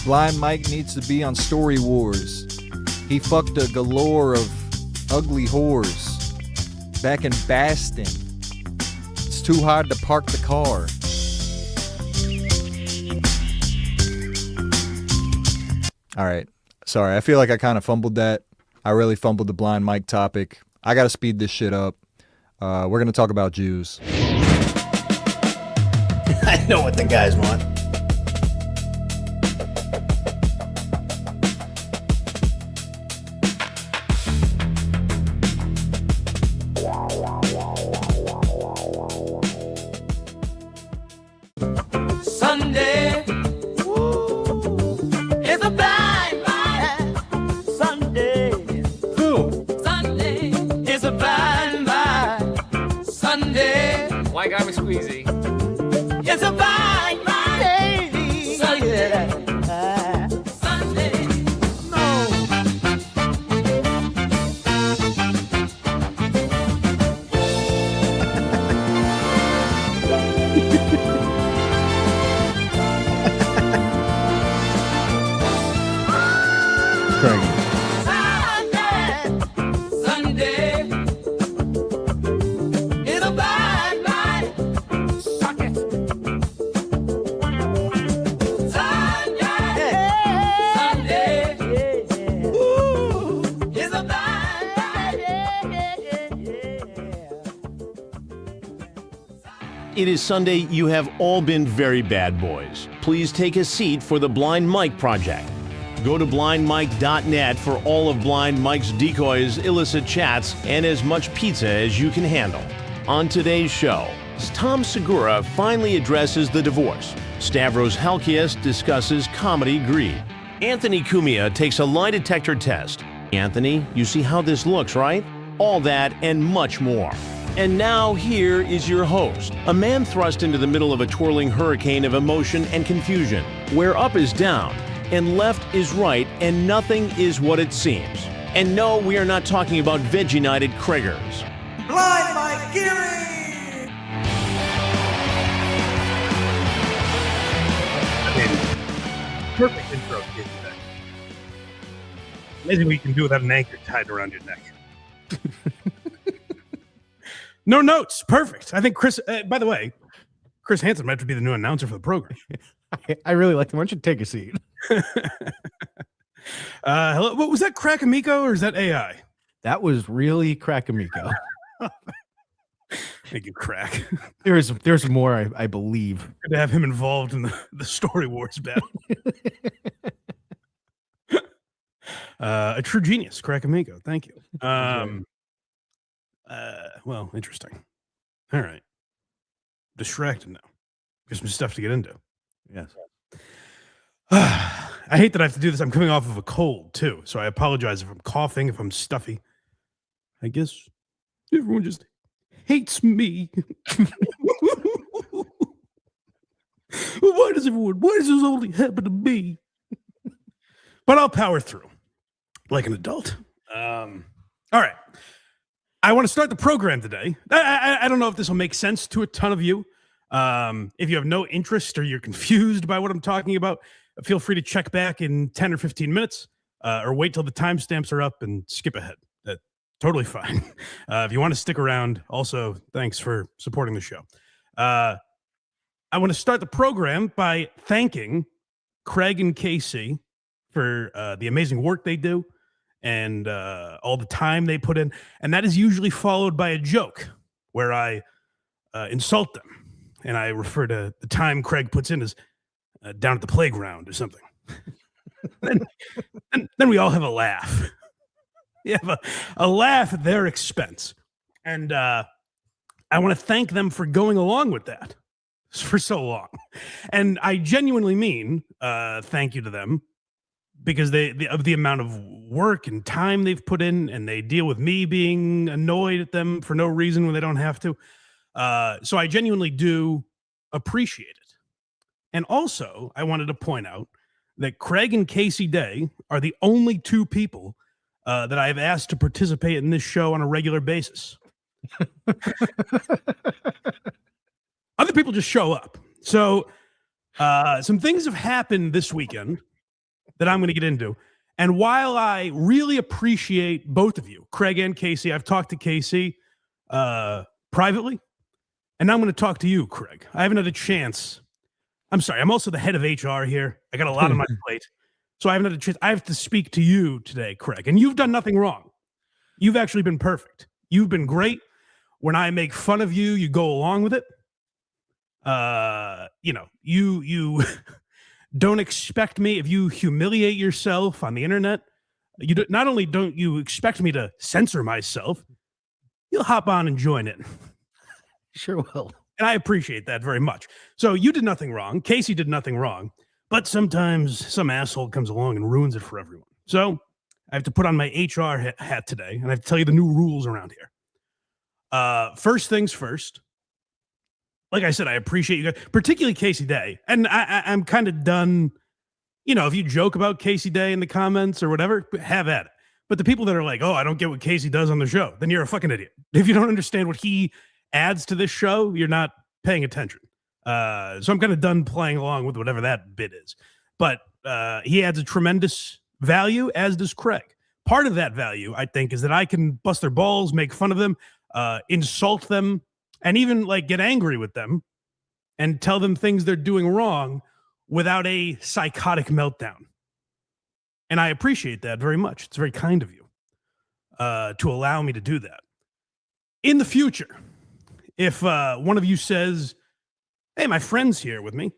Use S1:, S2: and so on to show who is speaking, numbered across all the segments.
S1: Blind Mike needs to be on Story Wars. He fucked a galore of ugly whores back in Baston. It's too hard to park the car. All right. Sorry, I feel like I kind of fumbled that. I really fumbled the Blind Mike topic. I got to speed this shit up. We're going to talk about Jews.
S2: I know what the guys want.
S3: Sunday, woo, it's a blind night. Sunday,
S2: Who?
S3: Sunday, it's a blind night. Sunday,
S4: Why got me squeezy?
S3: it's a blind night. Sunday, Sunday,
S1: Craig.
S3: Sunday, it's a blind night. Suck it. Sunday, ooh, it's a blind night.
S5: It is Sunday. You have all been very bad boys. Please take a seat for the Blind Mike Project. Go to blindmike.net for all of Blind Mike's decoys, illicit chats, and as much pizza as you can handle. On today's show, Tom Segura finally addresses the divorce. Stavros Halkias discusses comedy greed. Anthony Cumia takes a lie detector test. Anthony, you see how this looks, right? All that and much more. And now here is your host, a man thrust into the middle of a twirling hurricane of emotion and confusion, where up is down and left is right and nothing is what it seems. And no, we are not talking about Veggie-United Kraggers.
S3: Blind Mike Geary.
S6: Perfect intro to get today. Amazing what you can do without an anchor tied around your neck. No notes. Perfect. I think Chris, by the way, Chris Hansen might have to be the new announcer for the program.
S7: I really like them. Why don't you take a seat?
S6: Hello. What was that, Crackamico, or is that AI?
S7: That was really Crackamico.
S6: Thank you, Crack.
S7: There's more, I believe.
S6: Good to have him involved in the Story Wars battle. A true genius, Crackamico. Thank you. Well, interesting. All right. Distracted now. Got some stuff to get into.
S7: Yes.
S6: I hate that I have to do this. I'm coming off of a cold, too. So I apologize if I'm coughing, if I'm stuffy. I guess everyone just hates me. Why does this only happen to me? But I'll power through like an adult. All right. I want to start the program today. I don't know if this will make sense to a ton of you. If you have no interest or you're confused by what I'm talking about, feel free to check back in 10 or 15 minutes or wait till the timestamps are up and skip ahead. That's totally fine. If you want to stick around, also, thanks for supporting the show. I want to start the program by thanking Craig and Casey for the amazing work they do and all the time they put in. And that is usually followed by a joke where I insult them. And I refer to the time Craig puts in as down at the playground or something. then we all have a laugh. We have a laugh at their expense. And I want to thank them for going along with that for so long. And I genuinely mean thank you to them because of the amount of work and time they've put in, and they deal with me being annoyed at them for no reason when they don't have to. So I genuinely do appreciate it. And also, I wanted to point out that Craig and Casey Day are the only two people that I've asked to participate in this show on a regular basis. Other people just show up. So some things have happened this weekend that I'm going to get into. And while I really appreciate both of you, Craig and Casey, I've talked to Casey privately, and now I'm going to talk to you, Craig. I haven't had a chance. I'm sorry. I'm also the head of HR here. I got a lot on my plate. So I haven't had a chance. I have to speak to you today, Craig. And you've done nothing wrong. You've actually been perfect. You've been great. When I make fun of you, you go along with it. You don't expect me, if you humiliate yourself on the internet, not only don't you expect me to censor myself, you'll hop on and join in.
S7: Sure will.
S6: And I appreciate that very much. So you did nothing wrong. Casey did nothing wrong. But sometimes some asshole comes along and ruins it for everyone. So I have to put on my HR hat today, and I have to tell you the new rules around here. First things first. Like I said, I appreciate you guys, particularly Casey Day. And I'm kind of done. If you joke about Casey Day in the comments or whatever, have at it. But the people that are like, oh, I don't get what Casey does on the show, then you're a fucking idiot. If you don't understand what he adds to this show, you're not paying attention. So I'm kind of done playing along with whatever that bit is. But he adds a tremendous value, as does Craig. Part of that value, I think, is that I can bust their balls, make fun of them, insult them, and even get angry with them and tell them things they're doing wrong without a psychotic meltdown. And I appreciate that very much. It's very kind of you to allow me to do that. In the future, if one of you says, hey, my friend's here with me,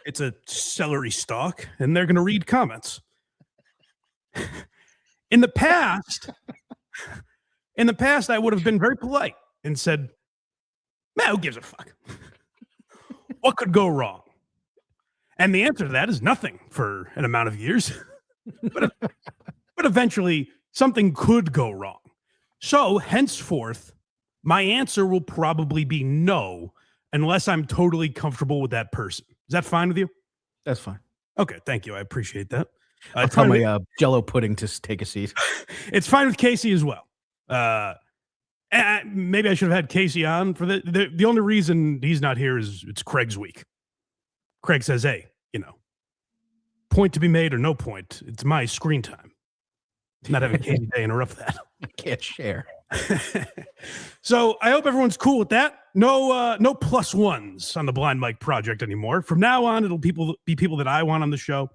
S6: it's a celery stalk, and they're going to read comments. In the past, I would have been very polite and said, man, who gives a fuck? What could go wrong? And the answer to that is nothing for an amount of years. but eventually, something could go wrong. So, henceforth, my answer will probably be no, unless I'm totally comfortable with that person. Is that fine with you?
S7: That's fine.
S6: Okay, thank you. I appreciate that.
S7: I'll tell my Jello pudding to take a seat.
S6: It's fine with Casey as well. Maybe I should have had Casey on for the only reason he's not here is it's Craig's week. Craig says, hey, point to be made or no point. It's my screen time. Not having Casey Day interrupt that.
S7: I can't share.
S6: So I hope everyone's cool with that. No plus ones on the Blind Mike project anymore. From now on, it'll be people that I want on the show.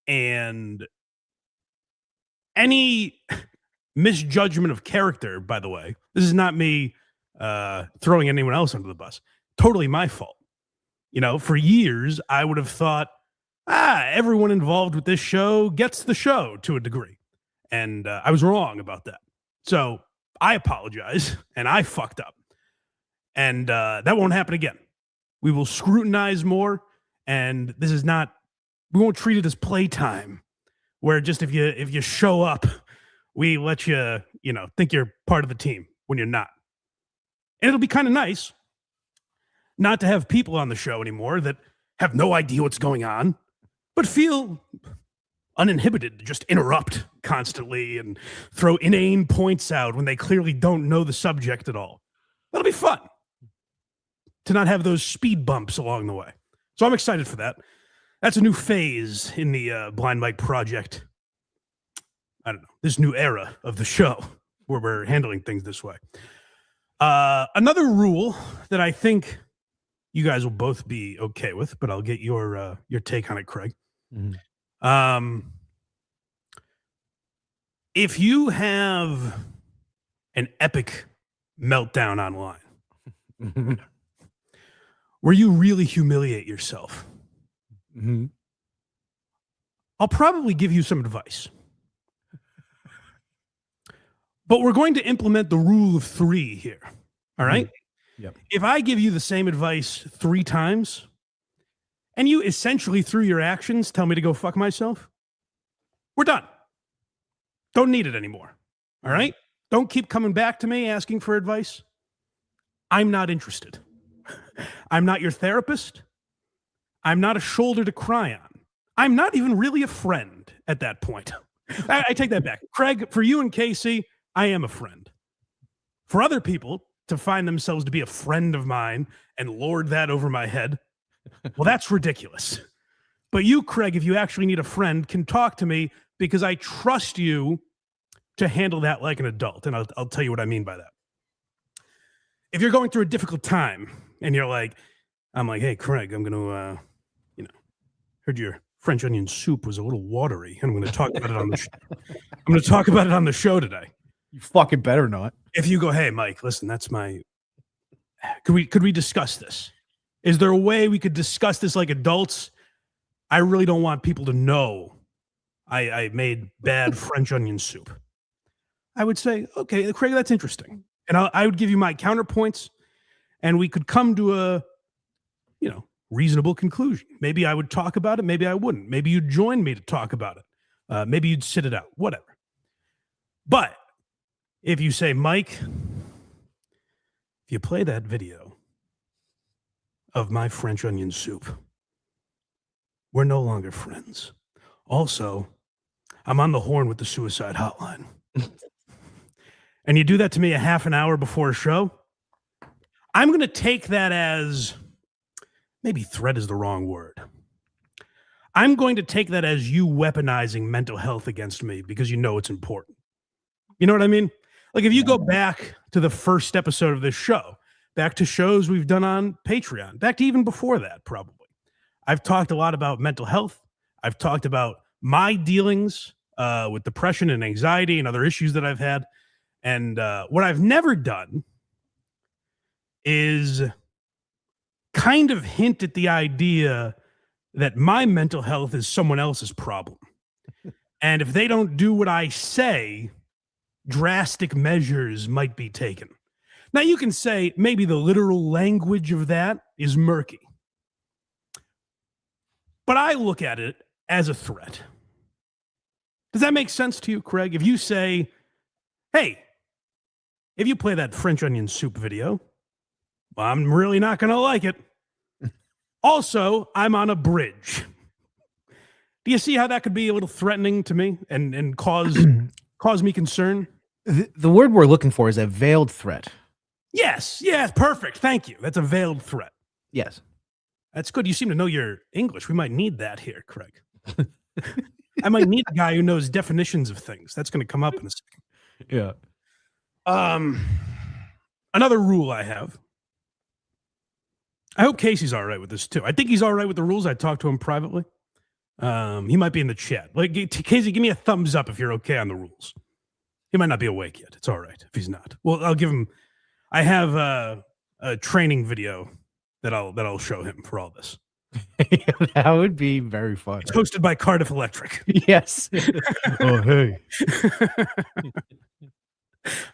S6: And any misjudgment of character, by the way, this is not me throwing anyone else under the bus. Totally my fault. For years, I would have thought, everyone involved with this show gets the show to a degree. And I was wrong about that. So I apologize, and I fucked up. And that won't happen again. We will scrutinize more, and this is not, we won't treat it as playtime, where just if you show up, we let you, think you're part of the team when you're not. And it'll be kind of nice not to have people on the show anymore that have no idea what's going on, but feel uninhibited to just interrupt constantly and throw inane points out when they clearly don't know the subject at all. That'll be fun to not have those speed bumps along the way. So I'm excited for that. That's a new phase in the Blind Mike project. I don't know, this new era of the show where we're handling things this way. Another rule that I think you guys will both be okay with, but I'll get your take on it, Craig. Mm-hmm. If you have an epic meltdown online where you really humiliate yourself, mm-hmm, I'll probably give you some advice. But we're going to implement the rule of 3 here. All right?
S7: Yep.
S6: If I give you the same advice 3 times, and you essentially, through your actions, tell me to go fuck myself, we're done. Don't need it anymore. All right? Don't keep coming back to me asking for advice. I'm not interested. I'm not your therapist. I'm not a shoulder to cry on. I'm not even really a friend at that point. I take that back. Craig, for you and Casey, I am a friend. For other people to find themselves to be a friend of mine and lord that over my head, well, that's ridiculous. But you, Craig, if you actually need a friend, can talk to me because I trust you to handle that like an adult. And I'll tell you what I mean by that. If you're going through a difficult time and you're like, I'm like, hey, Craig, I'm going to, heard your French onion soup was a little watery, and I'm going to talk about it on the I'm going to talk about it on the show today.
S7: You fucking better not.
S6: If you go, hey, Mike, listen, that's my. Could we discuss this? Is there a way we could discuss this like adults? I really don't want people to know I made bad French onion soup. I would say, okay, Craig, that's interesting, and I would give you my counterpoints, and we could come to a, reasonable conclusion. Maybe I would talk about it. Maybe I wouldn't. Maybe you'd join me to talk about it. Maybe you'd sit it out. Whatever. But if you say, Mike, if you play that video of my French onion soup, we're no longer friends. Also, I'm on the horn with the suicide hotline. And you do that to me a half an hour before a show, I'm going to take that as, maybe threat is the wrong word. I'm going to take that as you weaponizing mental health against me because you know it's important. You know what I mean? Like if you go back to the first episode of this show, back to shows we've done on Patreon, back to even before that, probably. I've talked a lot about mental health. I've talked about my dealings with depression and anxiety and other issues that I've had. And what I've never done is kind of hint at the idea that my mental health is someone else's problem. And if they don't do what I say, drastic measures might be taken. Now, you can say maybe the literal language of that is murky. But I look at it as a threat. Does that make sense to you, Craig? If you say, hey, if you play that French onion soup video, well, I'm really not going to like it. Also, I'm on a bridge. Do you see how that could be a little threatening to me and cause me concern?
S7: The word we're looking for is a veiled threat.
S6: Yes, perfect. Thank you. That's a veiled threat.
S7: Yes.
S6: That's good. You seem to know your English. We might need that here, Craig. I might need a guy who knows definitions of things. That's going to come up in a second.
S7: Yeah.
S6: Another rule I have. I hope Casey's all right with this too. I think he's all right with the rules. I talked to him privately. He might be in the chat. Like, Casey, give me a thumbs up if you're okay on the rules. He might not be awake yet. It's all right if he's not. Well, I'll give him. I have a training video that I'll show him for all this.
S7: That would be very fun.
S6: It's hosted by Cardiff Electric.
S7: Yes. Oh, hey.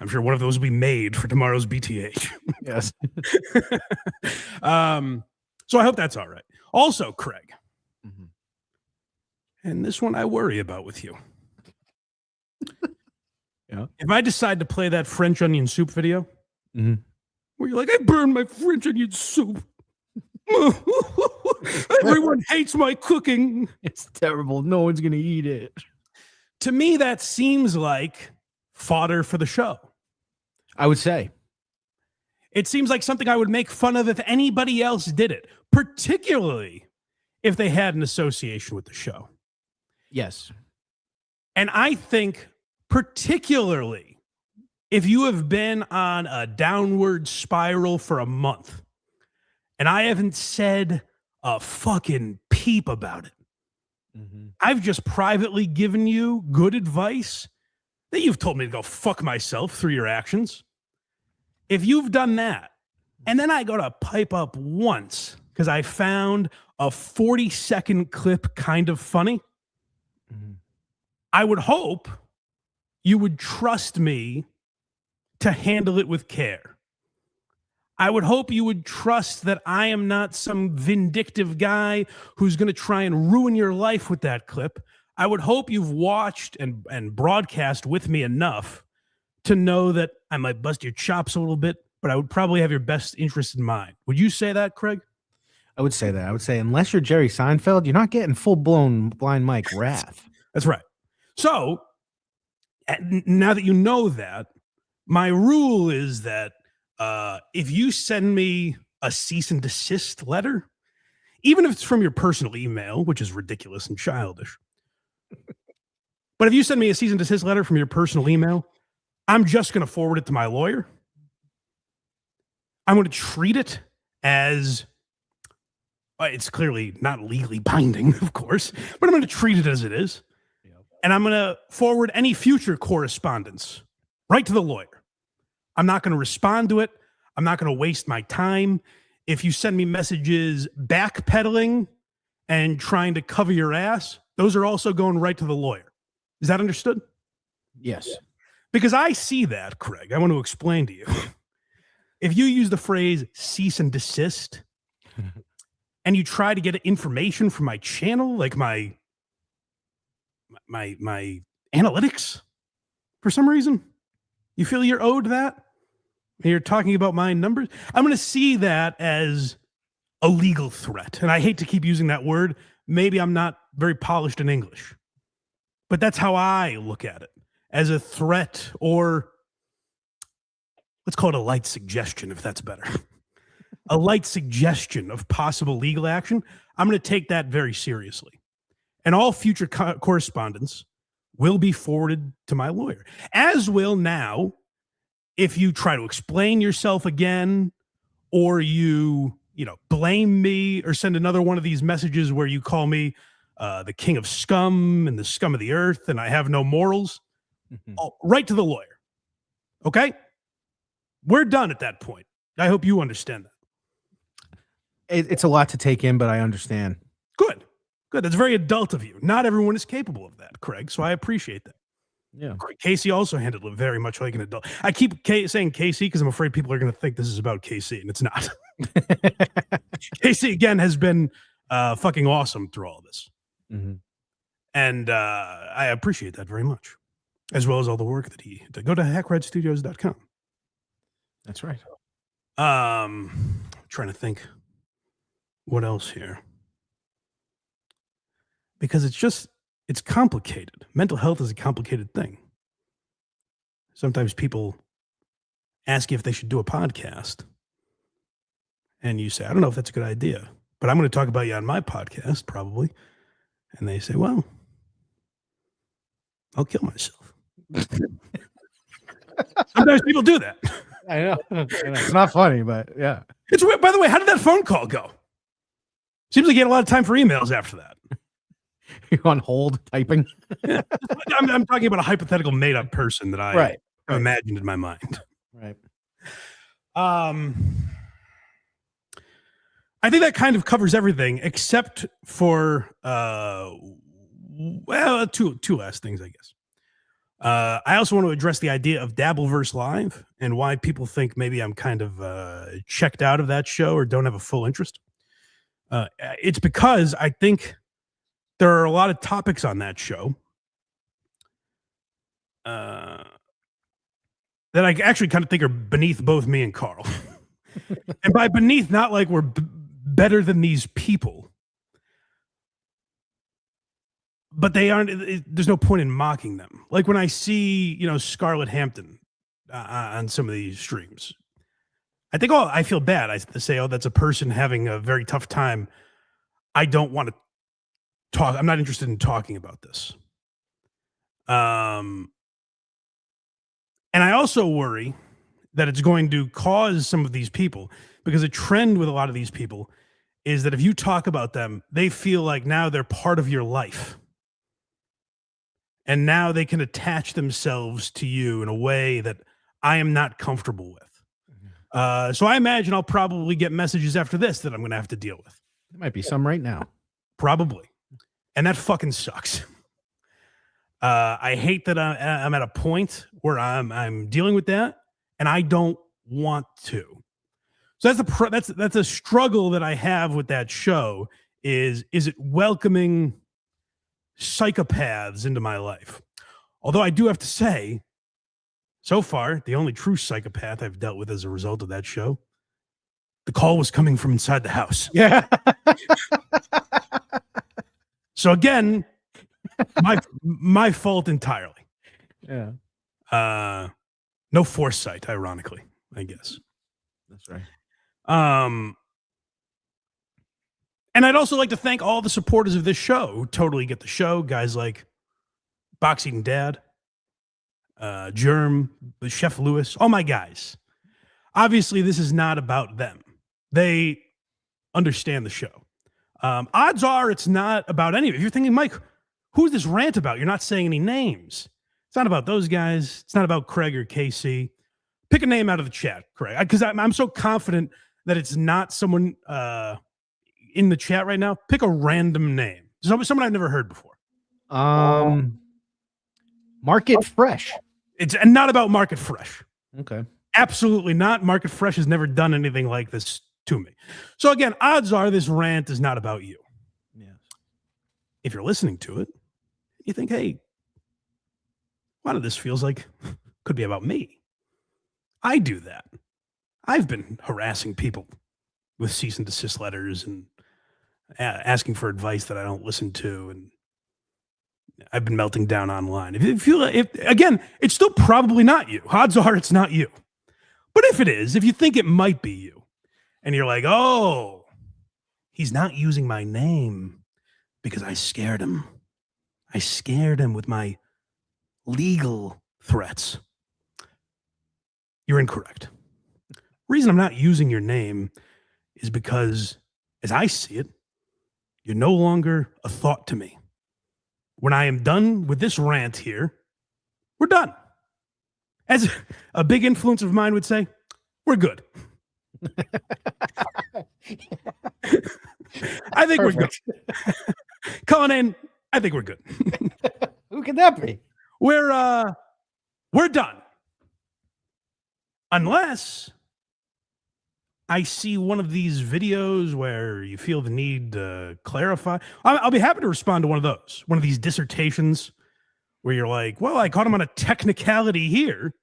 S6: I'm sure one of those will be made for tomorrow's BTH.
S7: Yes.
S6: So I hope that's all right. Also, Craig, and this one I worry about with you.
S7: Yeah.
S6: If I decide to play that French onion soup video, where you're like, I burned my French onion soup. Everyone hates my cooking.
S7: It's terrible. No one's going to eat it.
S6: To me, that seems like fodder for the show.
S7: I would say.
S6: It seems like something I would make fun of if anybody else did it, particularly if they had an association with the show.
S7: Yes.
S6: And I think particularly if you have been on a downward spiral for a month and I haven't said a fucking peep about it, I've just privately given you good advice that you've told me to go fuck myself through your actions. If you've done that, and then I go to pipe up once because I found a 40-second clip kind of funny, I would hope you would trust me to handle it with care. I would hope you would trust that I am not some vindictive guy who's going to try and ruin your life with that clip. I would hope you've watched and broadcast with me enough to know that I might bust your chops a little bit, but I would probably have your best interest in mind. Would you say that, Craig?
S7: I would say that. I would say unless you're Jerry Seinfeld, you're not getting full-blown Blind Mike wrath.
S6: That's right. So now that you know that, my rule is that if you send me a cease and desist letter, even if it's from your personal email, which is ridiculous and childish. But if you send me a cease and desist letter from your personal email, I'm just going to forward it to my lawyer. I'm going to treat it as, it's clearly not legally binding, of course, but I'm going to treat it as it is. And I'm going to forward any future correspondence right to the lawyer. I'm not going to respond to it. I'm not going to waste my time. If you send me messages backpedaling and trying to cover your ass, those are also going right to the lawyer. Is that understood?
S7: Yes.
S6: Because I see that, Craig. I want to explain to you. If you use the phrase cease and desist and you try to get information from my channel, like my analytics, for some reason, you feel you're owed that? And you're talking about my numbers? I'm going to see that as a legal threat. And I hate to keep using that word. Maybe I'm not very polished in English. But that's how I look at it, as a threat, or let's call it a light suggestion, if that's better. A light suggestion of possible legal action. I'm going to take that very seriously. And all future correspondence will be forwarded to my lawyer, as will now, if you try to explain yourself again, or you blame me, or send another one of these messages where you call me the king of scum and the scum of the earth, and I have no morals, right to the lawyer. Okay? We're done at that point. I hope you understand that.
S7: It's a lot to take in, but I understand.
S6: Good. That's very adult of you. Not everyone is capable of that, Craig, so I appreciate that.
S7: Yeah.
S6: Casey also handled it very much like an adult. I keep saying Casey because I'm afraid people are going to think this is about Casey, and it's not. Casey, again, has been fucking awesome through all this.
S7: Mm-hmm.
S6: And I appreciate that very much, as well as all the work that he did. Go to HACKRIDEstudios.com.
S7: That's right.
S6: Trying to think what else here. Because it's complicated. Mental health is a complicated thing. Sometimes people ask you if they should do a podcast. And you say, I don't know if that's a good idea, but I'm going to talk about you on my podcast, probably. And they say, well, I'll kill myself. Sometimes people do that.
S7: I know. It's not funny, but yeah.
S6: It's weird. By the way, how did that phone call go? Seems like you had a lot of time for emails after that.
S7: You're on hold typing.
S6: Yeah. I'm talking about a hypothetical made-up person that I imagined in my mind.
S7: Right.
S6: I think that kind of covers everything except for two last things, I guess. I also want to address the idea of Dabbleverse Live and why people think maybe I'm kind of checked out of that show or don't have a full interest. It's because I think there are a lot of topics on that show that I actually kind of think are beneath both me and Carl. And by beneath, not like we're better than these people, but they aren't. There's no point in mocking them. Like when I see, Scarlett Hampton on some of these streams, I think, I feel bad. I say, that's a person having a very tough time. I don't want to talk. I'm not interested in talking about this. And I also worry that it's going to cause some of these people, because a trend with a lot of these people is that if you talk about them, they feel like now they're part of your life. And now they can attach themselves to you in a way that I am not comfortable with. So I imagine I'll probably get messages after this that I'm going to have to deal with.
S7: There might be some right now.
S6: Probably. And that fucking sucks. I hate that I'm at a point where I'm dealing with that, and I don't want to. So that's a struggle that I have with that show. Is it welcoming psychopaths into my life? Although I do have to say, so far, the only true psychopath I've dealt with as a result of that show, the call was coming from inside the house.
S7: Yeah.
S6: So again, my fault entirely.
S7: Yeah.
S6: No foresight, ironically, I guess.
S7: That's right.
S6: And I'd also like to thank all the supporters of this show who totally get the show. Guys like Box Eating Dad, Germ, Chef Lewis, all my guys. Obviously, this is not about them. They understand the show. Odds are it's not about any of it. If you're thinking, Mike, who's this rant about? You're not saying any names. It's not about those guys. It's not about Craig or Casey. Pick a name out of the chat, Craig, because I'm so confident that it's not someone in the chat right now. Pick a random name. Someone I've never heard before.
S7: Market Fresh.
S6: It's not about Market Fresh.
S7: Okay.
S6: Absolutely not. Market Fresh has never done anything like this to me. So again, odds are this rant is not about you.
S7: Yes.
S6: If you're listening to it, you think, hey, a lot of this feels like could be about me. I do that. I've been harassing people with cease and desist letters and asking for advice that I don't listen to, and I've been melting down online. Again, it's still probably not you. Odds are it's not you. But if it is, if you think it might be you, and you're like, oh, he's not using my name because I scared him. I scared him with my legal threats. You're incorrect. Reason I'm not using your name is because, as I see it, you're no longer a thought to me. When I am done with this rant here, we're done. As a big influence of mine would say, we're good. I think we're good. Calling in, I think we're good.
S7: Who could that be?
S6: We're done. Unless I see one of these videos where you feel the need to clarify. I'll be happy to respond to one of these dissertations where you're like, well, I caught him on a technicality here.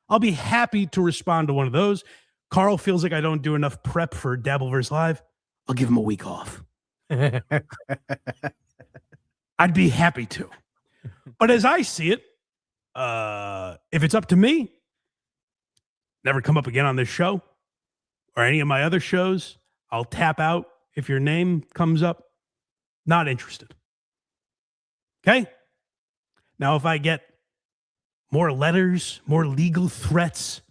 S6: I'll be happy to respond to one of those. Carl feels like I don't do enough prep for Dabbleverse Live. I'll give him a week off. I'd be happy to. But as I see it, if it's up to me, never come up again on this show or any of my other shows. I'll tap out if your name comes up. Not interested. Okay? Now, if I get more letters, more legal threats,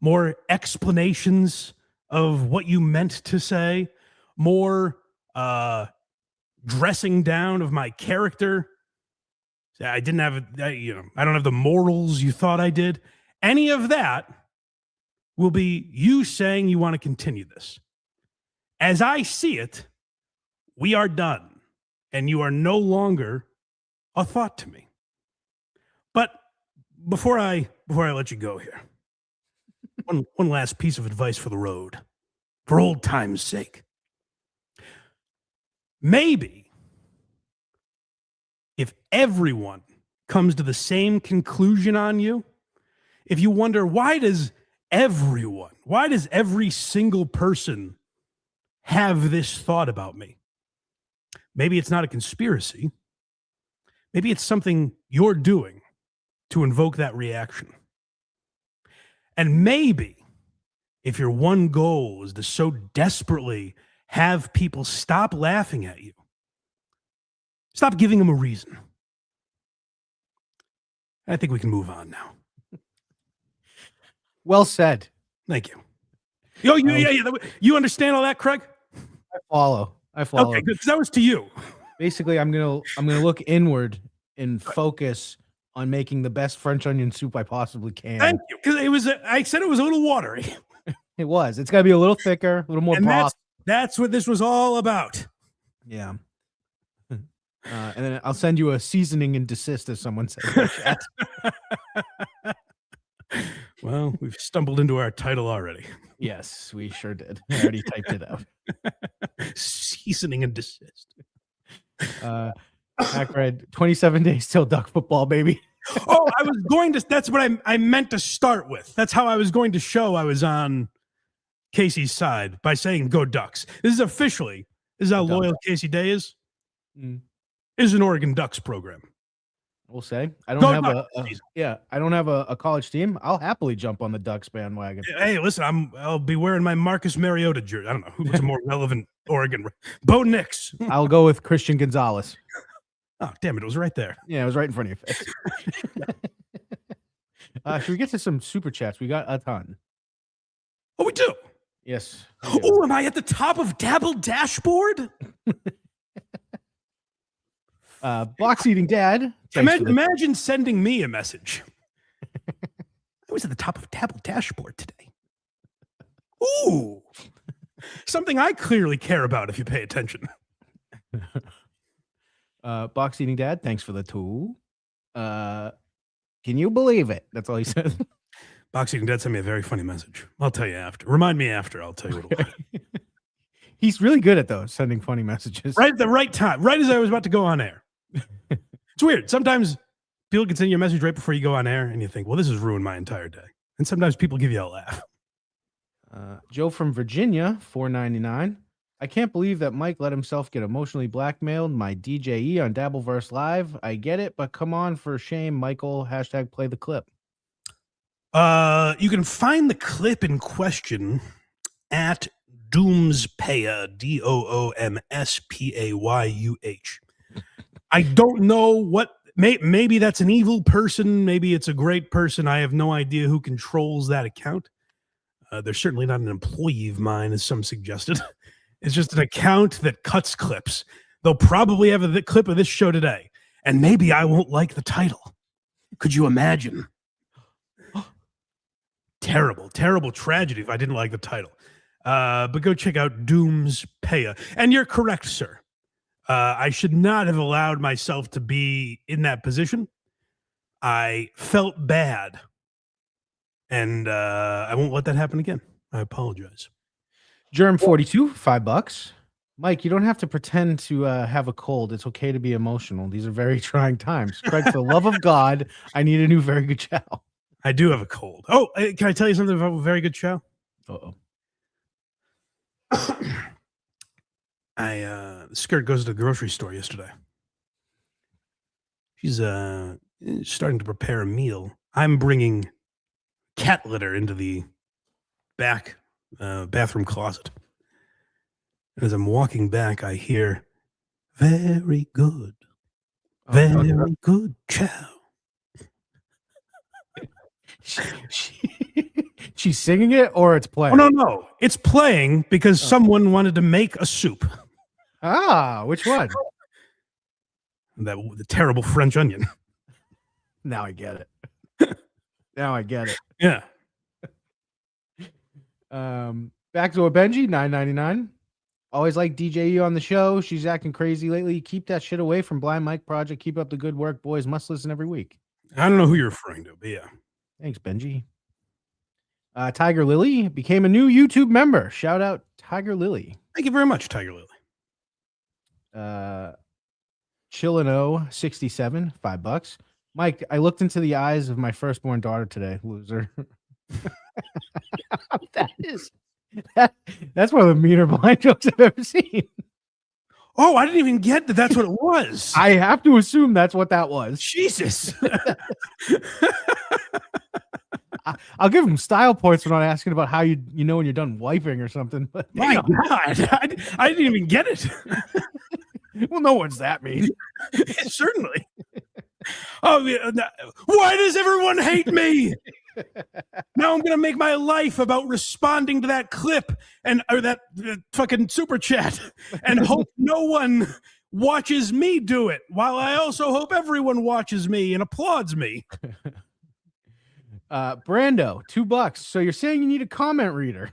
S6: more explanations of what you meant to say, more dressing down of my character, I don't have the morals you thought I did. Any of that will be you saying you want to continue this. As I see it, we are done, and you are no longer a thought to me. But before I let you go here, one last piece of advice for the road, for old time's sake. Maybe if everyone comes to the same conclusion on you, if you wonder, why does every single person have this thought about me? Maybe it's not a conspiracy. Maybe it's something you're doing to invoke that reaction. And maybe if your one goal is to so desperately have people stop laughing at you, stop giving them a reason. I think we can move on now.
S7: Well said.
S6: Thank you. You understand all that, Craig?
S7: I follow.
S6: Okay, good. Because that was to you.
S7: Basically, I'm gonna look inward and focus on making the best French onion soup I possibly can.
S6: Thank you. Because I said it was a little watery.
S7: It was. It's got to be a little thicker, a little more broth.
S6: That's what this was all about.
S7: Yeah. And then I'll send you a seasoning and desist, as someone said in the chat.
S6: Well, we've stumbled into our title already.
S7: Yes, we sure did. I already typed it out.
S6: Seasoning and desist.
S7: HACKRIDE, 27 days till duck football, baby.
S6: Oh, I was going to. That's what I meant to start with. That's how I was going to show I was on Casey's side by saying "Go Ducks." This is how loyal Casey Day is. This is an Oregon Ducks program.
S7: We'll say I
S6: Go
S7: don't have
S6: Ducks
S7: a,
S6: this season.
S7: I don't have a college team. I'll happily jump on the Ducks bandwagon.
S6: Hey, listen, I'll be wearing my Marcus Mariota jersey. I don't know who's a more relevant Oregon. Bo Nix.
S7: I'll go with Christian Gonzalez.
S6: Oh, damn it. It was right there.
S7: Yeah, it was right in front of your face. Should we get to some super chats? We got a ton.
S6: Oh, we do.
S7: Yes.
S6: Oh, am I at the top of Dabble Dashboard?
S7: Box eating dad.
S6: Imagine sending me a message. I was at the top of Dabble Dashboard today. Ooh. Something I clearly care about if you pay attention.
S7: Box eating dad. Thanks for the tool. Can you believe it? That's all he said.
S6: Box Eating Dad sent me a very funny message. I'll tell you after. Remind me after. I'll tell you what it was.
S7: He's really good at those, sending funny messages.
S6: Right at the right time. Right as I was about to go on air. It's weird. Sometimes people can send you a message right before you go on air and you think, well, this has ruined my entire day. And sometimes people give you a laugh.
S7: Joe from Virginia, $4.99. I can't believe that Mike let himself get emotionally blackmailed. My DJE on Dabbleverse Live. I get it, but come on, for shame, Michael. # play the clip.
S6: You can find the clip in question at Doomspayah, DOOMSPAYUH. I don't know what, maybe that's an evil person. Maybe it's a great person. I have no idea who controls that account. They're certainly not an employee of mine, as some suggested. It's just an account that cuts clips. They'll probably have a clip of this show today, and maybe I won't like the title. Could you imagine? Terrible, terrible tragedy if I didn't like the title. But go check out Doomspayah. And you're correct, sir. I should not have allowed myself to be in that position. I felt bad. And I won't let that happen again. I apologize.
S7: Germ42, $5. Mike, you don't have to pretend to have a cold. It's okay to be emotional. These are very trying times. Craig, for the love of God, I need a new Very Good Chow.
S6: I do have a cold. Oh, can I tell you something about a Very Good Chow?
S7: Uh-oh.
S6: The skirt goes to the grocery store yesterday. She's starting to prepare a meal. I'm bringing cat litter into the back bathroom closet. And as I'm walking back, I hear, very good. Very good chow.
S7: She's singing it or it's playing?
S6: Oh, no. It's playing because someone wanted to make a soup.
S7: Ah, which one?
S6: The terrible French onion.
S7: Now I get it. Now I get it.
S6: Yeah.
S7: Back to a Benji, $9.99. Always like DJE on the show. She's acting crazy lately. Keep that shit away from Blind Mike Project. Keep up the good work, boys. Must listen every week.
S6: I don't know who you're referring to, but yeah.
S7: Thanks, Benji. Tiger Lily became a new YouTube member. Shout out Tiger Lily.
S6: Thank you very much, Tiger Lily.
S7: Chillino 67, $5. Mike, I looked into the eyes of my firstborn daughter today. Loser. That's one of the meaner blind jokes I've ever seen.
S6: Oh, I didn't even get that. That's what it was.
S7: I have to assume that's what that was.
S6: Jesus.
S7: I'll give him style points for not asking about how you know when you're done wiping or something. But
S6: my God, I didn't even get it.
S7: Well, no one's that mean.
S6: Certainly. Oh, yeah, why does everyone hate me? Now I'm gonna make my life about responding to that clip or that fucking super chat, and hope no one watches me do it. While I also hope everyone watches me and applauds me.
S7: Brando, $2. So you're saying you need a comment reader?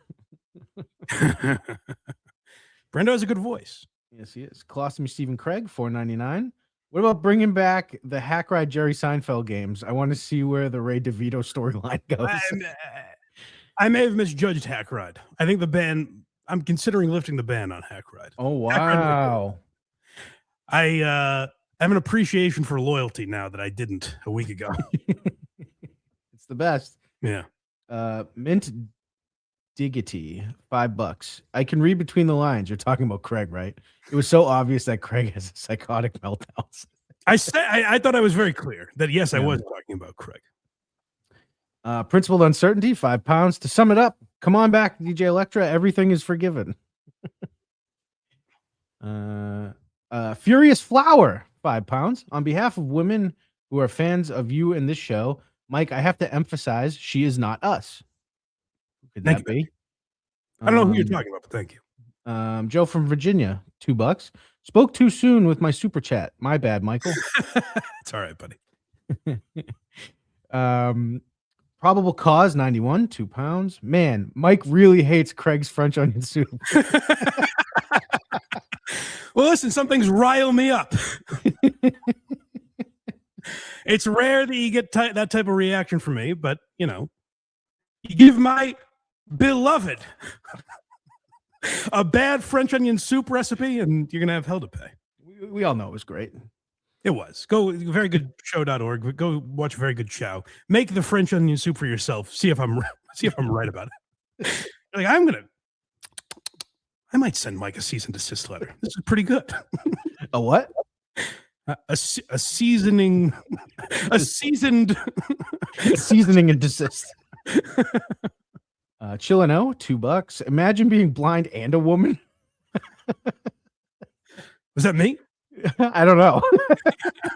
S6: Brando has a good voice.
S7: Yes, he is. Colostomy Stephen Craig, $4.99. What about bringing back the HACKRIDE Jerry Seinfeld games? I want to see where the Ray DeVito storyline goes.
S6: I may have misjudged HACKRIDE. I think the ban. I'm considering lifting the ban on HACKRIDE.
S7: Oh wow!
S6: I have an appreciation for loyalty now that I didn't a week ago.
S7: It's the best.
S6: Yeah.
S7: Mint Diggity, $5. I can read between the lines. You're talking about Craig, right? It was so obvious that Craig has psychotic meltdowns.
S6: I thought I was very clear that yes, I was talking about Craig.
S7: Principled uncertainty, £5. To sum it up, come on back, DJ Electra. Everything is forgiven. Furious Flower, £5. On behalf of women who are fans of you and this show, Mike, I have to emphasize she is not us. Who could
S6: Thank
S7: that be?
S6: I don't know who you're talking about, but thank you.
S7: Joe from Virginia, $2. Spoke too soon with my super chat. My bad, Michael.
S6: It's all right, buddy.
S7: Probable cause 91, £2. Man, Mike really hates Craig's French onion soup.
S6: Well, listen, some things rile me up. It's rare that you get that type of reaction from me, but you know, you give my beloved a bad French onion soup recipe, and you're gonna have hell to pay.
S7: We all know it was great.
S6: It was. Go verygoodshow.org. Go watch Very Good Show. Make the French onion soup for yourself. See if I'm right about it. Like I might send Mike a cease and desist letter. This is pretty good.
S7: A what?
S6: A seasoning, a seasoned
S7: seasoning and desist. Chillino, $2. Imagine being blind and a woman.
S6: Was that me?
S7: I don't know.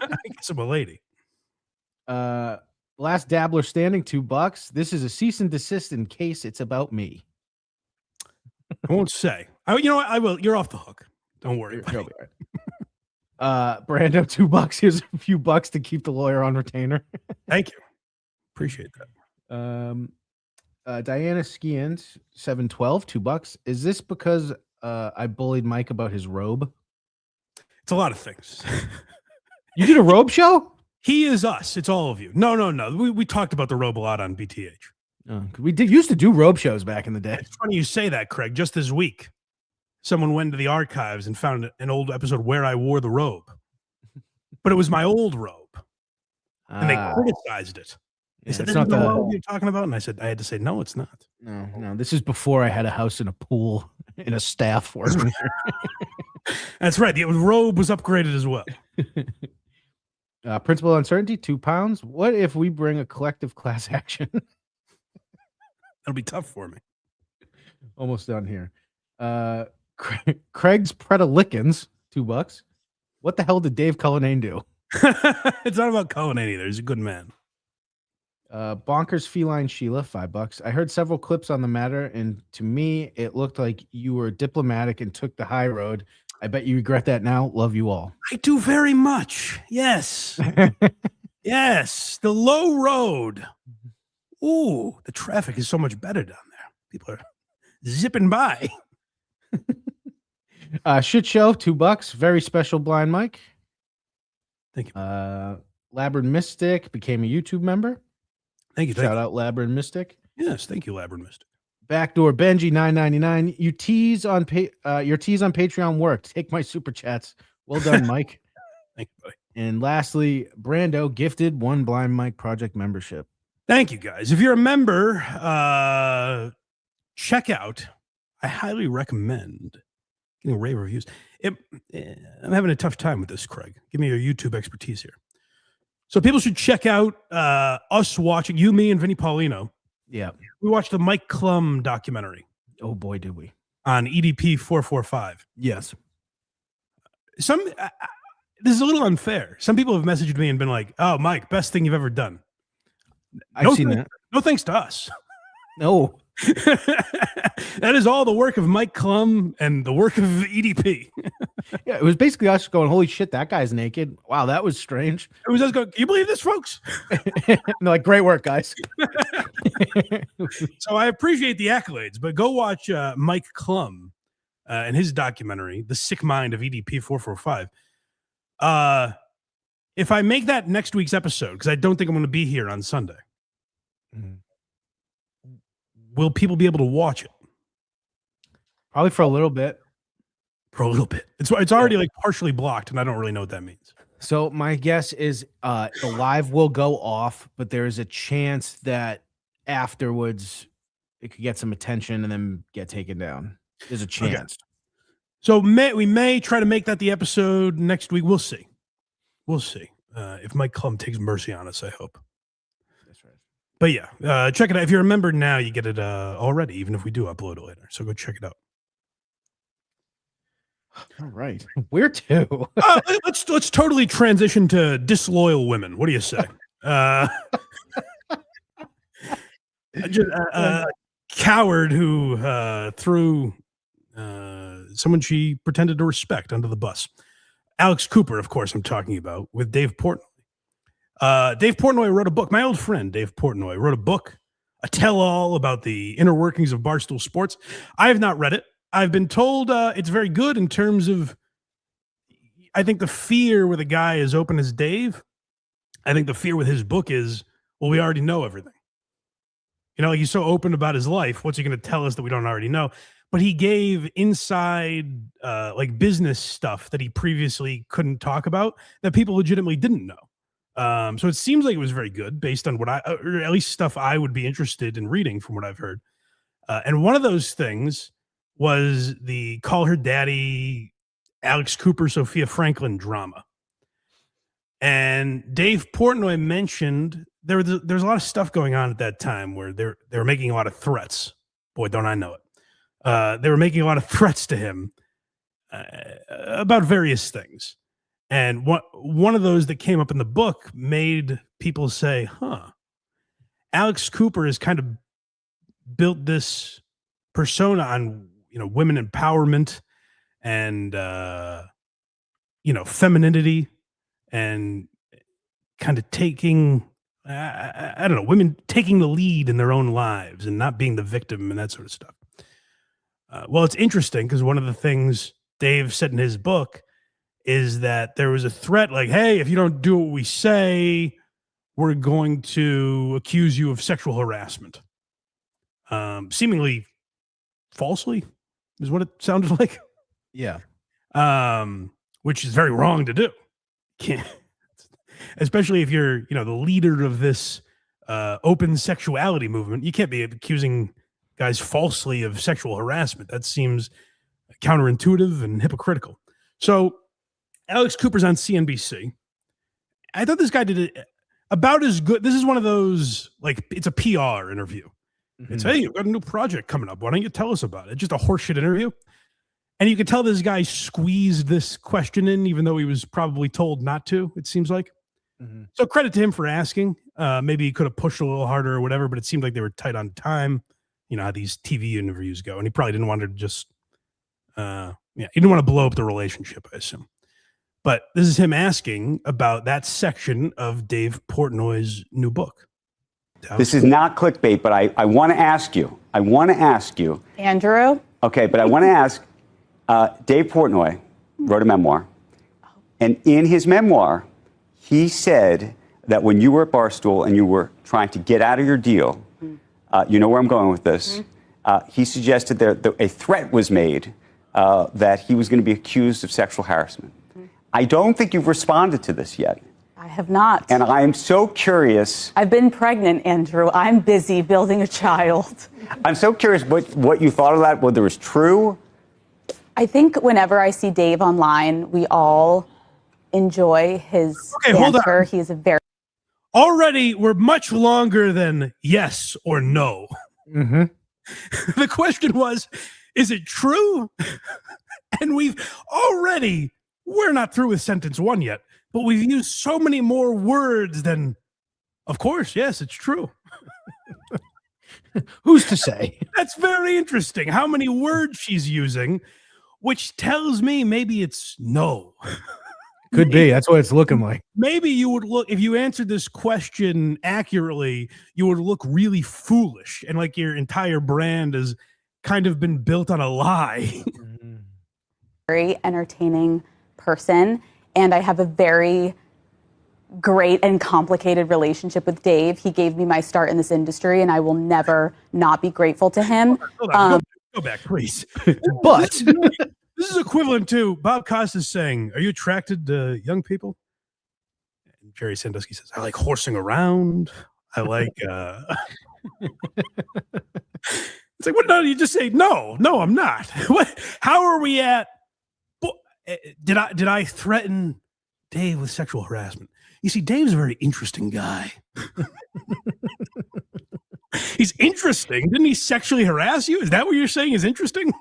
S6: I guess I'm a lady.
S7: Last dabbler standing, $2. This is a cease and desist in case it's about me.
S6: I won't say. You know what? I will. You're off the hook. Don't worry.
S7: You'll be right. Brando, $2. Here's a few bucks to keep the lawyer on retainer.
S6: Thank you. Appreciate that.
S7: Diana Skians, $7.12, $2. Is this because I bullied Mike about his robe?
S6: It's a lot of things.
S7: You did a robe show?
S6: He is us. It's all of you. No. We talked about the robe a lot on BTH.
S7: We used to do robe shows back in the day.
S6: It's funny you say that, Craig. Just this week, someone went to the archives and found an old episode where I wore the robe. But it was my old robe. And they criticized it. They said, "This is the robe you're talking about?" And I said, I had to say, no, it's not.
S7: No. This is before I had a house and a pool and a staff working there.
S6: That's right. The robe was upgraded as well.
S7: Principal uncertainty, £2. What if we bring a collective class action?
S6: That'll be tough for me.
S7: Almost done here. Craig's Predilicans, $2. What the hell did Dave Cullinane do?
S6: It's not about Cullinane either. He's a good man.
S7: Bonkers Feline Sheila, $5. I heard several clips on the matter, and to me, it looked like you were diplomatic and took the high road. I bet you regret that now. Love you all.
S6: I do very much. Yes. Yes. The low road. Ooh, the traffic is so much better down there. People are zipping by.
S7: Shit show, $2. Very special blind Mike.
S6: Thank you.
S7: Labyrinth Mystic became a YouTube member.
S6: Thank you.
S7: Shout out Labyrinth Mystic.
S6: Yes, thank you, Labyrinth Mystic.
S7: Backdoor Benji, $9.99. Your tease on Patreon worked. Take my super chats. Well done, Mike.
S6: Thank you, buddy.
S7: And lastly, Brando gifted one Blind Mike Project membership.
S6: Thank you, guys. If you're a member, check out. I highly recommend getting rave reviews. I'm having a tough time with this, Craig. Give me your YouTube expertise here. So people should check out us watching, you, me, and Vinny Paulino.
S7: Yeah.
S6: We watched the Mike Klum documentary.
S7: Oh, boy, did we.
S6: On EDP 445.
S7: Yes.
S6: This is a little unfair. Some people have messaged me and been like, "Oh, Mike, best thing you've ever done."
S7: I've seen that.
S6: No thanks to us.
S7: No.
S6: That is all the work of Mike Klum and the work of EDP.
S7: Yeah, it was basically us going, holy shit, that guy's naked. Wow, that was strange.
S6: It was us going, "Can you believe this, folks?"
S7: And they're like, great work, guys.
S6: So I appreciate the accolades, but go watch Mike Klum and his documentary, The Sick Mind of EDP 445. If I make that next week's episode, because I don't think I'm going to be here on Sunday, will people be able to watch it?
S7: Probably for a little bit.
S6: For a little bit. It's already like partially blocked, and I don't really know what that means.
S7: So my guess is the live will go off, but there's a chance that afterwards it could get some attention and then get taken down. There's a chance.
S6: Okay. So we may try to make that the episode next week. We'll see. We'll see. If Mike Klum takes mercy on us, I hope.
S7: That's right.
S6: But yeah, check it out. If you're a member now, you get it already, even if we do upload it later. So go check it out.
S7: All right. Where to?
S6: Let's totally transition to disloyal women. What do you say? A coward who threw someone she pretended to respect under the bus. Alex Cooper, of course, I'm talking about, with Dave Portnoy. Dave Portnoy wrote a book. My old friend, Dave Portnoy, wrote a book, a tell-all about the inner workings of Barstool Sports. I have not read it. I've been told it's very good in terms of, I think the fear with a guy as open as Dave, I think the fear with his book is, well, we already know everything. You know, like he's so open about his life. What's he going to tell us that we don't already know? But he gave inside like business stuff that he previously couldn't talk about that people legitimately didn't know. So it seems like it was very good based on what or at least stuff I would be interested in reading from what I've heard. And one of those things was the Call Her Daddy, Alex Cooper, Sophia Franklin drama. And Dave Portnoy mentioned there's a lot of stuff going on at that time where they were making a lot of threats. Boy, don't I know it. They were making a lot of threats to him about various things. And one of those that came up in the book made people say, huh, Alex Cooper has kind of built this persona on, you know, women empowerment and, you know, femininity and kind of taking, I don't know, women taking the lead in their own lives and not being the victim and that sort of stuff. Well, it's interesting because one of the things Dave said in his book is that there was a threat like, hey, if you don't do what we say, we're going to accuse you of sexual harassment. Seemingly falsely is what it sounded like.
S7: Yeah.
S6: Which is very wrong to do. Can't, especially if you're, you know, the leader of this open sexuality movement. You can't be accusing guys falsely of sexual harassment. That seems counterintuitive and hypocritical. So Alex Cooper's on CNBC. I thought this guy did it about as good. This is one of those, like, it's a PR interview. Mm-hmm. It's, hey, you've got a new project coming up. Why don't you tell us about it? Just a horseshit interview. And you could tell this guy squeezed this question in, even though he was probably told not to, it seems like. Mm-hmm. So credit to him for asking. Maybe he could have pushed a little harder or whatever, but it seemed like they were tight on time. You know how these TV interviews go. And he probably didn't want to just, he didn't want to blow up the relationship, I assume. But this is him asking about that section of Dave Portnoy's new book.
S4: This is not clickbait, but I want to ask you.
S8: Andrew?
S4: Okay, but I want to ask, Dave Portnoy wrote a memoir. And in his memoir, he said that when you were at Barstool and you were trying to get out of your deal, you know where I'm going with this, he suggested that a threat was made that he was going to be accused of sexual harassment. I don't think you've responded to this yet.
S8: I have not.
S4: And I am so curious.
S8: I've been pregnant, Andrew. I'm busy building a child.
S4: I'm so curious what you thought of that, whether it was true.
S8: I think whenever I see Dave online, we all enjoy his banter.
S6: Hold on.
S8: He's a very...
S6: Already, we're much longer than yes or no.
S7: Mm-hmm.
S6: The question was, is it true? And we're not through with sentence one yet, but we've used so many more words than, of course, yes, it's true.
S7: Who's to say?
S6: That's very interesting. How many words she's using, which tells me maybe it's no.
S7: Could be. That's what it's looking like.
S6: Maybe you would look, if you answered this question accurately, you would look really foolish and like your entire brand has kind of been built on a lie.
S8: very entertaining person, and I have a very great and complicated relationship with Dave. He gave me my start in this industry, and I will never not be grateful to him.
S6: Hold on, go back, please.
S7: But
S6: this is equivalent to Bob Costas saying, "Are you attracted to young people?" And Jerry Sandusky says, "I like horsing around. I like." It's like, what? No, you just say no. No, I'm not. What? How are we at? Did I threaten Dave with sexual harassment. You see, Dave's a very interesting guy. He's interesting. Didn't he sexually harass you? Is that what you're saying is interesting?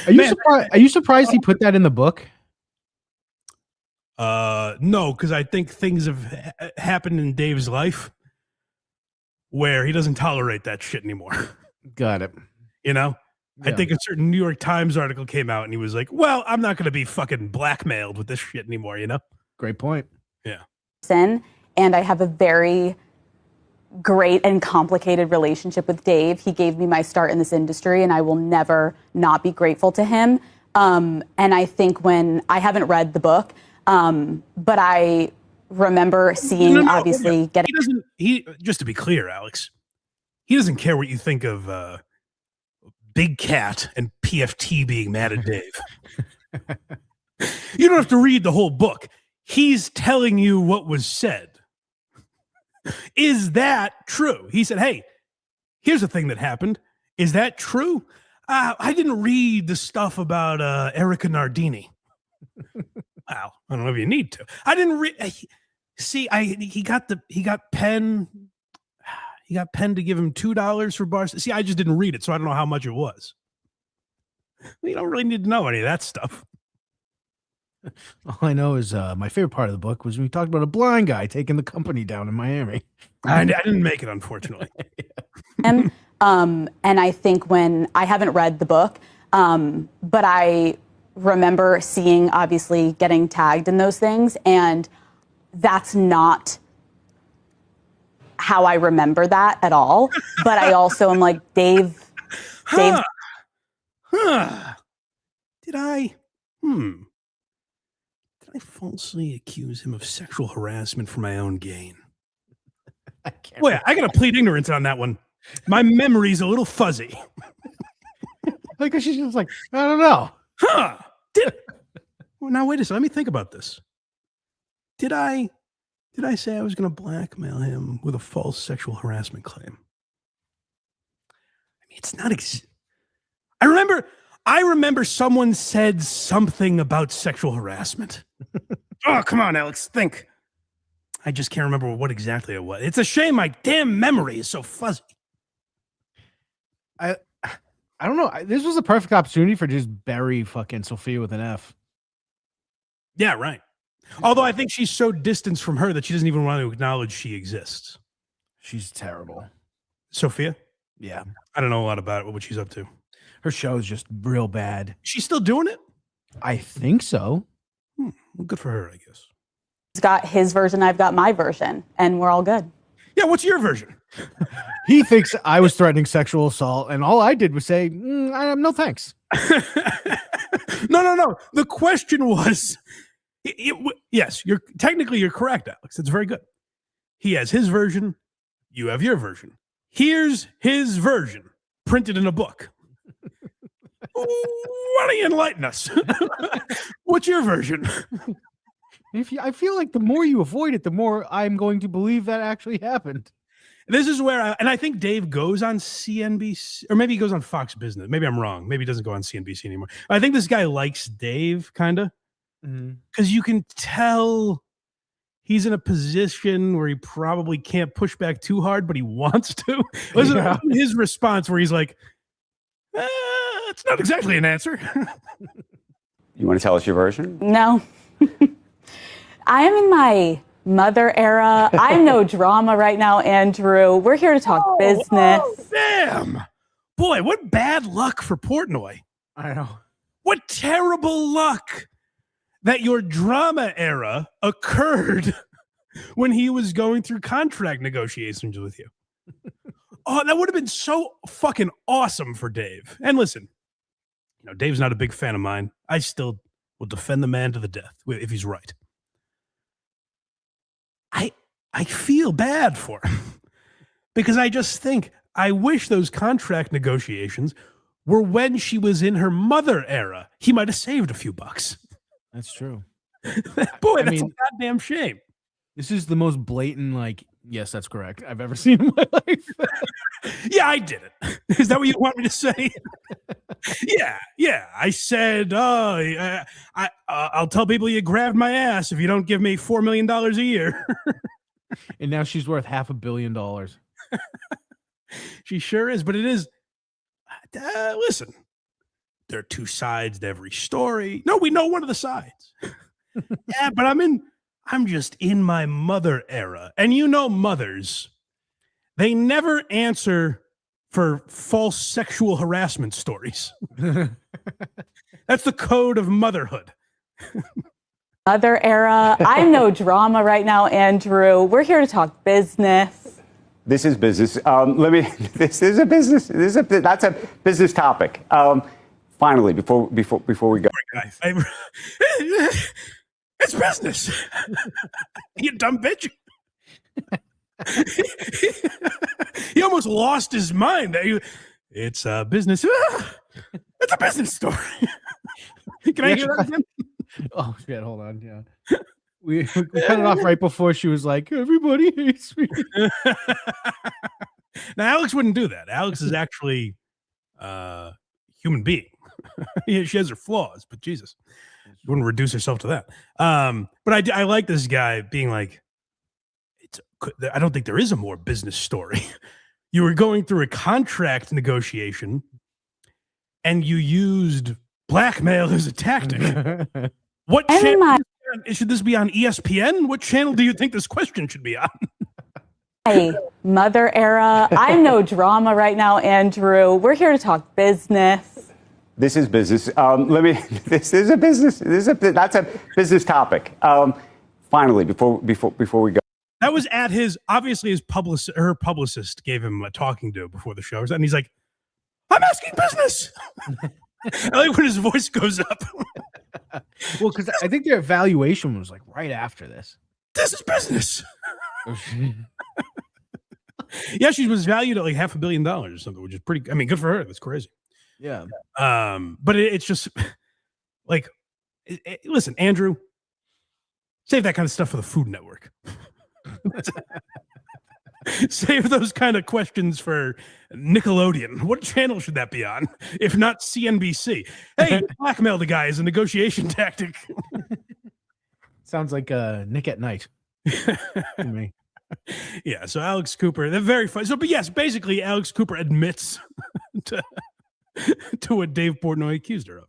S7: Are you surprised he put that in the book?
S6: No, because I think things have happened in Dave's life where he doesn't tolerate that shit anymore.
S7: Got it.
S6: You know?
S7: Yeah.
S6: I think a certain New York Times article came out and he was like, well, I'm not going to be fucking blackmailed with this shit anymore, you know?
S7: Great point.
S6: Yeah.
S8: And I have a very great and complicated relationship with Dave. He gave me my start in this industry, and I will never not be grateful to him. And I think when I haven't read the book, but I remember seeing obviously getting.
S6: He just to be clear, Alex, he doesn't care what you think of Big Cat and PFT being mad at Dave. You don't have to read the whole book. He's telling you what was said. Is that true? He said, hey, here's the thing that happened. Is that true? I didn't read the stuff about Erica Nardini. Wow. I don't know if you need to. I didn't read. See, he got Penn. He got Penn to give him $2 for bars. See, I just didn't read it, so I don't know how much it was. You don't really need to know any of that stuff.
S7: All I know is my favorite part of the book was when we talked about a blind guy taking the company down in Miami.
S6: I didn't make it, unfortunately.
S8: And I think when I haven't read the book, but I remember seeing obviously getting tagged in those things, and that's not how I remember that at all. But I also am like, Dave.
S6: Did I falsely accuse him of sexual harassment for my own gain? Wait, I gotta plead ignorance on that one. My memory's a little fuzzy.
S7: Because she's just like, I don't know.
S6: Well, now wait a second. Let me think about this. Did I say I was going to blackmail him with a false sexual harassment claim? I mean, it's not. I remember someone said something about sexual harassment. Oh, come on, Alex. Think. I just can't remember what exactly it was. It's a shame my damn memory is so fuzzy.
S7: I don't know. This was a perfect opportunity for just bury fucking Sophia with an F.
S6: Yeah, right. Although I think she's so distant from her that she doesn't even want to acknowledge she exists.
S7: She's terrible.
S6: Sophia?
S7: Yeah.
S6: I don't know a lot about it, what she's up to.
S7: Her show is just real bad.
S6: She's still doing it?
S7: I think so.
S6: Well, good for her, I guess.
S8: He's got his version, I've got my version, and we're all good.
S6: Yeah, what's your version?
S7: He thinks I was threatening sexual assault, and all I did was say, no thanks.
S6: No. The question was, yes, you're correct, Alex. It's very good. He has his version. You have your version. Here's his version printed in a book. Why don't you enlighten us? What's your version?
S7: I feel like the more you avoid it, the more I'm going to believe that actually happened.
S6: This is where, I think Dave goes on CNBC, or maybe he goes on Fox Business. Maybe I'm wrong. Maybe he doesn't go on CNBC anymore. I think this guy likes Dave, kind of, because you can tell he's in a position where he probably can't push back too hard, but he wants to. Listen to his response where he's like, it's not exactly an answer.
S4: You want to tell us your version?
S8: No. I am in my mother era. I'm no drama right now, Andrew. We're here to talk business.
S6: Oh, damn. Boy, what bad luck for Portnoy.
S7: I know.
S6: What terrible luck that your drama era occurred when he was going through contract negotiations with you. Oh, that would have been so fucking awesome for Dave. And listen, Dave's not a big fan of mine. I still will defend the man to the death if he's right. I feel bad for him because I just think I wish those contract negotiations were when she was in her mother era. He might have saved a few bucks.
S7: That's true.
S6: Boy, that's a goddamn shame.
S7: This is the most blatant, like, Yes, that's correct. I've ever seen in my life.
S6: Yeah, I did it. Is that what you want me to say? Yeah. I said, I'll tell people you grabbed my ass if you don't give me $4 million a year.
S7: And now she's worth $500 million.
S6: She sure is, but it is. Listen, there are two sides to every story. No, we know one of the sides. Yeah, but I'm just in my mother era. And you know mothers, they never answer for false sexual harassment stories. That's the code of motherhood.
S8: Mother era. I'm no drama right now, Andrew. We're here to talk business.
S4: This is business. This is a business. That's a business topic. Finally, before we go.
S6: It's business. You dumb bitch. He almost lost his mind. It's a business. It's a business story. Can I hear that again?
S7: Oh shit! Hold on. Yeah, we cut it off right before she was like, "Everybody hates me."
S6: Now, Alex wouldn't do that. Alex is actually a human being. She has her flaws, but Jesus, she wouldn't reduce herself to that. But I like this guy being like, I don't think there is a more business story. You were going through a contract negotiation, and you used blackmail as a tactic. What channel should this be on? ESPN? What channel do you think this question should be on?
S8: Hey, mother era. I'm no drama right now, Andrew. We're here to talk business.
S4: This is business. This is a business. That's a business topic. Finally, before we go.
S6: That was at her publicist gave him a talking to before the show, and he's like, "I'm asking business." I like when his voice goes up.
S7: Well, because I think their evaluation was like right after this.
S6: This is business. Yeah, she was valued at like $500 million or something, which is pretty. I mean, good for her. That's crazy.
S7: Yeah.
S6: But it's just like, listen, Andrew, save that kind of stuff for the Food Network. Save those kind of questions for Nickelodeon. What channel should that be on? If not CNBC. Hey, blackmail the guy as a negotiation tactic.
S7: Sounds like Nick at Night to me.
S6: Yeah, so Alex Cooper, they're very funny. So, but yes, basically, Alex Cooper admits to what Dave Portnoy accused her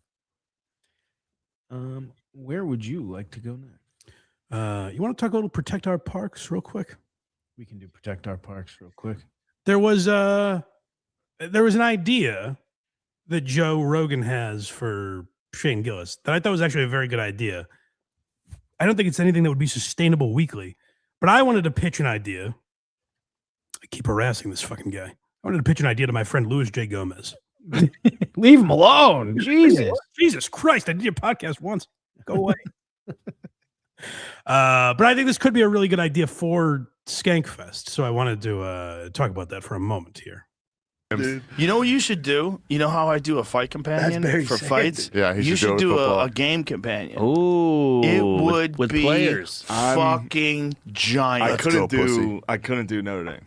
S6: of.
S7: Where would you like to go next?
S6: You want to talk a little protect our parks real quick?
S7: We can do protect our parks real quick.
S6: There was an idea that Joe Rogan has for Shane Gillis that I thought was actually a very good idea. I don't think it's anything that would be sustainable weekly, but I wanted to pitch an idea. I keep harassing this fucking guy. I wanted to pitch an idea to my friend Louis J. Gomez.
S7: Leave him alone.
S6: Jesus Christ. I did your podcast once. Go away. But I think this could be a really good idea for Skankfest. So I wanted to talk about that for a moment here.
S9: Dude. You know what you should do? You know how I do a fight companion for fights?
S10: Yeah,
S9: you should do a game companion.
S10: Ooh,
S9: it would
S10: with
S9: be
S10: players.
S9: Fucking giant.
S10: I couldn't do Notre Dame.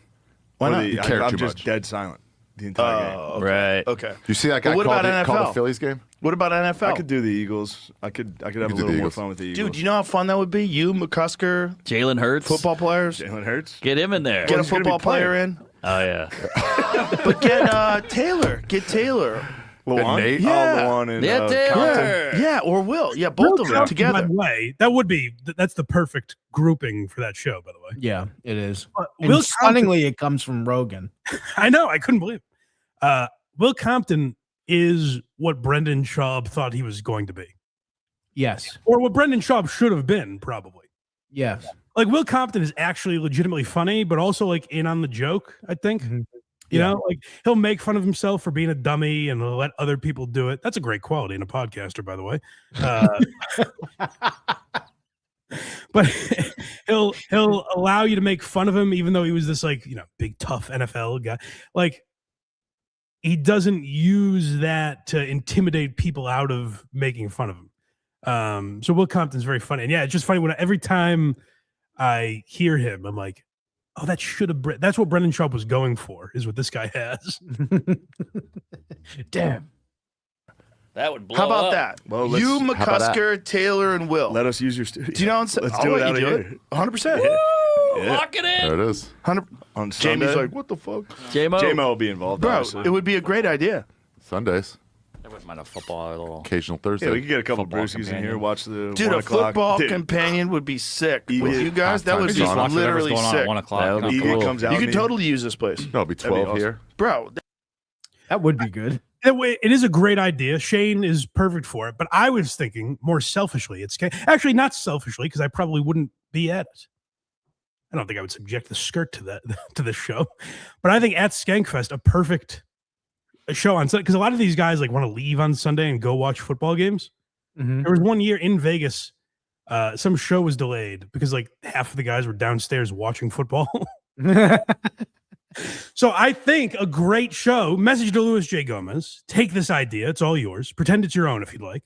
S9: Why not?
S10: I'm just dead silent the entire game.
S9: Okay.
S10: Right.
S9: Okay.
S10: You see that guy call the Phillies game?
S9: What about NFL?
S10: I could do the Eagles. I could have a little more fun with the Eagles.
S9: Dude, you know how fun that would be? You, McCusker,
S11: Jalen Hurts,
S9: football players.
S10: Jalen Hurts.
S11: Get him in there.
S9: Get a football player in.
S11: Oh yeah.
S9: But get Taylor. Get Taylor.
S10: Nate?
S9: Yeah.
S10: Lawan and
S9: Taylor. Yeah, or Will. Yeah, both of them together.
S6: By the way, that's the perfect grouping for that show, by the way.
S7: Yeah, it is.
S6: Will
S7: stunningly, it comes from Rogan.
S6: I know. I couldn't believe it. Will Compton is what Brendan Schaub thought he was going to be.
S7: Yes.
S6: Or what Brendan Schaub should have been, probably.
S7: Yes.
S6: Like, Will Compton is actually legitimately funny, but also, like, in on the joke, I think. Mm-hmm. You know, like, he'll make fun of himself for being a dummy and let other people do it. That's a great quality in a podcaster, by the way. But he'll allow you to make fun of him, even though he was this, like, you know, big, tough NFL guy. Like, he doesn't use that to intimidate people out of making fun of him. So Will Compton's very funny. And yeah, it's just funny when every time I hear him, I'm like, Oh, that should have. That's what Brendan Sharp was going for. Is what this guy has.
S7: Damn.
S11: That would blow
S9: How about
S11: up.
S9: that?
S10: Well,
S9: you,
S10: how about that?
S9: McCusker, Taylor, and Will.
S10: Let us use your studio.
S9: Do you know?
S10: Let's
S9: I'll
S10: do it
S9: let
S10: out
S9: you
S10: of
S9: do
S10: here.
S9: it. 100%.
S11: Lock it in.
S12: There it is.
S9: 100.
S10: On Sunday,
S9: Jamie's like, what the fuck?
S11: J-Mo.
S10: will be involved.
S9: Bro,
S10: obviously.
S9: it would be a great idea.
S12: Sundays.
S11: I wouldn't mind a football a little.
S12: Occasional Thursday.
S10: Yeah, we could get a couple
S11: Football
S10: brewskis in
S11: companion.
S10: here. Watch the
S9: Dude,
S10: 1
S9: a
S10: o'clock.
S9: football
S10: Dude,
S9: companion would be sick.
S10: Eagle.
S9: With you guys, that
S12: Halftime
S9: would be
S12: sauna.
S11: Watch whatever's
S9: literally
S11: going on at
S9: sick.
S11: 1 o'clock.
S10: Eagle
S11: Cool.
S10: comes out.
S9: You
S10: and
S9: could
S10: he-
S9: totally use this place.
S12: No, it'll be 12
S10: awesome.
S12: here.
S9: Bro,
S7: That would be good.
S6: It is a great idea. Shane is perfect for it. But I was thinking more selfishly. It's actually not selfishly because I probably wouldn't be at it. I don't think I would subject the skirt to that to this show. But I think at Skankfest, a perfect show on Sunday because a lot of these guys like want to leave on Sunday and go watch football games.
S7: Mhm.
S6: There was one year in Vegas, some show was delayed because like half of the guys were downstairs watching football. So I think a great show, message to Louis J. Gomez, take this idea. It's all yours. Pretend it's your own if you'd like.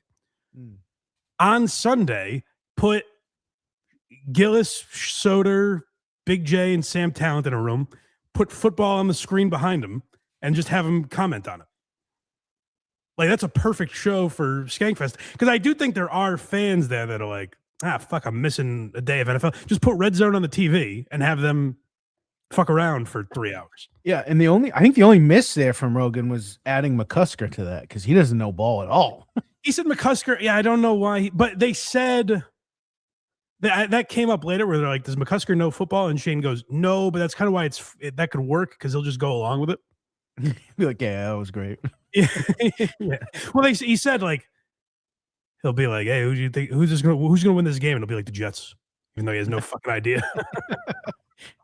S6: On Sunday, put Gillis, Soder, Big J, and Sam Talent in a room, put football on the screen behind them, and just have them comment on it. Like, that's a perfect show for Skankfest. Because I do think there are fans there that are like, fuck, I'm missing a day of NFL. Just put Red Zone on the TV and have them fuck around for 3 hours.
S7: Yeah, and I think the only miss there from Rogan was adding McCusker to that because he doesn't know ball at all.
S6: He said McCusker. Yeah, I don't know why, but they said that came up later where they're like, "Does McCusker know football?" And Shane goes, "No," but that's kind of why that could work because he'll just go along with it.
S7: Be like, yeah, that was great.
S6: Yeah. Well, he said like he'll be like, "Hey, who do you think? Who's gonna win this game?" And it'll be like the Jets, even though he has no fucking idea.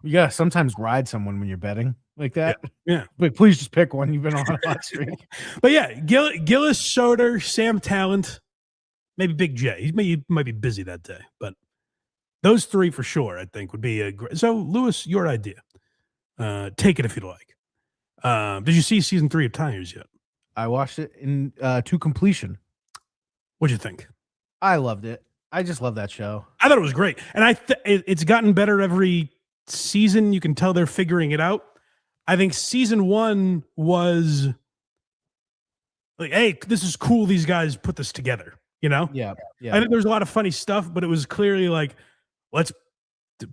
S7: You gotta sometimes ride someone when you're betting like that.
S6: Yeah.
S7: But please just pick one. You've been on a hot streak.
S6: But yeah, Gillis, Soder, Sam Talent, maybe Big J. He might be busy that day, but those three for sure, I think, would be a great. So, Lewis, your idea. Take it if you'd like. Did you see season 3 of Tigers yet?
S7: I watched it in to completion.
S6: What'd you think?
S7: I loved it. I just love that show.
S6: I thought it was great, and it's gotten better every season. You can tell they're figuring it out. I think season 1 was like, hey, this is cool. These guys put this together, you know?
S7: Yeah.
S6: I think there's a lot of funny stuff, but it was clearly like, let's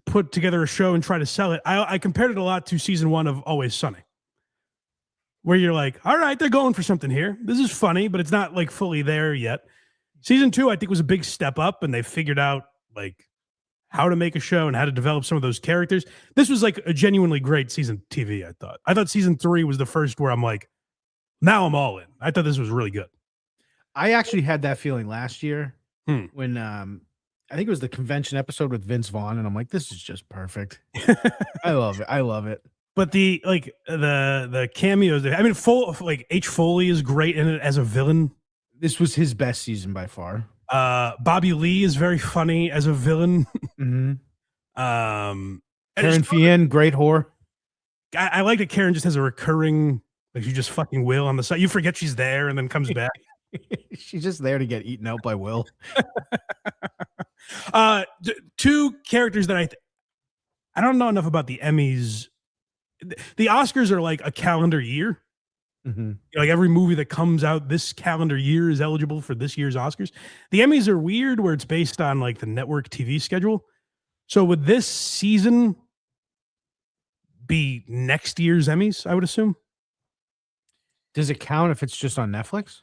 S6: put together a show and try to sell it. I compared it a lot to season 1 of Always Sunny, where you're like, all right, they're going for something here. This is funny, but it's not like fully there yet. Season 2, I think, was a big step up, and they figured out like how to make a show and how to develop some of those characters. This was like a genuinely great season of TV, I thought. I thought season 3 was the first where I'm like, now I'm all in. I thought this was really good.
S7: I actually had that feeling last year when I think it was the convention episode with Vince Vaughn, and I'm like, this is just perfect. I love it. I love it.
S6: But the cameos, I mean, H. Foley is great in it as a villain.
S7: This was his best season by far.
S6: Bobby Lee is very funny as a villain.
S7: Mm-hmm.
S6: Karen
S7: Fian, great whore.
S6: I like that Karen just has a recurring, like she just fucking Will on the side. You forget she's there and then comes back.
S7: She's just there to get eaten out by Will.
S6: Two characters that I don't know enough about the Emmys. The Oscars are like a calendar year.
S7: Mm-hmm.
S6: Like every movie that comes out this calendar year is eligible for this year's Oscars. The Emmys are weird where it's based on like the network TV schedule. So would this season be next year's Emmys, I would assume?
S7: Does it count if it's just on Netflix?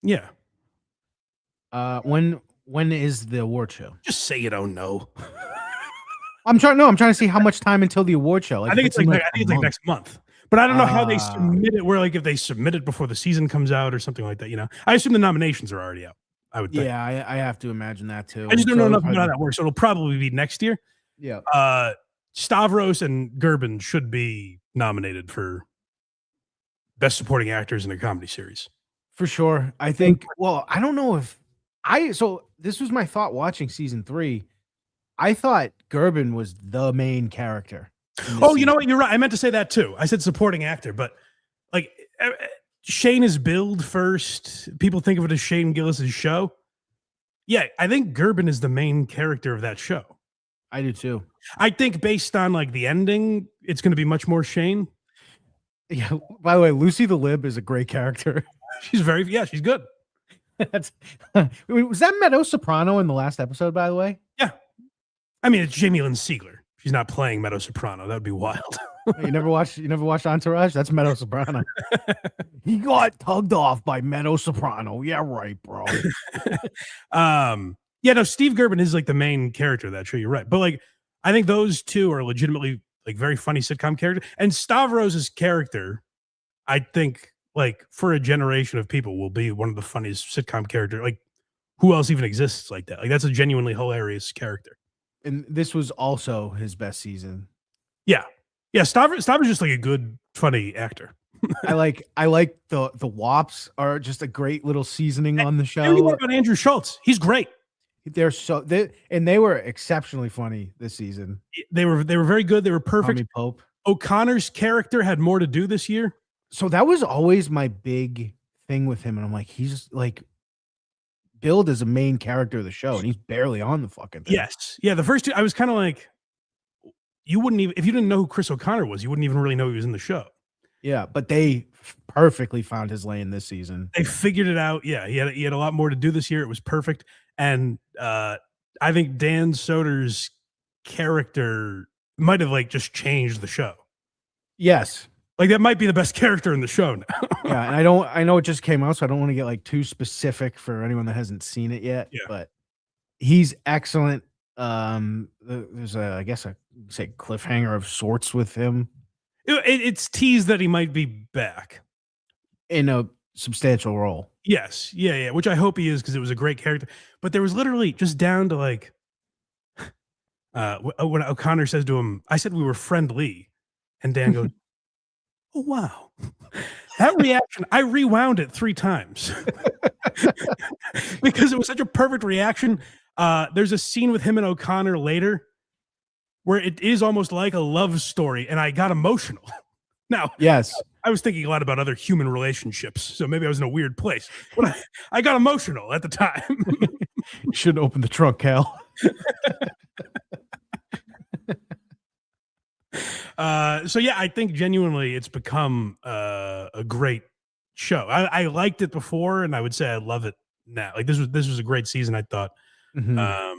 S6: Yeah.
S7: When is the award show?
S6: Just say you don't know.
S7: I'm trying to see how much time until the award show. Like,
S6: I think it's like next month. But I don't know how they submit it. Where like if they submit it before the season comes out or something like that, you know. I assume the nominations are already out. I would think.
S7: Yeah, I have to imagine that too.
S6: I just don't know enough about how that works. So it'll probably be next year.
S7: Yeah.
S6: Stavros and Gerben should be nominated for Best Supporting Actors in a Comedy Series.
S7: For sure. I think, well, I don't know if so this was my thought watching season 3. I thought Gerben was the main character.
S6: Oh, you know what? You're right. I meant to say that too. I said supporting actor, but like Shane is billed first. People think of it as Shane Gillis's show. Yeah, I think Gerben is the main character of that show.
S7: I do too.
S6: I think based on like the ending, it's going to be much more Shane.
S7: Yeah. By the way, Lucy the Lib is a great character.
S6: She's she's good.
S7: Was that Meadow Soprano in the last episode? By the way,
S6: yeah. I mean, it's Jamie Lynn Sigler. She's not playing Meadow Soprano. That would be wild.
S7: You never watched Entourage? That's Meadow Soprano. He got tugged off by Meadow Soprano. Yeah, right, bro.
S6: Yeah, no, Steve Gerben is like the main character of that show. You're right. But like, I think those two are legitimately like very funny sitcom characters. And Stavros' character, I think, like for a generation of people, will be one of the funniest sitcom characters. Like, who else even exists like that? Like, that's a genuinely hilarious character.
S7: And this was also his best season.
S6: Yeah. Yeah, Stavros is just like a good, funny actor.
S7: I like the Wops are just a great little seasoning on the show.
S6: What about Andrew Schultz? He's great.
S7: They were exceptionally funny this season.
S6: They were very good. They were perfect.
S7: Tommy Pope.
S6: O'Connor's character had more to do this year.
S7: So that was always my big thing with him. And I'm like, he's like billed as a main character of the show, and he's barely on the fucking thing.
S6: Yes. Yeah, the first two, I was kind of like, you wouldn't even, if you didn't know who Chris O'Connor was, you wouldn't even really know he was in the show.
S7: Yeah, but they perfectly found his lane this season.
S6: They figured it out. Yeah, he had a lot more to do this year. It was perfect. And I think Dan Soder's character might have like just changed the show.
S7: Yes.
S6: Like that might be the best character in the show now.
S7: Yeah, and I know it just came out, so I don't want to get like too specific for anyone that hasn't seen it yet.
S6: Yeah.
S7: But he's excellent. There's I guess I say cliffhanger of sorts with him.
S6: It's teased that he might be back
S7: in a substantial role.
S6: Yes. Yeah. Which I hope he is, because it was a great character. But there was literally just down to like when O'Connor says to him, I said we were friendly. And Dan goes, oh, wow. That reaction, I rewound it 3 times because it was such a perfect reaction. There's a scene with him and O'Connor later where it is almost like a love story, and I got emotional. Now,
S7: yes,
S6: I was thinking a lot about other human relationships, so maybe I was in a weird place. But I got emotional at the time.
S7: You shouldn't open the trunk, Cal.
S6: So yeah, I think genuinely it's become a great show. I liked it before, and I would say I love it now. Like this was a great season, I thought.
S7: Mm-hmm.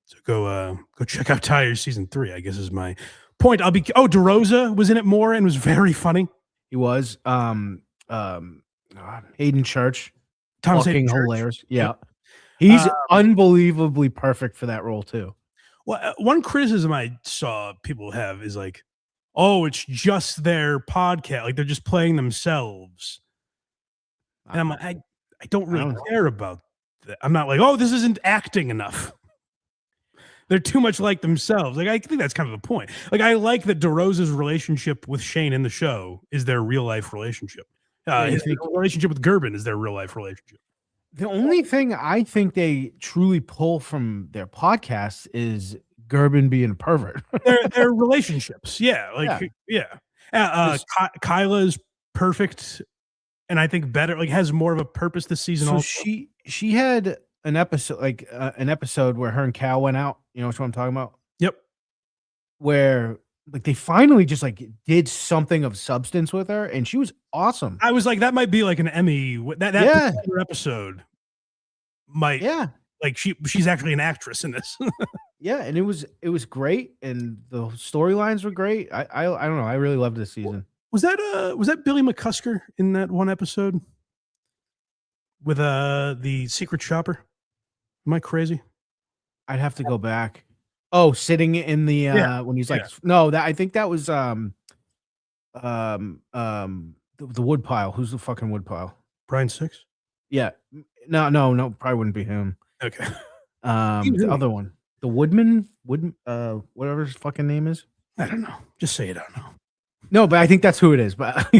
S6: So go check out Tires season 3, I guess is my point. DeRosa was in it more and was very funny.
S7: He was Hayden Church,
S6: Thomas
S7: fucking
S6: Hayden Church.
S7: hilarious. Yeah, he's unbelievably perfect for that role too.
S6: Well, one criticism I saw people have is like, oh, it's just their podcast, like they're just playing themselves. And I'm like, I don't really care about that. I'm not like, oh, this isn't acting enough. They're too much like themselves. Like, I think that's kind of the point. Like, I like that DeRosa's relationship with Shane in the show is their real life relationship. His relationship with Gerben is their real life relationship.
S7: The only thing I think they truly pull from their podcast is Gerben being a pervert.
S6: their relationships. Yeah. Kyla's perfect. And I think better, like has more of a purpose this season.
S7: So
S6: also.
S7: she had an episode where her and Cal went out. You know what I'm talking about?
S6: Yep.
S7: Where like they finally just like did something of substance with her, and she was awesome.
S6: I was like, that might be like an Emmy. That particular episode might.
S7: Yeah.
S6: Like she's actually an actress in this.
S7: Yeah, and it was great, and the storylines were great. I don't know. I really loved this season.
S6: Was that Billy McCusker in that one episode with the secret shopper? Am I crazy?
S7: I'd have to go back. Oh, sitting in the when he's like no, that I think that was the woodpile. Who's the fucking woodpile?
S6: Brian Six?
S7: Yeah. No, probably wouldn't be him.
S6: Okay.
S7: The other one. The Woodman, whatever his fucking name is.
S6: I don't know. Just say you don't know.
S7: No, but I think that's who it is. But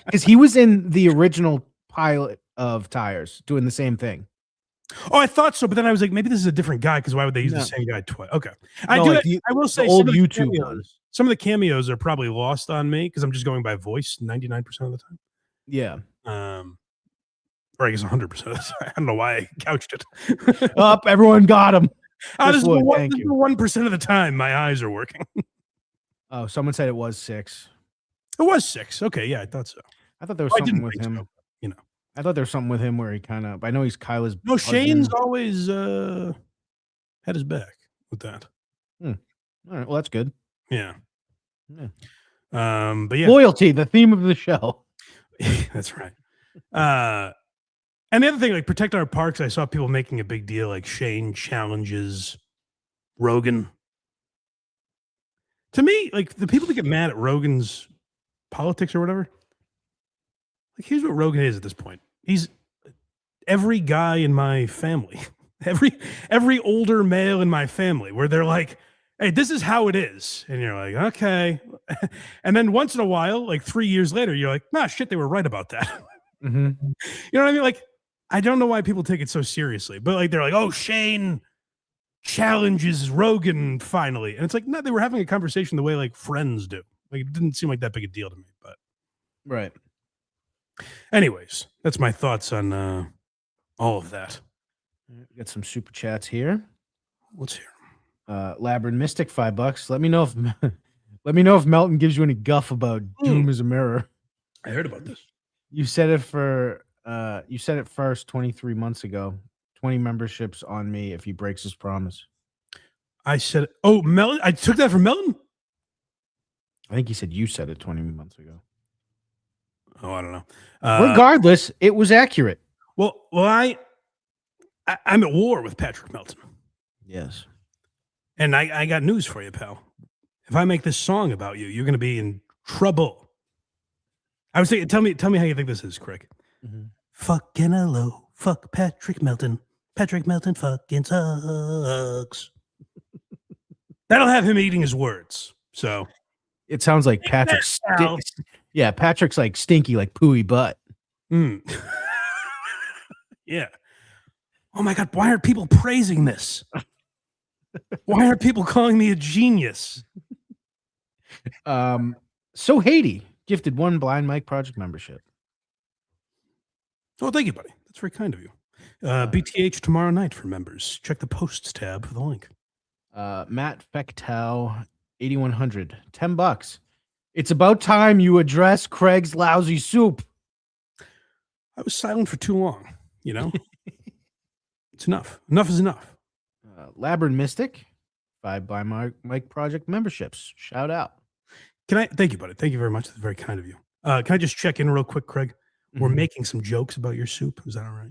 S7: because he was in the original pilot of Tires, doing the same thing.
S6: Oh, I thought so, but then I was like, maybe this is a different guy. Because why would they use the same guy twice? Okay, I will say
S7: old YouTube ones.
S6: Some of the cameos are probably lost on me because I'm just going by voice 99% of the time.
S7: Yeah.
S6: Or I guess 100% of the time. I don't know why I couched it.
S7: Up, everyone got him.
S6: This is the
S7: Thank you.
S6: 1% of the time my eyes are working.
S7: Oh, someone said it was 6.
S6: It was 6. Okay, yeah, I thought so.
S7: I thought there was
S6: I
S7: something
S6: didn't
S7: with
S6: think
S7: him.
S6: so, you know.
S7: I thought there was something with him where he kind of. I know he's Kyla's.
S6: No, Shane's
S7: husband.
S6: always had his back with that.
S7: All right, well, that's good.
S6: Yeah.
S7: Yeah.
S6: But yeah,
S7: Loyalty, the theme of the show.
S6: that's right. And the other thing, like protect our parks, I saw people making a big deal, like Shane challenges Rogan. To me, like the people that get mad at Rogan's politics or whatever, like here's what Rogan is at this point. He's every guy in my family, every older male in my family, where they're like, hey, this is how it is. And you're like, okay. And then once in a while, like 3 years later, you're like, nah, shit, they were right about that.
S7: Mm-hmm.
S6: You know what I mean? Like, I don't know why people take it so seriously, but like, they're like, oh, Shane challenges Rogan finally. And it's like, no, they were having a conversation the way like friends do. Like, it didn't seem like that big a deal to me, but.
S7: Right.
S6: Anyways, that's my thoughts on all of that.
S7: We got some super chats here.
S6: Let's hear.
S7: Labyrinth Mystic, $5. Let me know if Melton gives you any guff about Doom as a mirror.
S6: I heard about this.
S7: You said it first 23 months ago. 20 memberships on me if he breaks his promise.
S6: I said, oh, Melton. I took that from Melton.
S7: I think he said you said it 20 months ago.
S6: Oh, I don't know.
S7: Regardless, it was accurate.
S6: Well, I'm at war with Patrick Melton.
S7: Yes.
S6: And I got news for you, pal. If I make this song about you, you're going to be in trouble. I was thinking, tell me how you think this is, Craig.
S7: Mm-hmm.
S6: Fucking hello. Fuck Patrick Melton. Patrick Melton fucking sucks. That'll have him eating his words. So
S7: it sounds like Patrick. Yeah, Patrick's like stinky, like pooey butt.
S6: Yeah. Oh my God, why aren't people praising this? Why aren't people calling me a genius?
S7: So Haiti gifted 1 Blind Mike Project membership.
S6: Oh, thank you, buddy. That's very kind of you. BTH tomorrow night for members. Check the posts tab for the link.
S7: Matt Fechtow, 8100, $10. It's about time you address Craig's lousy soup.
S6: I was silent for too long, you know? It's enough. Enough is enough.
S7: Labyrinth Mystic, 5 Blind Mike Project memberships. Shout out.
S6: Thank you, buddy. Thank you very much. That's very kind of you. Can I just check in real quick, Craig? We're making some jokes about your soup. Is that all right?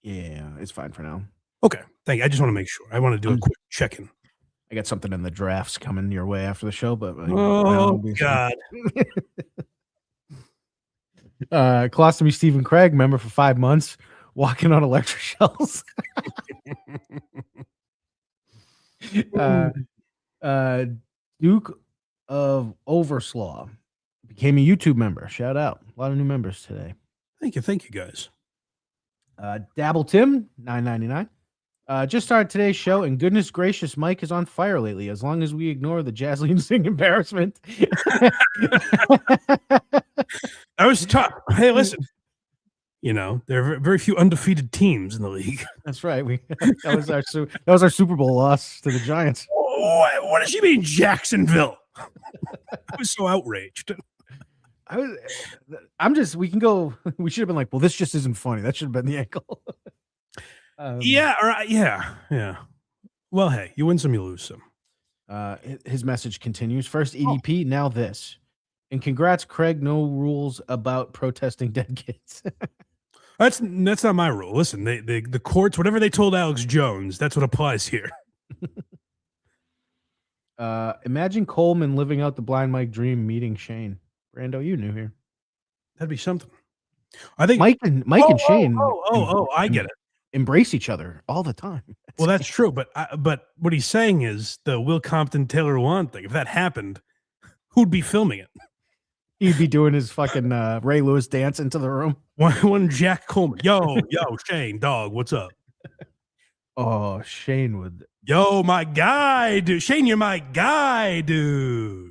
S7: Yeah, it's fine for now.
S6: Okay. Thank you. I just want to make sure. I want to do a quick check-in.
S7: I got something in the drafts coming your way after the show, but
S6: oh God.
S7: Colostomy Stephen Craig, member for 5 months, walking on electric shells. Duke of Overslaw became a YouTube member. Shout out. A lot of new members today.
S6: Thank you guys.
S7: Dabble Tim, $9.99. Just started today's show, and goodness gracious, Mike is on fire lately. As long as we ignore the Jasleen Singh embarrassment.
S6: That was tough. Hey, listen. You know, there are very few undefeated teams in the league.
S7: That's right. That was our Super Bowl loss to the Giants.
S6: What does she mean, Jacksonville? I was so outraged.
S7: We should have been like, well, this just isn't funny. That should have been the angle.
S6: Yeah. Well, hey, you win some, you lose some.
S7: His message continues. First EDP, now this. And congrats, Craig. No rules about protesting dead kids.
S6: That's not my rule. Listen, the courts, whatever they told Alex Jones, that's what applies here.
S7: Imagine Coleman living out the Blind Mike dream, meeting Shane. Brando, you new here.
S6: That'd be something. I think
S7: Mike and Shane.
S6: I get it.
S7: Embrace each other all the time.
S6: Well, that's true, but what he's saying is the Will Compton Taylor Lewan thing. If that happened, who'd be filming it?
S7: He'd be doing his fucking Ray Lewis dance into the room.
S6: One Jack Coleman. Yo, Shane, dog, what's up?
S7: Oh, Shane would.
S6: Yo, my guy, dude. Shane, you're my guy, dude.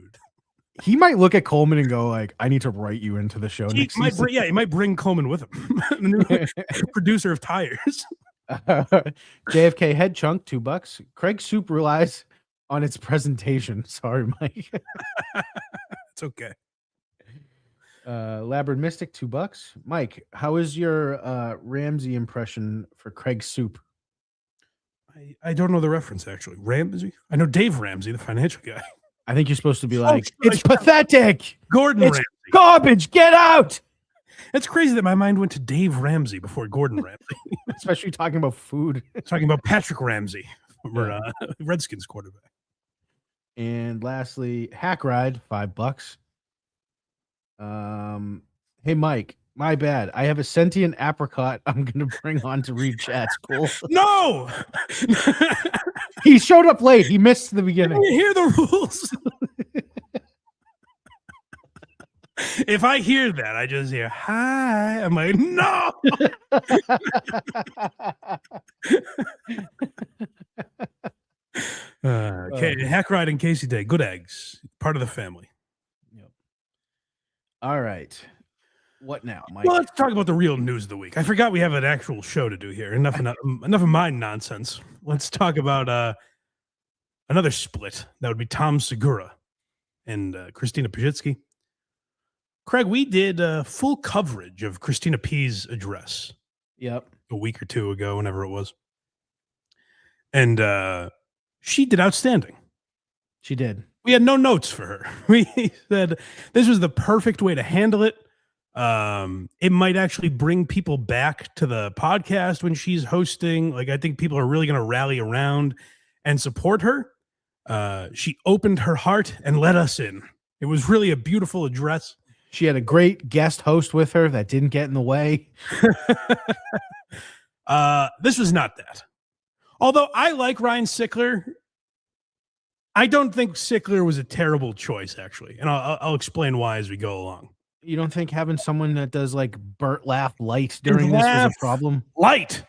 S7: He might look at Coleman and go like, I need to write you into the show next season.
S6: He might bring Coleman with him. The new producer of Tires.
S7: JFK head chunk, $2. Craig Soup relies on its presentation. Sorry, Mike.
S6: It's okay.
S7: Labyrinth Mystic, $2. Mike, how is your Ramsey impression for Craig Soup?
S6: I don't know the reference, actually. Ramsey? I know Dave Ramsey, the financial guy.
S7: I think you're supposed to be like, it's pathetic.
S6: Gordon
S7: It's
S6: Ramsay.
S7: garbage. Get out.
S6: It's crazy that my mind went to Dave Ramsey before Gordon Ramsay.
S7: Especially talking about food.
S6: Talking about Patrick Ramsey, former Redskins quarterback.
S7: And lastly, HACKRIDE, $5. Hey, Mike, my bad. I have a sentient apricot I'm going to bring on to read chats. Cool.
S6: No!
S7: He showed up late. He missed the beginning.
S6: You hear the rules. If I hear that, I just hear, hi. I'm like, no! Okay, HACKRIDE and Casey Day, good eggs, part of the family.
S7: Yep. All right. What now, Mike?
S6: Well, let's talk about the real news of the week. I forgot we have an actual show to do here. Enough of my nonsense. Let's talk about another split. That would be Tom Segura and Christina Pajitsky. Craig, we did full coverage of Christina P's address.
S7: Yep.
S6: A week or two ago, whenever it was. And she did outstanding.
S7: She did.
S6: We had no notes for her. We said this was the perfect way to handle it. It might actually bring people back to the podcast when she's hosting. Like, I think people are really going to rally around and support her. She opened her heart and let us in. It was really a beautiful address.
S7: She had a great guest host with her that didn't get in the way.
S6: This was not that. Although I like Ryan Sickler, I don't think Sickler was a terrible choice, actually. And I'll explain why as we go along.
S7: You don't think having someone that does like Burt Laugh light during this was a problem?
S6: Light.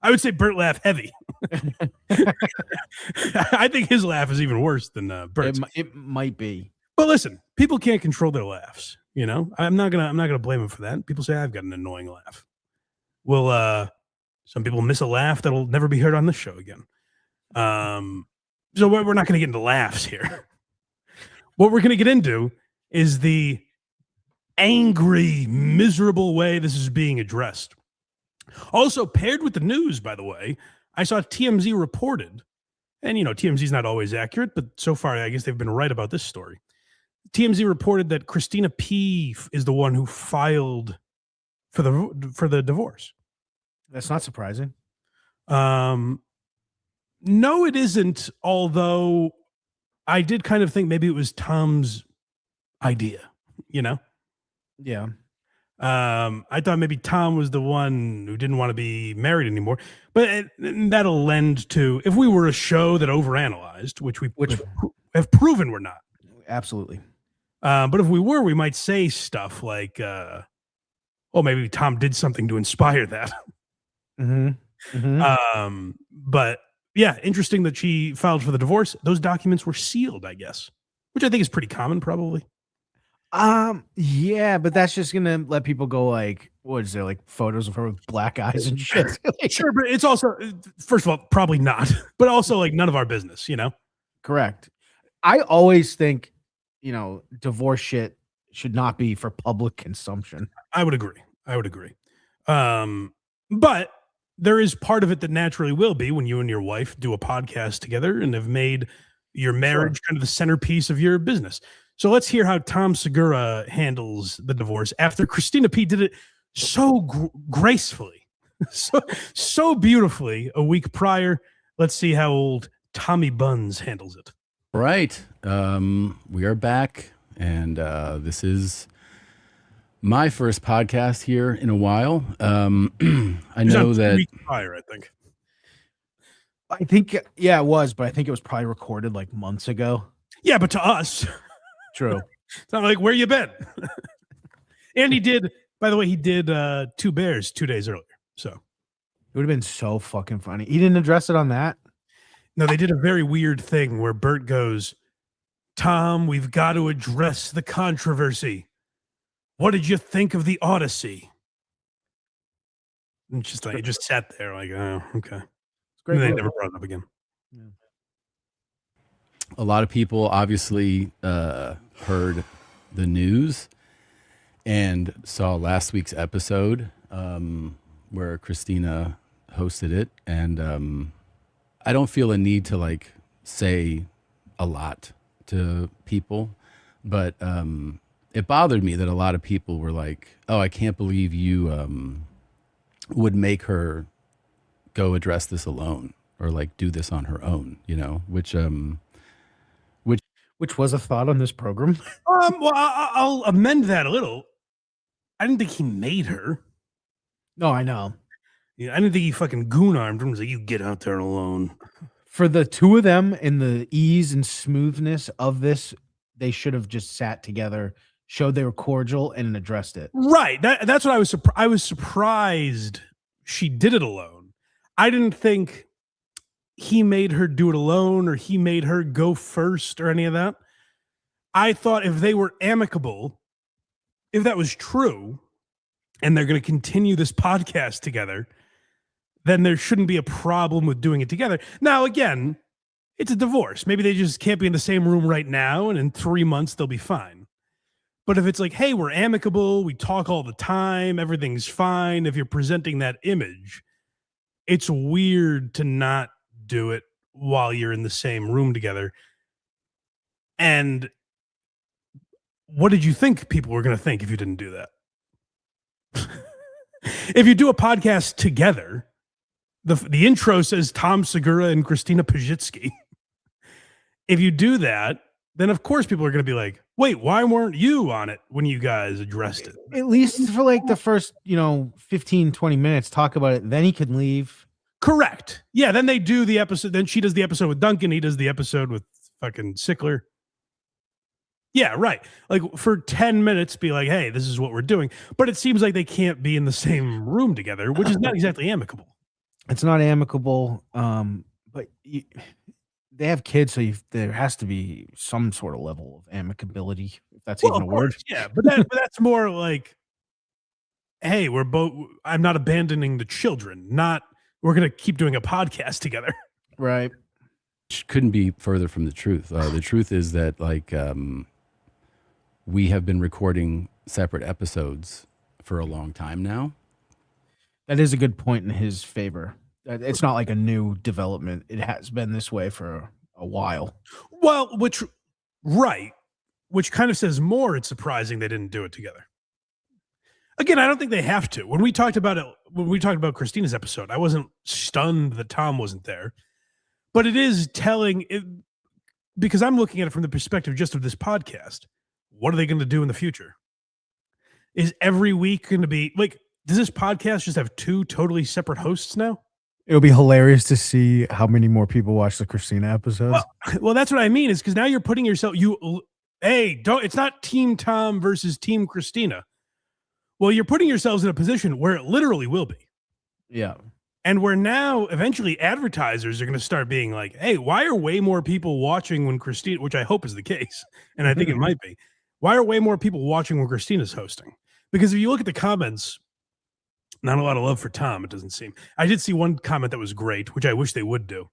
S6: I would say Burt Laugh heavy. I think his laugh is even worse than Burt's.
S7: It might be.
S6: But listen, people can't control their laughs. You know, I'm not gonna blame them for that. People say I've got an annoying laugh. Well, some people miss a laugh that'll never be heard on this show again. So we're not going to get into laughs here. What we're going to get into is the angry, miserable way this is being addressed. Also, paired with the news, by the way, I saw TMZ reported, and, you know, TMZ is not always accurate, but so far, I guess they've been right about this story. TMZ reported that Christina P. is the one who filed for the divorce.
S7: That's not surprising.
S6: No, it isn't, although I did kind of think maybe it was Tom's idea, you know?
S7: Yeah.
S6: I thought maybe Tom was the one who didn't want to be married anymore, but that'll lend to, if we were a show that overanalyzed, which have proven we're not.
S7: Absolutely.
S6: But if we were, we might say stuff like, oh, maybe Tom did something to inspire that.
S7: Mm-hmm. Mm-hmm.
S6: But yeah, interesting that she filed for the divorce. Those documents were sealed, I guess, which I think is pretty common, probably.
S7: Yeah, but that's just gonna let people go like, what is there, like photos of her with black eyes and shit?
S6: Sure, but it's also, first of all, probably not, but also like none of our business, you know?
S7: Correct. I always think, you know, divorce shit should not be for public consumption.
S6: I would agree. But there is part of it that naturally will be when you and your wife do a podcast together and have made your marriage kind of the centerpiece of your business. So let's hear how Tom Segura handles the divorce after Christina P. did it so gracefully, so beautifully a week prior. Let's see how old Tommy Buns handles it.
S12: Right. We are back, and this is my first podcast here in a while. I know that
S6: week prior,
S7: I think, yeah, it was, but I think it was probably recorded like months ago.
S6: Yeah, but to us,
S7: true.
S6: It's not like, where you been? And he did, by the way, he did Two Bears 2 days earlier. So
S7: it would have been so fucking funny. He didn't address it on that.
S6: No, they did a very weird thing where Bert goes, Tom, we've got to address the controversy. What did you think of the Odyssey? And just like, it just sat there like, oh, okay.
S7: It's great.
S6: And they
S7: movie.
S6: never brought it up again.
S7: Yeah.
S12: A lot of people obviously heard the news and saw last week's episode where Christina hosted it. And I don't feel a need to like say a lot to people, but it bothered me that a lot of people were like, oh, I can't believe you would make her go address this alone or like do this on her own, you know, which
S7: was a thought on this program.
S6: Well, I'll amend that a little. I didn't think he made her.
S7: No, I know.
S6: Yeah, I didn't think he fucking goon armed him. He was like, you get out there alone.
S7: For the two of them and the ease and smoothness of this, they should have just sat together, showed they were cordial, and addressed it.
S6: Right. That's what I was. I was surprised she did it alone. I didn't think he made her do it alone or he made her go first or any of that. I thought if they were amicable, if that was true, and they're going to continue this podcast together, then there shouldn't be a problem with doing it together. Now, again, it's a divorce. Maybe they just can't be in the same room right now, and in 3 months they'll be fine. But if it's like, hey, we're amicable, we talk all the time, everything's fine, if you're presenting that image, it's weird to not do it while you're in the same room together. And what did you think people were going to think if you didn't do that? If you do a podcast together, the intro says Tom Segura and Christina Pajitsky. If you do that, then of course people are going to be like, wait, why weren't you on it when you guys addressed it?
S7: At least for like the first, 15, 20 minutes, talk about it. Then he can leave.
S6: Correct. Yeah, then they do the episode. Then she does the episode with Duncan. He does the episode with fucking Sickler. Yeah, right. Like for 10 minutes, be like, hey, this is what we're doing. But it seems like they can't be in the same room together, which is not exactly amicable.
S7: It's not amicable, but they have kids, so there has to be some sort of level of amicability, if that's even a word.
S6: Yeah, but that's more like, hey, I'm not abandoning the children, not we're going to keep doing a podcast together.
S7: Right.
S12: Which couldn't be further from the truth. The truth is that like we have been recording separate episodes for a long time now.
S7: That is a good point in his favor. It's not like a new development. It has been this way for a while.
S6: Well, which kind of says more. It's surprising they didn't do it together. Again, I don't think they have to. When we talked about Christina's episode, I wasn't stunned that Tom wasn't there. But it is telling it, because I'm looking at it from the perspective just of this podcast. What are they going to do in the future? Is every week going to be like, does this podcast just have two totally separate hosts now?
S7: It'll be hilarious to see how many more people watch the Christina episodes.
S6: Well, that's what I mean, is because now you're putting yourself, it's not Team Tom versus Team Christina. Well, you're putting yourselves in a position where it literally will be.
S7: Yeah.
S6: And where now eventually advertisers are going to start being like, hey, why are way more people watching when Christina, which I hope is the case, and I think it might be, why are way more people watching when Christina's hosting? Because if you look at the comments, not a lot of love for Tom, it doesn't seem. I did see one comment that was great, which I wish they would do.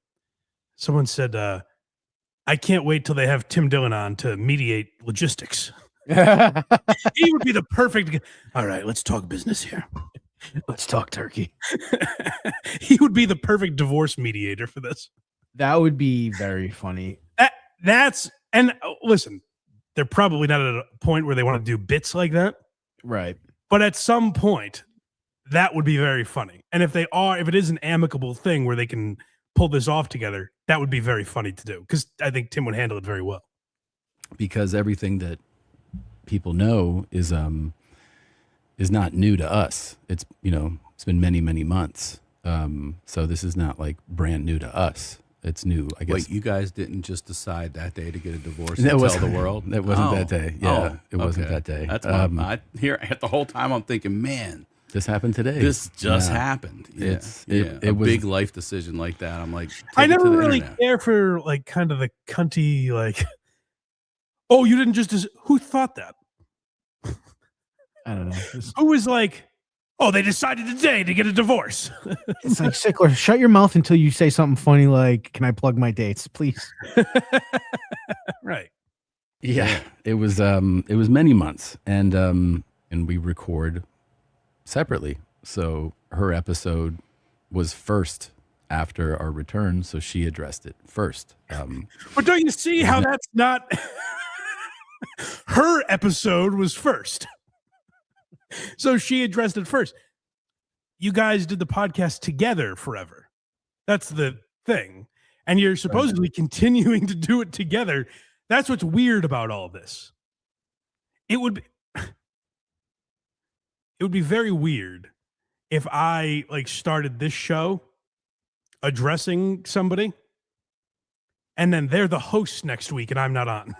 S6: Someone said, I can't wait till they have Tim Dillon on to mediate logistics. He would be the perfect. All right, let's talk business here.
S7: Let's talk turkey.
S6: He would be the perfect divorce mediator for this.
S7: That would be very funny.
S6: Listen, they're probably not at a point where they want to do bits like that.
S7: Right.
S6: But at some point, that would be very funny. And if it is an amicable thing where they can pull this off together, that would be very funny to do. Because I think Tim would handle it very well.
S12: Because everything that people know is not new to us. It's been many, many months. So this is not like brand new to us. It's new, I guess.
S13: Wait, you guys didn't just decide that day to get a divorce
S12: and
S13: tell the world?
S12: That wasn't that day. Yeah, it wasn't that day.
S13: That's why the whole time I'm thinking, man,
S12: this happened today.
S13: This just happened.
S12: Yeah.
S13: It was a big life decision like that. I'm like,
S6: I never really care for like kind of the cunty, like, oh, you didn't who thought that?
S7: I don't know.
S6: Who was like, Oh, they decided today to get a divorce.
S7: It's like, Sickler, shut your mouth until you say something funny like, can I plug my dates, please?
S6: Right.
S12: Yeah, it was many months, and we record separately. So her episode was first after our return, so she addressed it first.
S6: But don't you see how that's not her episode was first? So she addressed it first. You guys did the podcast together forever. That's the thing. And you're supposedly continuing to do it together. That's what's weird about all this. It would be very weird if I started this show addressing somebody and then they're the host next week and I'm not on.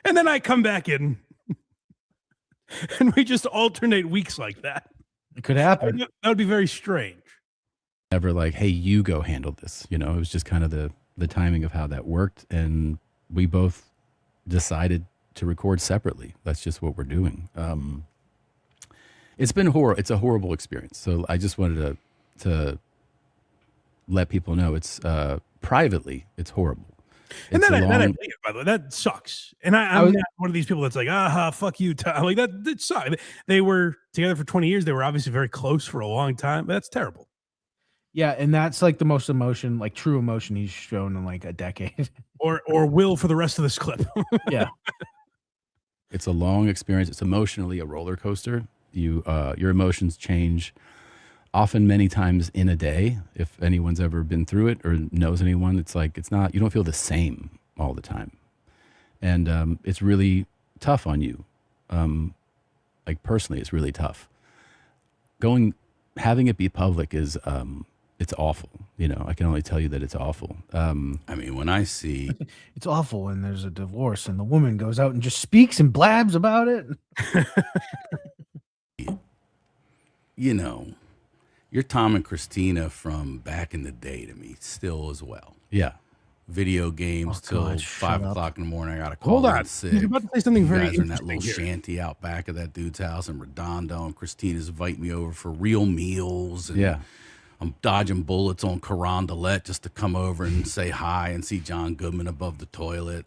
S6: And then I come back in and we just alternate weeks like that.
S7: It could happen.
S6: That would be very strange.
S12: Never like, hey, you go handle this. It was just kind of the timing of how that worked. And we both decided to record separately. That's just what we're doing. It's been horrible. It's a horrible experience. So I just wanted to let people know it's privately, it's horrible.
S6: And then I believe it, by the way, that sucks. And I'm not one of these people that's like, fuck you, Tom. Like that sucks. They were together for 20 years. They were obviously very close for a long time. But that's terrible.
S7: Yeah, and that's like the most emotion, like true emotion he's shown in like a decade.
S6: Or will for the rest of this clip.
S7: Yeah.
S12: It's a long experience. It's emotionally a roller coaster. Your emotions change often many times in a day. If anyone's ever been through it or knows anyone, it's like, you don't feel the same all the time. And it's really tough on you. Like personally, it's really tough. Having it be public is, it's awful. I can only tell you that it's awful.
S13: I mean, when I see
S7: it's awful when there's a divorce and the woman goes out and just speaks and blabs about it.
S13: You're Tom and Christina from back in the day to me, still as well.
S12: Yeah.
S13: Video games till 5 o'clock in the morning. I got to call
S6: Hold on.
S13: in sick.
S6: You're about to say something very
S13: interesting. You guys are in that little
S6: here.
S13: shanty out back of that dude's house in Redondo, and Christina's inviting me over for real meals. And
S12: yeah.
S13: I'm dodging bullets on Carondelet just to come over and say hi and see John Goodman above the toilet.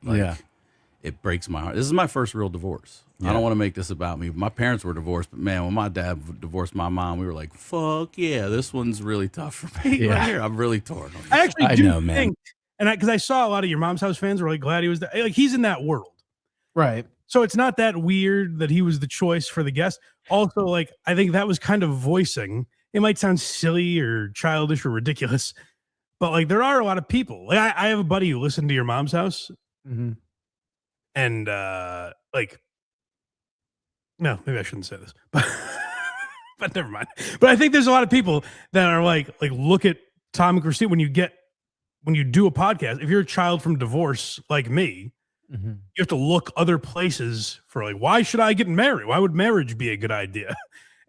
S13: It breaks my heart. This is my first real divorce. Yeah. I don't want to make this about me. My parents were divorced, but man, when my dad divorced my mom, we were like, fuck yeah, this one's really tough for me right here. I'm really torn.
S6: I actually do think, and because I saw a lot of your Mom's House fans were really glad he was there. Like, he's in that world.
S7: Right.
S6: So it's not that weird that he was the choice for the guest. Also, like, I think that was kind of voicing. It might sound silly or childish or ridiculous, but like there are a lot of people. Like I have a buddy who listened to your Mom's House.
S7: Mm-hmm.
S6: And no, maybe I shouldn't say this, but never mind. But I think there's a lot of people that are like look at Tom and Christine when you do a podcast. If you're a child from divorce like me,
S7: mm-hmm.
S6: you have to look other places for like, why should I get married? Why would marriage be a good idea?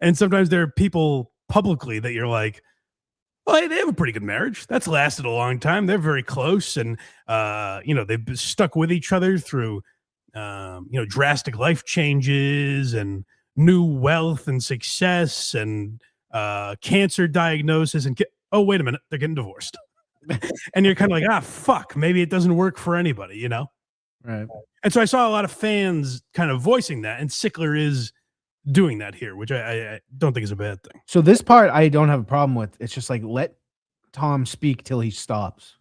S6: And sometimes there are people publicly that you're like, well, they have a pretty good marriage. That's lasted a long time. They're very close, and they've been stuck with each other through drastic life changes and new wealth and success and cancer diagnosis. And oh, wait a minute, they're getting divorced. And you're kind of like, fuck, maybe it doesn't work for anybody,
S7: Right.
S6: And so I saw a lot of fans kind of voicing that, and Sickler is doing that here, which I don't think is a bad thing.
S7: So this part I don't have a problem with. It's just like, let Tom speak till he stops.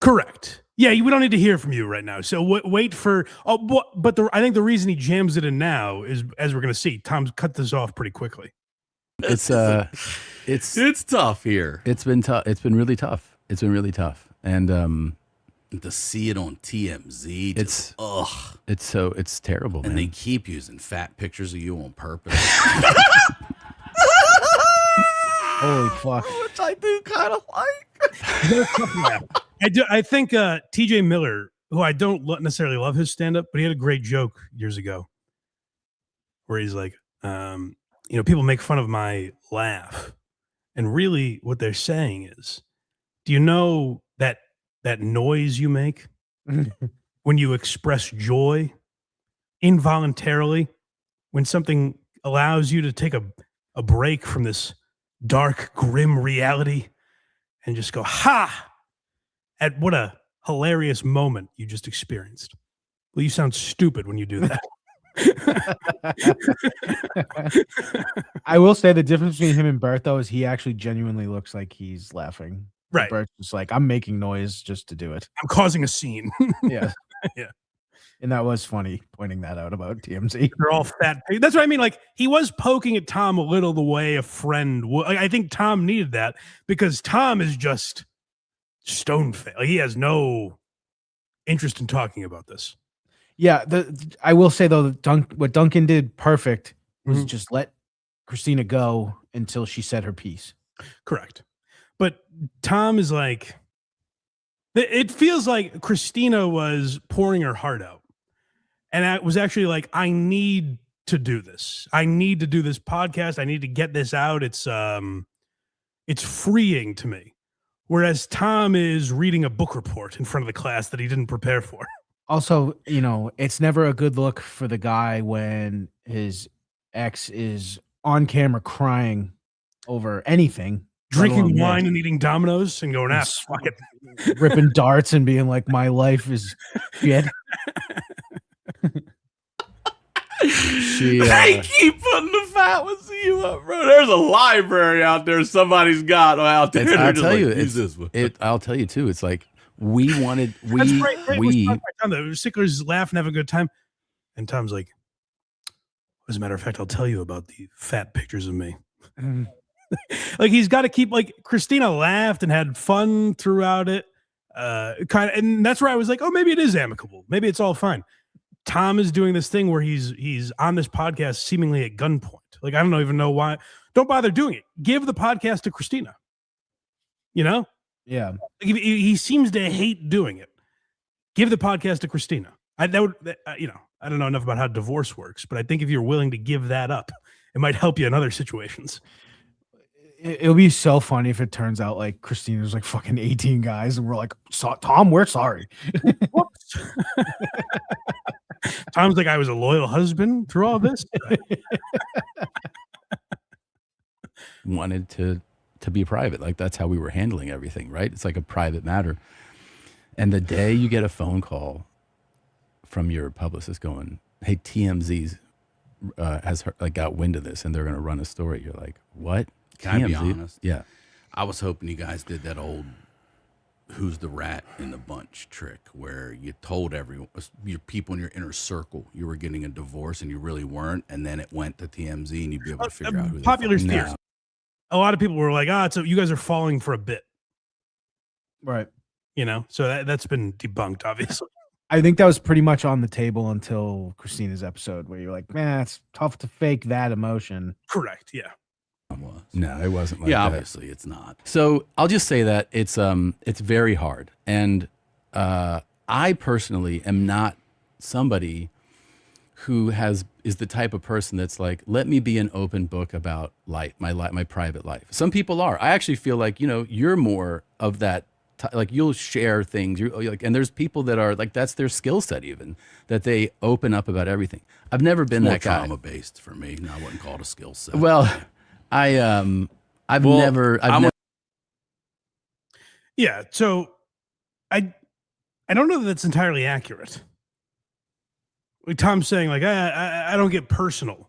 S6: Correct. Yeah, we don't need to hear from you right now. So wait for. But I think the reason he jams it in now is, as we're going to see, Tom's cut this off pretty quickly.
S12: It's
S13: tough here.
S12: It's been tough. It's been really tough. And
S13: to see it on TMZ,
S12: it's terrible.
S13: And
S12: man.
S13: they keep using fat pictures of you on purpose.
S7: Holy fuck!
S13: Which I do kind of like.
S6: I think TJ Miller, who I don't necessarily love his stand-up, but he had a great joke years ago where he's like, people make fun of my laugh, and really what they're saying is, do you know that noise you make when you express joy involuntarily, when something allows you to take a break from this dark, grim reality and just go, ha! At what a hilarious moment you just experienced. Well, you sound stupid when you do that.
S7: I will say the difference between him and Bert, though, is he actually genuinely looks like he's laughing.
S6: Right.
S7: Bert's just like, I'm making noise just to do it.
S6: I'm causing a scene.
S7: Yeah.
S6: Yeah.
S7: And that was funny pointing that out about TMZ.
S6: They're all fat. That's what I mean. Like, he was poking at Tom a little the way a friend would. Like, I think Tom needed that because Tom is just stone-faced. Like, he has no interest in talking about this.
S7: Yeah. I will say, though, what Duncan did perfect was just let Christina go until she said her piece.
S6: Correct. But Tom is like, it feels like Christina was pouring her heart out. And I was actually like, I need to do this. I need to do this podcast. I need to get this out. It's freeing to me. Whereas Tom is reading a book report in front of the class that he didn't prepare for.
S7: Also, it's never a good look for the guy when his ex is on camera crying over anything.
S6: Drinking wine and eating Dominoes and going, fuck it.
S7: Ripping darts and being like, my life is shit.
S13: They keep putting the fat ones to you up, bro. There's a library out there somebody's got out there.
S12: I'll tell you, I'll tell you too. It's like
S6: That's great. Sickler's laughing, having a good time. And Tom's like, as a matter of fact, I'll tell you about the fat pictures of me. Like, he's got to keep, like, Christina laughed and had fun throughout it. And that's where I was like, oh, maybe it is amicable. Maybe it's all fine. Tom is doing this thing where he's on this podcast seemingly at gunpoint. Like, I don't even know why. Don't bother doing it. Give the podcast to Christina. Yeah.
S7: Like,
S6: he seems to hate doing it. Give the podcast to Christina. I don't know enough about how divorce works, but I think if you're willing to give that up, it might help you in other situations.
S7: It'll be so funny if it turns out like Christina's like fucking 18 guys and we're like, Tom, we're sorry.
S6: Tom's like, I was a loyal husband through all this.
S12: Wanted to be private. Like, that's how we were handling everything, right? It's like a private matter. And the day you get a phone call from your publicist going, hey, TMZ's has got wind of this and they're going to run a story. You're like, what?
S13: Can I be honest?
S12: Yeah.
S13: I was hoping you guys did that old who's the rat in the bunch trick where you told everyone, your people in your inner circle, you were getting a divorce and you really weren't. And then it went to TMZ and you'd be able to figure out who
S6: popular theory. A lot of people were like, so you guys are falling for a bit.
S7: Right.
S6: So that's been debunked, obviously.
S7: I think that was pretty much on the table until Christina's episode where you're like, man, it's tough to fake that emotion.
S6: Correct. Yeah.
S12: No, it wasn't like that.
S13: Obviously it's not.
S12: So I'll just say that it's very hard. And I personally am not somebody who is the type of person that's like, let me be an open book about my private life. Some people are. I actually feel like, you're more of that. Like, you'll share things. And there's people that are like, that's their skill set even, that they open up about everything. I've never been that guy.
S13: Trauma based for me. I wouldn't call it a skill set.
S12: Well, I've never.
S6: Yeah. So I don't know that that's entirely accurate. Like Tom's saying, like, I don't get personal.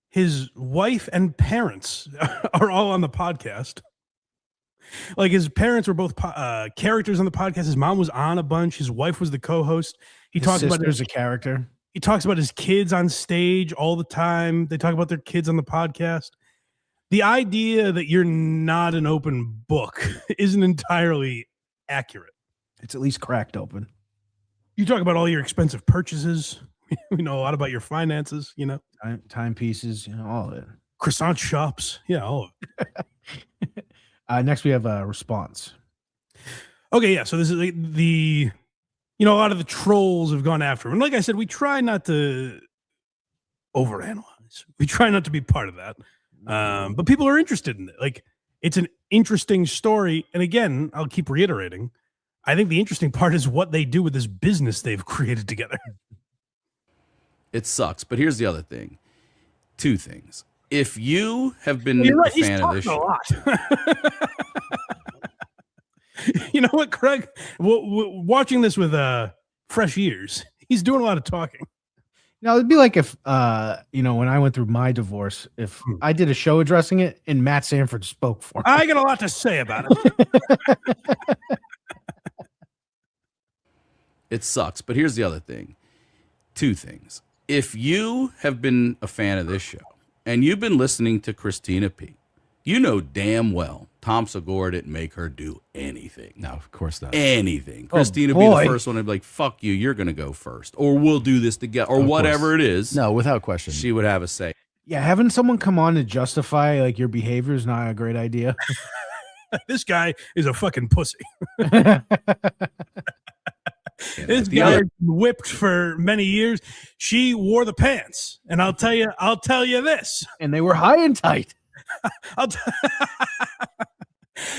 S6: His wife and parents are all on the podcast. Like, his parents were both characters on the podcast. His mom was on a bunch. His wife was the co-host.
S7: His sister's a character.
S6: He talks about his kids on stage all the time. They talk about their kids on the podcast. The idea that you're not an open book isn't entirely accurate.
S7: It's at least cracked open.
S6: You talk about all your expensive purchases. We know a lot about your finances,
S7: timepieces, all of it.
S6: Croissant shops. Yeah, all of
S7: it. Next, we have a response.
S6: Okay, yeah. So this is a lot of the trolls have gone after him. And like I said, we try not to overanalyze. We try not to be part of that. But people are interested in it. Like, it's an interesting story. And again, I'll keep reiterating, I think the interesting part is what they do with this business they've created together.
S13: It sucks. But here's the other thing. Two things. If you have been
S6: You're right.
S13: a
S6: He's
S13: fan of this
S6: talking a
S13: show,
S6: lot. You know what, Craig? Watching this with fresh ears, he's doing a lot of talking.
S7: Now it'd be like if when I went through my divorce, if I did a show addressing it and Matt Sanford spoke for me.
S6: I got a lot to say about it.
S13: it sucks. But here's the other thing. Two things. If you have been a fan of this show and you've been listening to Christina P., you know damn well Tom Segura didn't make her do anything.
S12: No, of course not.
S13: Anything. Christina be the first one to be like, fuck you, you're going to go first. Or we'll do this together. Or whatever it is.
S12: No, without question.
S13: She would have a say.
S7: Yeah, having someone come on to justify like your behavior is not a great idea.
S6: This guy is a fucking pussy. This
S13: the
S6: guy
S13: other-
S6: has been whipped for many years. She wore the pants, and I'll tell you this.
S7: And they were high and tight.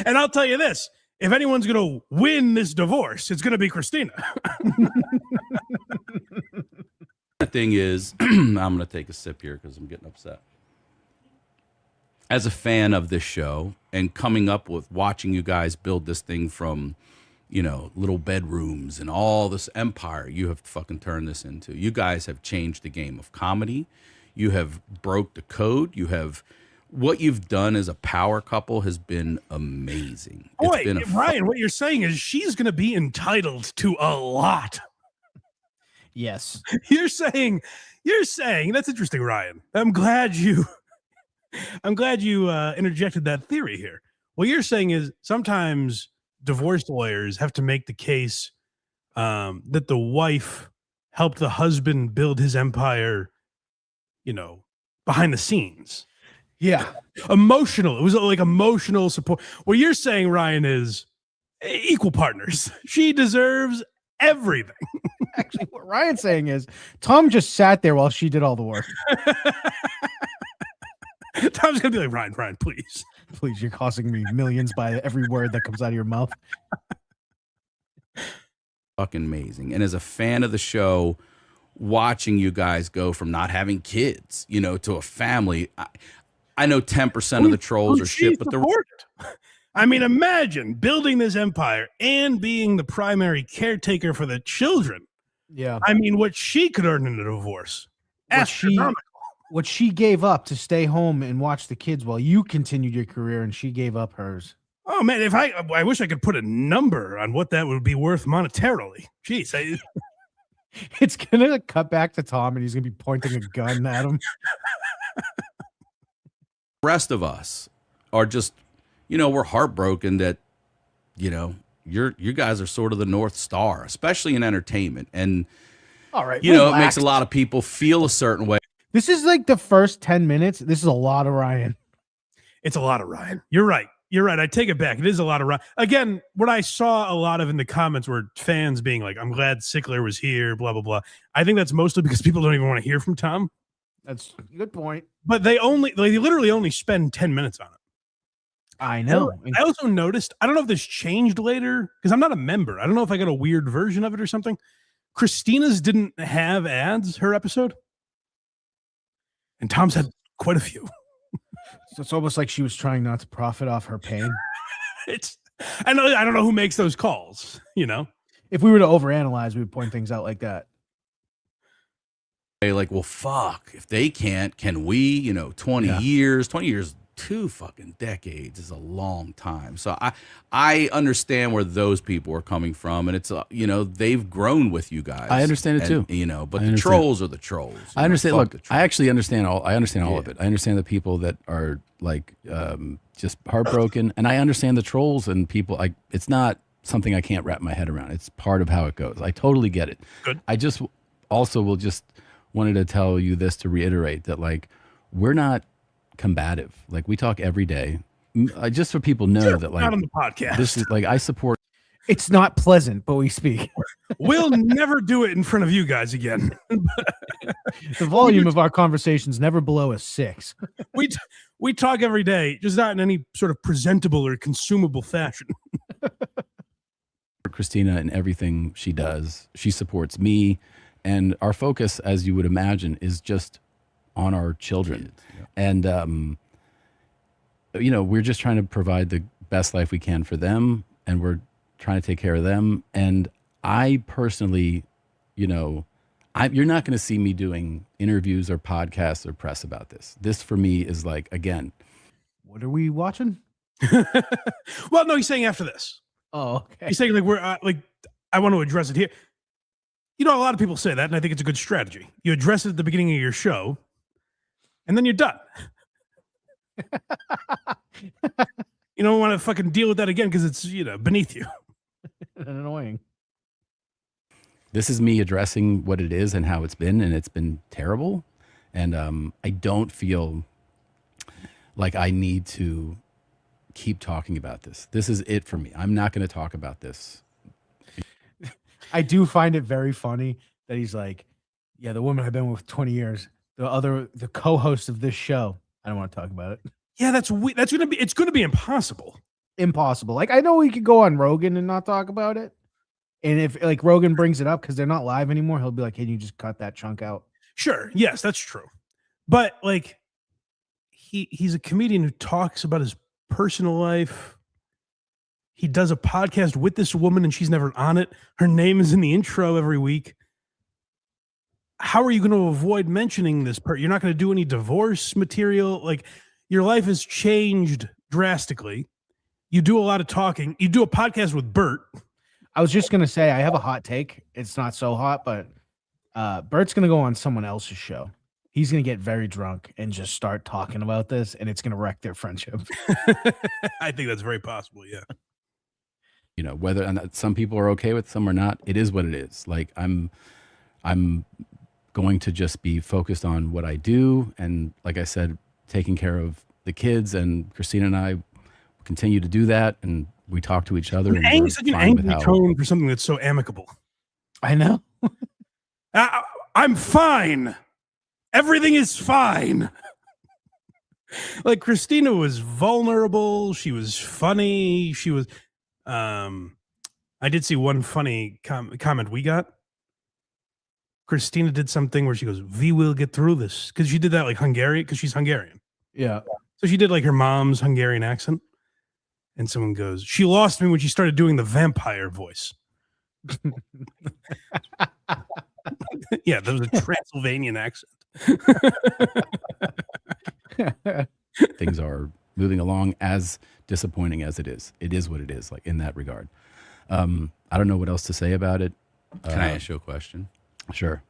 S6: And I'll tell you this: if anyone's going to win this divorce, it's going to be Christina.
S13: The thing is, I'm going to take a sip here because I'm getting upset. As a fan of this show and coming up with watching you guys build this thing from, little bedrooms and all this empire you have fucking turned this into. You guys have changed the game of comedy. You have broke the code. What you've done as a power couple has been amazing.
S6: Boy, Ryan, what you're saying is she's going to be entitled to a lot.
S7: Yes.
S6: You're saying that's interesting, Ryan. I'm glad you interjected that theory here. What you're saying is sometimes divorce lawyers have to make the case that the wife helped the husband build his empire, behind the scenes.
S7: Yeah.
S6: Emotional. It was like emotional support. What you're saying, Ryan, is equal partners. She deserves everything.
S7: Actually, what Ryan's saying is Tom just sat there while she did all the work.
S6: Tom's going to be like, Ryan, please.
S7: Please, you're costing me millions by every word that comes out of your mouth.
S13: Fucking amazing. And as a fan of the show, watching you guys go from not having kids, to a family, I know 10% of the trolls are shit, but
S6: I mean, imagine building this empire and being the primary caretaker for the children.
S7: Yeah.
S6: I mean, what she could earn in a divorce.
S7: What she gave up to stay home and watch the kids while you continued your career, and she gave up hers.
S6: Oh man, if I wish I could put a number on what that would be worth monetarily. Jeez,
S7: it's gonna cut back to Tom, and he's gonna be pointing a gun at him.
S13: The rest of us are just, we're heartbroken that, you guys are sort of the North Star, especially in entertainment. And,
S7: all right,
S13: it makes a lot of people feel a certain way.
S7: This is like the first 10 minutes. This is a lot of Ryan.
S6: It's a lot of Ryan. You're right. I take it back. It is a lot of Ryan. Again, what I saw a lot of in the comments were fans being like, I'm glad Sickler was here, blah, blah, blah. I think that's mostly because people don't even want to hear from Tom.
S7: That's a good point.
S6: But they literally only spend 10 minutes on it.
S7: I know.
S6: I also noticed, I don't know if this changed later because I'm not a member. I don't know if I got a weird version of it or something. Christina's didn't have ads, her episode. And Tom's had quite a few.
S7: So it's almost like she was trying not to profit off her pain.
S6: I don't know who makes those calls,
S7: If we were to overanalyze, we would point things out like that.
S13: Like, well, fuck, if they can't, can we? 20 years, 2 fucking decades is a long time. So I understand where those people are coming from, and it's they've grown with you guys.
S12: I understand it too.
S13: But the trolls are the trolls.
S12: I understand. Look, I actually understand all. I understand all
S13: Yeah.
S12: of it. I understand the people that are like just heartbroken, and I understand the trolls and people. It's not something I can't wrap my head around. It's part of how it goes. I totally get it.
S6: Good.
S12: I just also wanted to tell you this to reiterate that we're not combative. We talk every day. Just so people know that
S6: not on the podcast.
S12: This is I support.
S7: It's not pleasant, but we speak.
S6: We'll never do it in front of you guys again.
S7: The volume of our conversations never below a 6.
S6: We talk every day, just not in any sort of presentable or consumable fashion.
S12: Christina in everything she does. She supports me, and our focus, as you would imagine, is just on our children. And, you know, we're just trying to provide the best life we can for them, and we're trying to take care of them. And I personally, you know, you're not going to see me doing interviews or podcasts or press about this. This for me is like, again,
S7: what are we watching?
S6: Well, no, he's saying after this.
S7: Oh, okay.
S6: He's saying like we're like I want to address it here. You know, a lot of people say that, and I think it's a good strategy. You address it at the beginning of your show, and then you're done. You don't want to fucking deal with that again because it's, you know, beneath you.
S7: Annoying.
S12: This is me addressing what it is and how it's been, and it's been terrible. And I don't feel like I need to keep talking about this. This is it for me. I'm not going to talk about this.
S7: I do find it very funny that he's like, yeah, the woman I've been with 20 years, the co-host of this show. I don't want to talk about it.
S6: Yeah, it's going to be impossible.
S7: Impossible. Like, I know we could go on Rogan and not talk about it. And if like Rogan brings it up because they're not live anymore, he'll be like, hey, you just cut that chunk out.
S6: Sure. Yes, that's true. But like he's a comedian who talks about his personal life. He does a podcast with this woman and she's never on it. Her name is in the intro every week. How are you going to avoid mentioning this part? You're not going to do any divorce material. Like, your life has changed drastically. You do a lot of talking. You do a podcast with Bert.
S7: I was just going to say, I have a hot take. It's not so hot, but Bert's going to go on someone else's show. He's going to get very drunk and just start talking about this, and it's going to wreck their friendship.
S6: I think that's very possible, yeah.
S12: You know, whether and some people are okay with, some are not. It is what it is. Like, I'm going to just be focused on what I do, and like I said, taking care of the kids, and Christina and I continue to do that, and we talk to each other. And we're
S6: Such an
S12: fine with
S6: angry
S12: how,
S6: tone for something that's so amicable.
S7: I know.
S6: I'm fine. Everything is fine. Like, Christina was vulnerable. She was funny. She was. I did see one funny comment we got. Christina did something where she goes, "We will get through this," because she did that like Hungarian, because she's Hungarian.
S7: Yeah.
S6: So she did like her mom's Hungarian accent. And someone goes, "She lost me when she started doing the vampire voice." Yeah, that was a Transylvanian accent.
S12: things are moving along, as disappointing as it is. It is what it is, like, in that regard. I don't know what else to say about it.
S13: Can I ask you a question?
S12: Sure.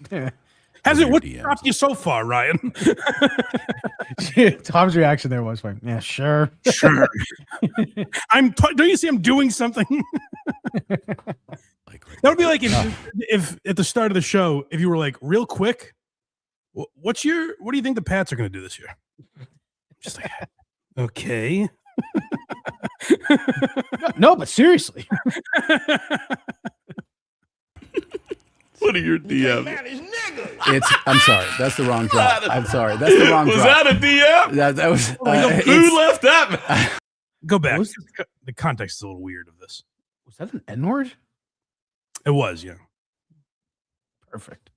S6: What dropped you so far, Ryan?
S7: Tom's reaction there was like, yeah, sure.
S6: Sure. Don't you see I'm doing something? That would be like if at the start of the show, if you were like, real quick, what do you think the Pats are going to do this year? Just like, okay.
S7: No, but seriously.
S9: What are your DMs?
S12: I'm sorry. That's the wrong drop. I'm sorry. That's the wrong
S9: was
S12: drop.
S9: Was that a DM?
S12: That was.
S9: Who left that?
S6: Go back. The context is a little weird of this.
S7: Was that an N-word?
S6: It was, yeah.
S7: Perfect.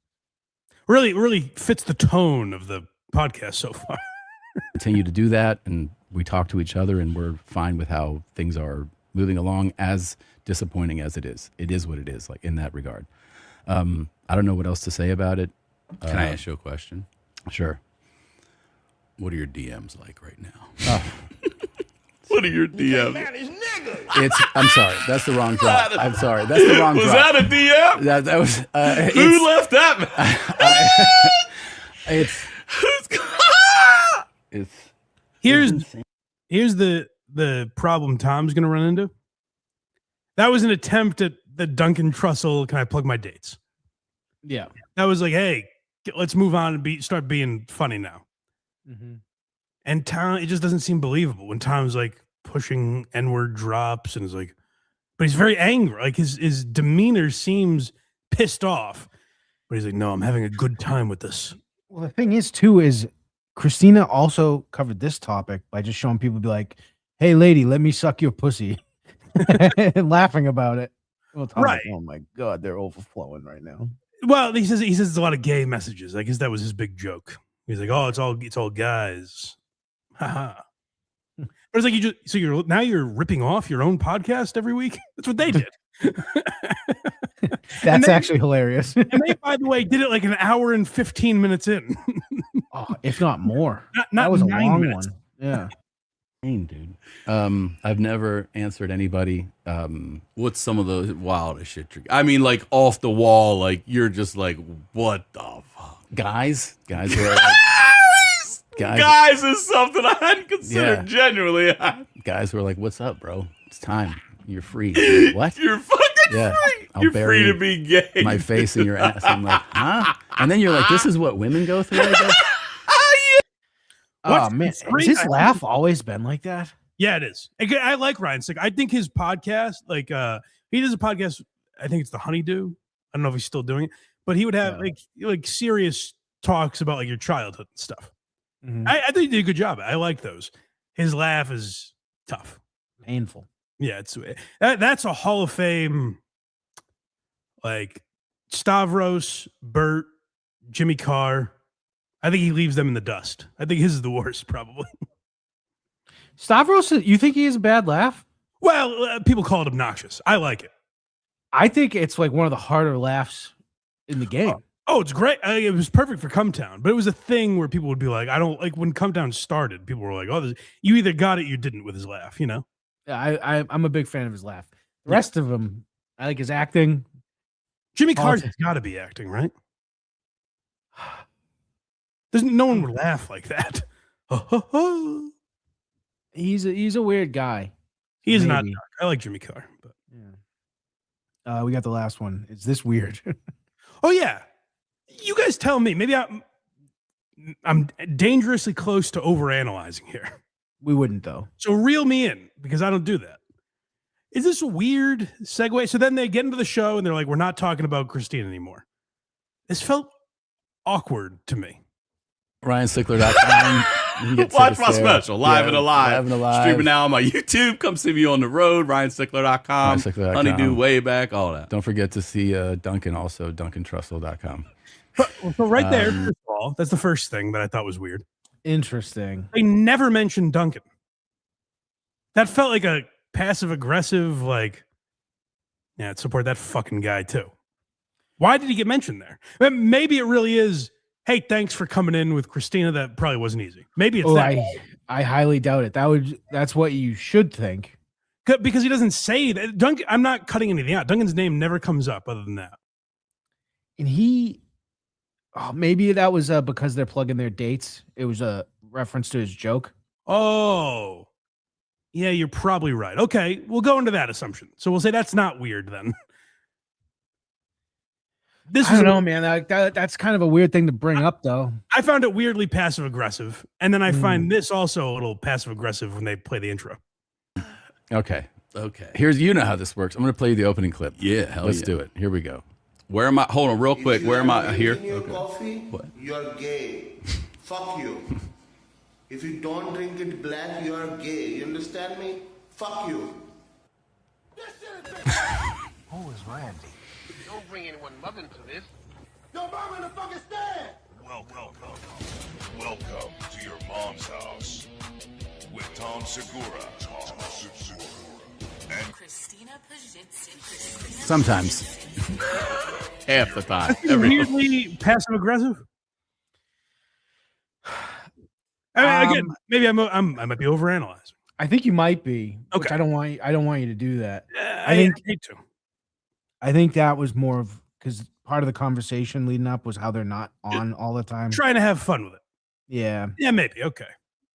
S6: Really fits the tone of the podcast so far.
S12: Continue to do that, and we talk to each other, and we're fine with how things are moving along, as disappointing as it is. It is what it is, like, in that regard. I don't know what else to say about it.
S13: Can I ask you a question?
S12: Sure.
S13: What are your DMs like right now?
S9: What are your DMs?
S12: I'm sorry. That's the wrong drop. I'm sorry. That's the wrong
S9: was
S12: drop.
S9: Was that a DM?
S12: That was.
S9: Who left that?
S6: Here's the problem Tom's going to run into. That was an attempt at the Duncan Trussell, can I plug my dates?
S7: Yeah.
S6: That was like, hey, let's move on and start being funny now.
S7: Mm-hmm.
S6: And Tom, it just doesn't seem believable when Tom's like pushing N-word drops and is like, but he's very angry. Like his demeanor seems pissed off, but he's like, no, I'm having a good time with this.
S7: Well, the thing is too, is Christina also covered this topic by just showing people be like, hey lady, let me suck your pussy. And laughing about it. Well, Tom's
S6: right.
S7: Like, oh my God, they're overflowing right now.
S6: Well, he says it's a lot of gay messages. I guess that was his big joke. He's like, oh, it's all guys. Haha. But it's like you're ripping off your own podcast every week. That's what they did.
S7: That's actually hilarious.
S6: And they, by the way, did it like an hour and 15 minutes in.
S7: If not more.
S6: Not
S7: that was a
S6: 9
S7: long
S6: minutes.
S7: one. Yeah.
S12: Dude. I've never answered anybody.
S13: What's some of the wildest shit? I mean, like off the wall, like you're just like, what the fuck?
S12: Guys who are like,
S13: guys is something I hadn't considered genuinely.
S12: Guys who are like, what's up, bro? It's time. You're free. Like, what?
S13: You're fucking free.
S12: I'll
S13: You're
S12: bury
S13: free to be gay.
S12: my face in your ass. I'm like, huh? And then you're like, this is what women go through, I guess?
S7: Oh, man. Has his laugh always been like that?
S6: Yeah, it is. I like Ryan Sick. I think his podcast, like he does a podcast, I think it's the Honeydew. I don't know if he's still doing it, but he would have like serious talks about like your childhood and stuff.
S7: Mm-hmm.
S6: I think he did a good job. I like those. His laugh is tough.
S7: Painful.
S6: Yeah, that's a Hall of Fame, like Stavros, Bert, Jimmy Carr. I think he leaves them in the dust. I think his is the worst, probably.
S7: Stavros, you think he has a bad laugh?
S6: Well, people call it obnoxious. I like it.
S7: I think it's like one of the harder laughs in the game.
S6: Oh, it's great. It was perfect for Come Town, but it was a thing where people would be like, I don't like when Come Town started, people were like, oh, you either got it, you didn't with his laugh, you know?
S7: Yeah, I'm a big fan of his laugh. The rest of him, I like his acting.
S6: Jimmy Carr's got to be acting, right? No one would laugh like that.
S7: He's a weird guy.
S6: He is not dark. I like Jimmy Carr, but
S7: we got the last one. Is this weird?
S6: Oh yeah. You guys tell me. Maybe I'm dangerously close to overanalyzing here.
S7: We wouldn't though.
S6: So reel me in because I don't do that. Is this a weird segue? So then they get into the show and they're like, we're not talking about Christine anymore. This felt awkward to me.
S12: RyanSickler.com.
S13: Watch my special, Live and Alive.
S12: Alive.
S13: Streaming now on my YouTube. Come see me on the road, RyanSickler.com. Honeydew way back, all that.
S12: Don't forget to see Duncan also, DuncanTrussell.com.
S6: So right there, first of all, that's the first thing that I thought was weird.
S7: Interesting.
S6: They never mentioned Duncan. That felt like a passive-aggressive, like, yeah, support that fucking guy too. Why did he get mentioned there? Maybe it really is, hey, thanks for coming in with Christina. That probably wasn't easy. Maybe it's that.
S7: I highly doubt it. That's what you should think.
S6: Because he doesn't say that. Duncan, I'm not cutting anything out. Duncan's name never comes up other than that.
S7: And maybe that was because they're plugging their dates. It was a reference to his joke.
S6: Oh, yeah, you're probably right. Okay, we'll go into that assumption. So we'll say that's not weird then.
S7: I don't know, man. That's kind of a weird thing to bring up, though.
S6: I found it weirdly passive-aggressive. And then I find this also a little passive-aggressive when they play the intro.
S12: Okay. You know how this works. I'm going to play you the opening clip.
S13: Yeah,
S12: Let's do it. Here we go.
S13: Where am I? Hold on, real quick. Where am I? Here?
S14: Your coffee, what? You're gay. Fuck you. If you don't drink it black, you are gay. You understand me? Fuck you.
S15: Who is Randy? Don't bring anyone mother into this.
S14: Your mom in the fucking stand!
S16: Welcome to your mom's house with Tom Segura. And
S17: Christina Pajitsky.
S12: Sometimes.
S13: Half the time.
S6: Weirdly passive-aggressive? I mean, again, maybe I might be overanalyzing.
S7: I think you might be.
S6: Okay.
S7: Which I don't want you to do that.
S6: I hate to.
S7: I think that was more of because part of the conversation leading up was how they're not on all the time.
S6: Trying to have fun with it.
S7: Yeah.
S6: Yeah, maybe. Okay.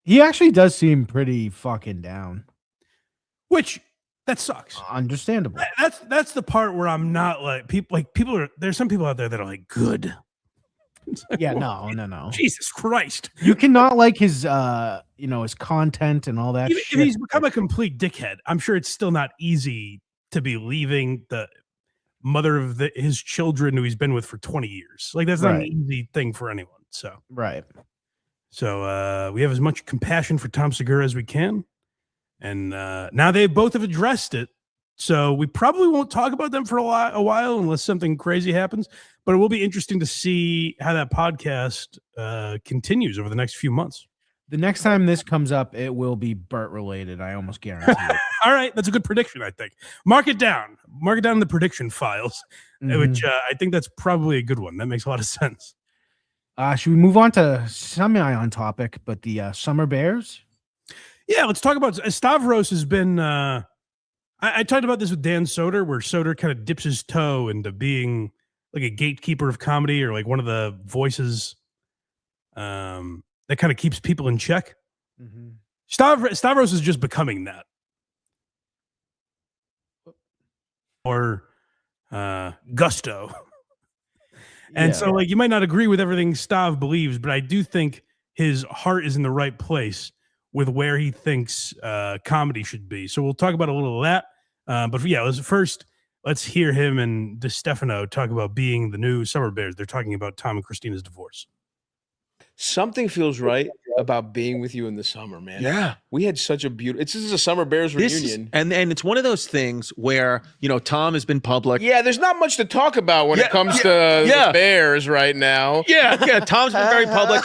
S7: He actually does seem pretty fucking down.
S6: Which that sucks.
S7: Understandable.
S6: That's the part where I'm not like people are. There's some people out there that are like good.
S7: Yeah, no.
S6: Jesus Christ.
S7: You cannot like his his content and all that
S6: Even
S7: shit.
S6: if he's become a complete dickhead, I'm sure it's still not easy to be leaving the mother of his children who he's been with for 20 years. Like that's not an easy thing for anyone. So So we have as much compassion for Tom Segura as we can. And now they both have addressed it. So we probably won't talk about them for a while unless something crazy happens. But it will be interesting to see how that podcast continues over the next few months.
S7: The next time this comes up, it will be Bert related. I almost guarantee it.
S6: All right, that's a good prediction. I think mark it down in the prediction files, which I think that's probably a good one. That makes a lot of sense.
S7: Should we move on to semi-on topic, but the Summer Bears?
S6: Yeah, let's talk about Stavros. Has been. I talked about this with Dan Soder, where Soder kind of dips his toe into being like a gatekeeper of comedy, or like one of the voices that kind of keeps people in check.
S7: Mm-hmm.
S6: Stavros is just becoming that. Or gusto. And so like you might not agree with everything Stav believes, but I do think his heart is in the right place with where he thinks comedy should be. So we'll talk about a little of that. But yeah, let's hear him and DeStefano talk about being the new Summer Bears. They're talking about Tom and Christina's divorce.
S18: Something feels right about being with you in the summer, man.
S19: Yeah.
S18: We had such a beautiful. This is a Summer Bears reunion.
S19: And it's one of those things where, Tom has been public.
S18: Yeah, there's not much to talk about when it comes to the Bears right now.
S19: Yeah, Tom's been very public.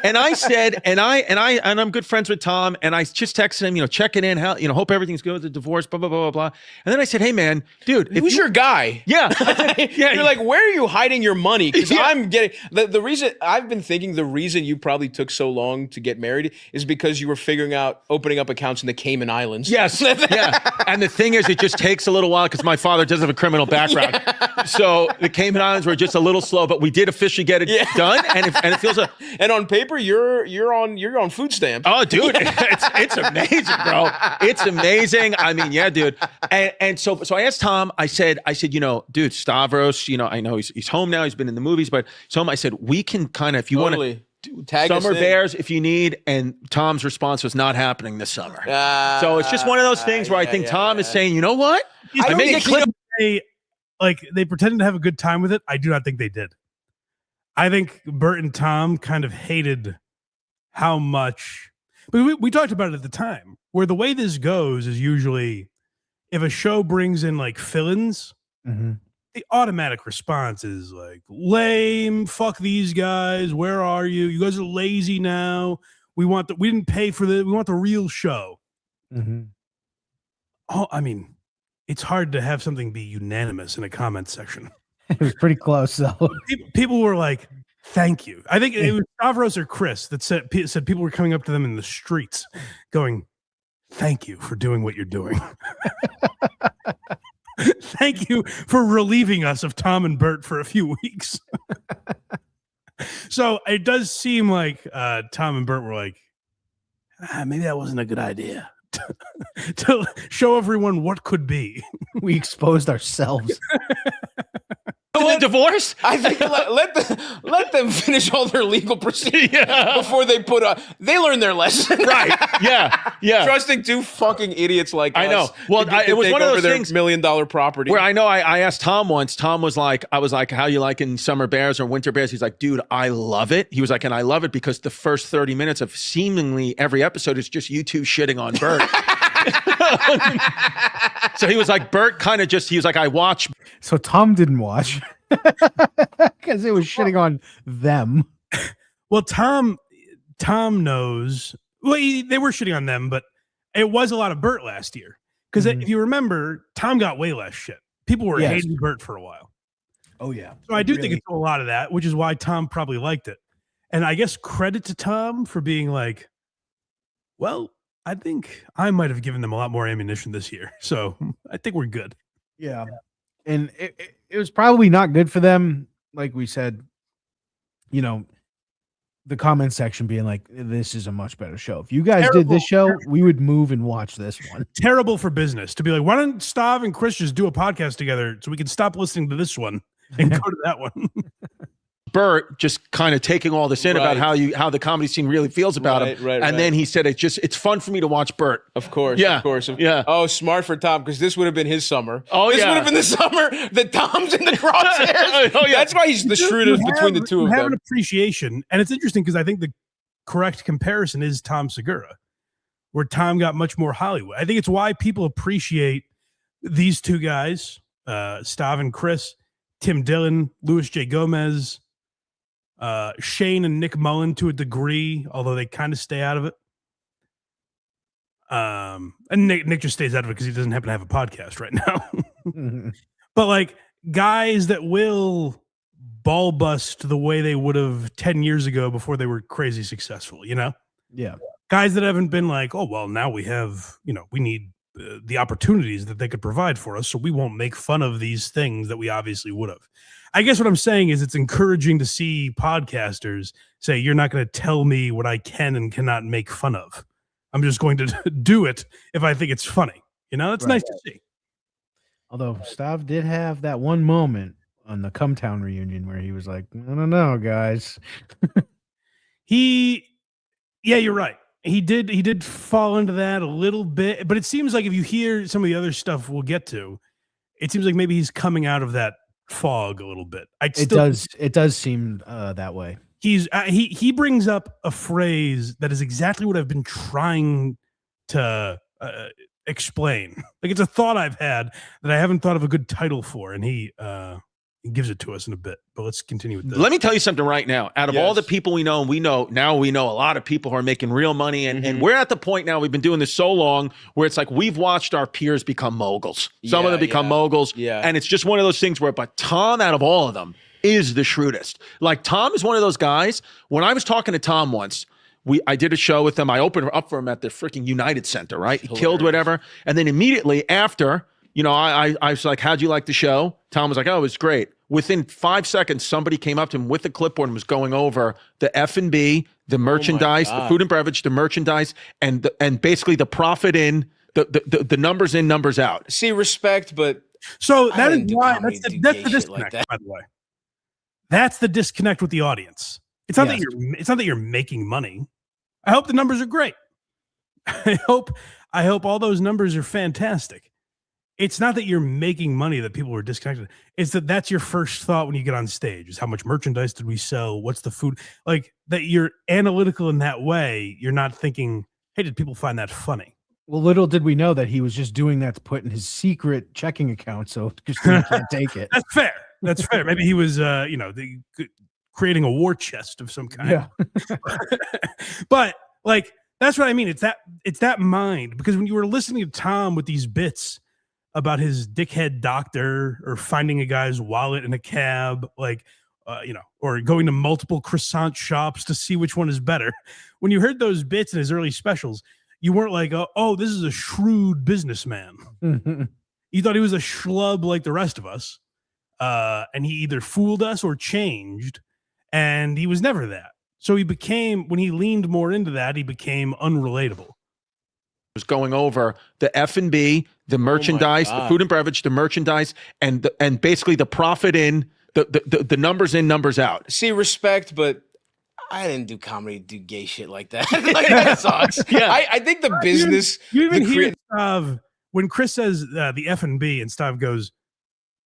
S19: And I said, and I'm good friends with Tom, and I just texted him, checking in, how, hope everything's good with the divorce, blah, blah, blah, blah, blah. And then I said, hey man, dude.
S18: Who's your guy?
S19: Yeah.
S18: You're like, where are you hiding your money? Because I'm getting the reason I've been thinking the reason you probably took so long to get married is because you were figuring out opening up accounts in the Cayman Islands.
S19: Yes. Yeah. And the thing is, it just takes a little while because my father doesn't have a criminal background. Yeah. So the Cayman Islands were just a little slow, but we did officially get it done. And it feels
S18: and on paper, you're on food stamps.
S19: Oh, dude, it's amazing, bro. It's amazing. I mean, yeah, dude. And so I asked Tom, I said, dude, Stavros, I know he's home now. He's been in the movies, but so I said, we can kind of, if you want to,
S18: tag
S19: Summer Bears if you need. And Tom's response was not happening this summer. So it's just one of those things where I think Tom is saying, you know what?
S6: I make it clear. They pretended to have a good time with it. I do not think they did. I think Bert and Tom kind of hated how much, but we talked about it at the time, where the way this goes is usually if a show brings in like fill-ins, the automatic response is like, lame, fuck these guys, where are you? You guys are lazy now. We didn't pay for we want the real show. Oh, I mean, it's hard to have something be unanimous in a comment section.
S7: It was pretty close, though.
S6: People were like, thank you. I think it was Stavros or Chris that said people were coming up to them in the streets going, thank you for doing what you're doing. Thank you for relieving us of Tom and Bert for a few weeks. So it does seem like Tom and Bert were like, maybe that wasn't a good idea. To show everyone what could be.
S7: We exposed ourselves.
S19: The divorce?
S18: I think let them finish all their legal procedures before they they learn their lesson.
S19: Right. Yeah.
S18: Trusting two fucking idiots like us.
S19: I know. Well, it was one of those things.
S18: $1 million property.
S19: Where I know I asked Tom once. Tom was like, I was like, how you liking Summer Bears or Winter Bears? He's like, dude, I love it. He was like, and I love it because the first 30 minutes of seemingly every episode is just you two shitting on Bert. So he was like, Bert kind of he was like, I watch.
S7: So Tom didn't watch because it was shitting on them.
S6: Well, Tom knows. Well, they were shitting on them, but it was a lot of Bert last year. Because if you remember, Tom got way less shit. People were hating Bert for a while.
S7: Oh, yeah.
S6: So I do think it's a lot of that, which is why Tom probably liked it. And I guess credit to Tom for being like, well, I think I might have given them a lot more ammunition this year. So I think we're good.
S7: Yeah. And it was probably not good for them. Like we said, the comment section being like, this is a much better show. If you guys did this show, we would move and watch this one.
S6: Terrible for business to be like, why don't Stav and Chris just do a podcast together so we can stop listening to this one and go to that one?
S19: Bert just kind of taking all this in about how the comedy scene really feels about him. And then he said, it's fun for me to watch Bert.
S18: Of course.
S19: Yeah.
S18: Of course.
S19: Yeah.
S18: Oh, smart for Tom, because this would have been his summer.
S19: Oh,
S18: this would have been the summer that Tom's in the crosshairs.
S19: Oh, yeah.
S18: That's why he's the shrewdest between the two of them.
S6: Have an appreciation. And it's interesting because I think the correct comparison is Tom Segura, where Tom got much more Hollywood. I think it's why people appreciate these two guys, Stav and Chris, Tim Dillon, Louis J. Gomez, Shane and Nick Mullen to a degree, although they kind of stay out of it. And Nick just stays out of it because he doesn't happen to have a podcast right now. But like guys that will ball bust the way they would have 10 years ago before they were crazy successful, you know?
S7: Yeah.
S6: Guys that haven't been like, oh, well, now we have, we need the opportunities that they could provide for us, so we won't make fun of these things that we obviously would have. I guess what I'm saying is it's encouraging to see podcasters say, you're not going to tell me what I can and cannot make fun of. I'm just going to do it if I think it's funny. That's nice to see.
S7: Although Stav did have that one moment on the Cumtown reunion where he was like, I don't know, guys.
S6: Yeah, you're right. He did fall into that a little bit, but it seems like if you hear some of the other stuff we'll get to, it seems like maybe he's coming out of that fog a little bit.
S7: It does seem that way.
S6: He brings up a phrase that is exactly what I've been trying to explain. Like it's a thought I've had that I haven't thought of a good title for, and he gives it to us in a bit. But let's continue with this.
S19: Let me tell you something right now. Out of all the people we know, and we know a lot of people who are making real money, and we're at the point now, we've been doing this so long where it's like we've watched our peers become moguls. Some of them become moguls, and it's just one of those things where, but Tom, out of all of them, is the shrewdest. Like Tom is one of those guys. When I was talking to Tom once, I did a show with him. I opened up for him at the freaking United Center, right? He killed whatever. And then immediately after, I was like, how'd you like the show? Tom was like, oh, it was great. Within 5 seconds, somebody came up to him with a clipboard and was going over the F&B, the merchandise, the food and beverage, the merchandise, and basically the profit in, the numbers in, numbers out.
S18: See, respect, but
S6: so that is why that's the disconnect, by the way. That's the disconnect with the audience. It's not that you're making money. I hope the numbers are great. I hope all those numbers are fantastic. It's not that you're making money that people are disconnected. It's that's your first thought when you get on stage is how much merchandise did we sell? What's the food? Like that you're analytical in that way. You're not thinking, hey, did people find that funny?
S7: Well, little did we know that he was just doing that to put in his secret checking account so Christina can't take it.
S6: That's fair. That's fair. Maybe he was, creating a war chest of some kind.
S7: Yeah.
S6: But like, that's what I mean. It's that mind, because when you were listening to Tom with these bits about his dickhead doctor or finding a guy's wallet in a cab, or going to multiple croissant shops to see which one is better. When you heard those bits in his early specials, you weren't like, oh, this is a shrewd businessman. You thought he was a schlub like the rest of us. And he either fooled us or changed, and he was never that. So when he leaned more into that, he became unrelatable.
S19: Was going over the F&B, the merchandise, the food and beverage, the merchandise, and basically the profit in, the numbers in, numbers out.
S18: See, respect, but I didn't do comedy, do gay shit like that. Like, that sucks. Yeah. I think the business.
S6: You even hear Stav when Chris says the F&B, and Stav goes,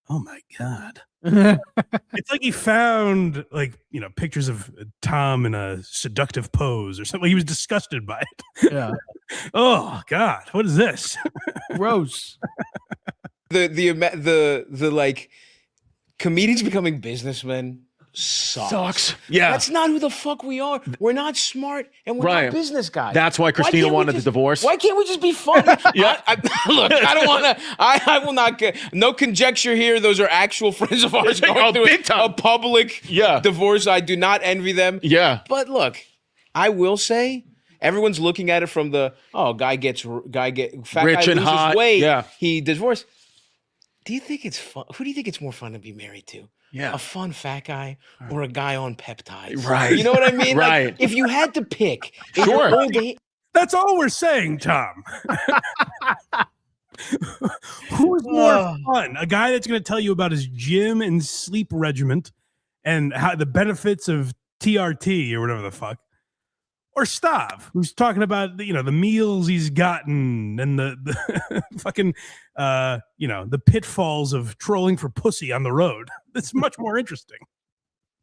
S6: "Oh my God." It's like he found pictures of Tom in a seductive pose or something. He was disgusted by it.
S7: Yeah.
S6: Oh God, what is this?
S7: Gross.
S18: The comedians becoming businessmen sucks.
S19: Yeah.
S18: That's not who the fuck we are. We're not smart and we're not business guys.
S19: That's why Christina wanted the divorce.
S18: Why can't we just be funny? Look, I don't want to. I will not get no conjecture here. Those are actual friends of ours going through a public divorce. I do not envy them.
S19: Yeah.
S18: But look, I will say everyone's looking at it from the fat
S19: rich
S18: guy
S19: and
S18: loses
S19: hot.
S18: weight. He divorced. Do you think it's fun? Who do you think it's more fun to be married to?
S19: Yeah.
S18: A fun fat guy or a guy on peptides?
S19: Right.
S18: You know what I mean?
S19: Right.
S18: Like, if you had to pick, in your old age,
S6: that's all we're saying, Tom. Who's more fun? A guy that's going to tell you about his gym and sleep regimen and how the benefits of TRT or whatever the fuck, or Stav, who's talking about the meals he's gotten and the fucking the pitfalls of trolling for pussy on the road. That's much more interesting.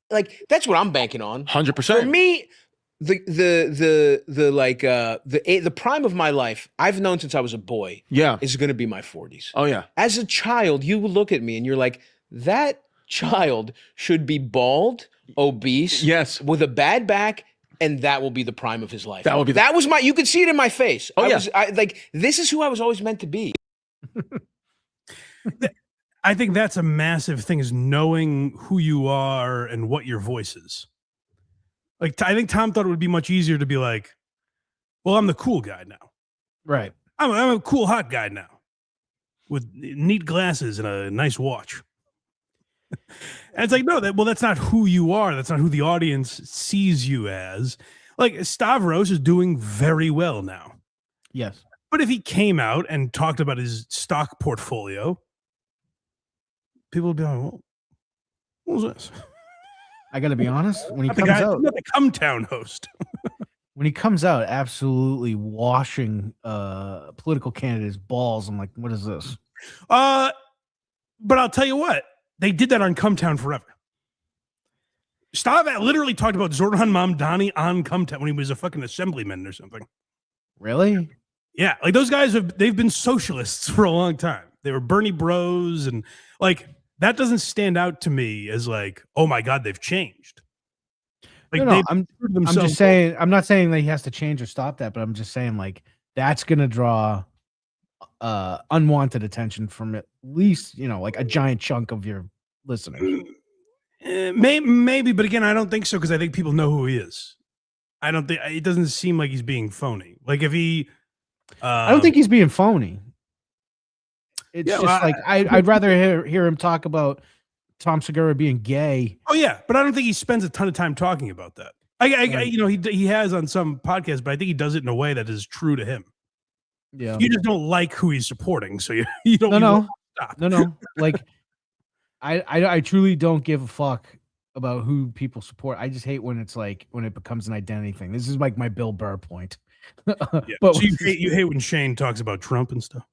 S18: Like, that's what I'm banking on.
S19: 100%.
S18: For me, the prime of my life, I've known since I was a boy.
S19: Yeah.
S18: Is going to be my 40s.
S19: Oh yeah.
S18: As a child, you look at me and you're like, that child should be bald obese,
S19: yes,
S18: with a bad back, and that will be the prime of his life.
S19: That will be.
S18: That was my. You could see it in my face.
S19: Oh, yeah.
S18: This is who I was always meant to be.
S6: I think that's a massive thing, is knowing who you are and what your voice is. Like, I think Tom thought it would be much easier to be like, well, I'm the cool guy now.
S7: Right.
S6: I'm a cool, hot guy now with neat glasses and a nice watch. And it's like, no, that's not who you are. That's not who the audience sees you as. Like, Stavros is doing very well now.
S7: Yes.
S6: But if he came out and talked about his stock portfolio, people would be like, well, what was this?
S7: I got to be honest. When he
S6: Not
S7: comes
S6: the guy,
S7: out,
S6: not the Come Town host.
S7: when he comes out, absolutely washing political candidates' balls. I'm like, what is this?
S6: But I'll tell you what, they did that on Come Town forever. Stav literally talked about Zoran Mamdani on Come Town when he was a fucking assemblyman or something.
S7: Really?
S6: Yeah, like those guys they've been socialists for a long time. They were Bernie bros, and like that doesn't stand out to me as like, oh my God, they've changed. Like
S7: No, I'm just saying, I'm not saying that he has to change or stop that, but I'm just saying like that's gonna draw unwanted attention from at least, like a giant chunk of your listeners.
S6: Maybe, but again, I don't think so, because I think people know who he is. I don't think it doesn't seem like he's being phony. Like if he,
S7: I don't think he's being phony. It's just like I'd rather hear him talk about Tom Segura being gay.
S6: Oh yeah, but I don't think he spends a ton of time talking about that. He has on some podcasts, but I think he does it in a way that is true to him.
S7: Yeah,
S6: you just don't like who he's supporting, so you don't.
S7: No. Like I truly don't give a fuck about who people support. I just hate when it's like when it becomes an identity thing. This is like my Bill Burr point.
S6: But so you hate when Shane talks about Trump and stuff.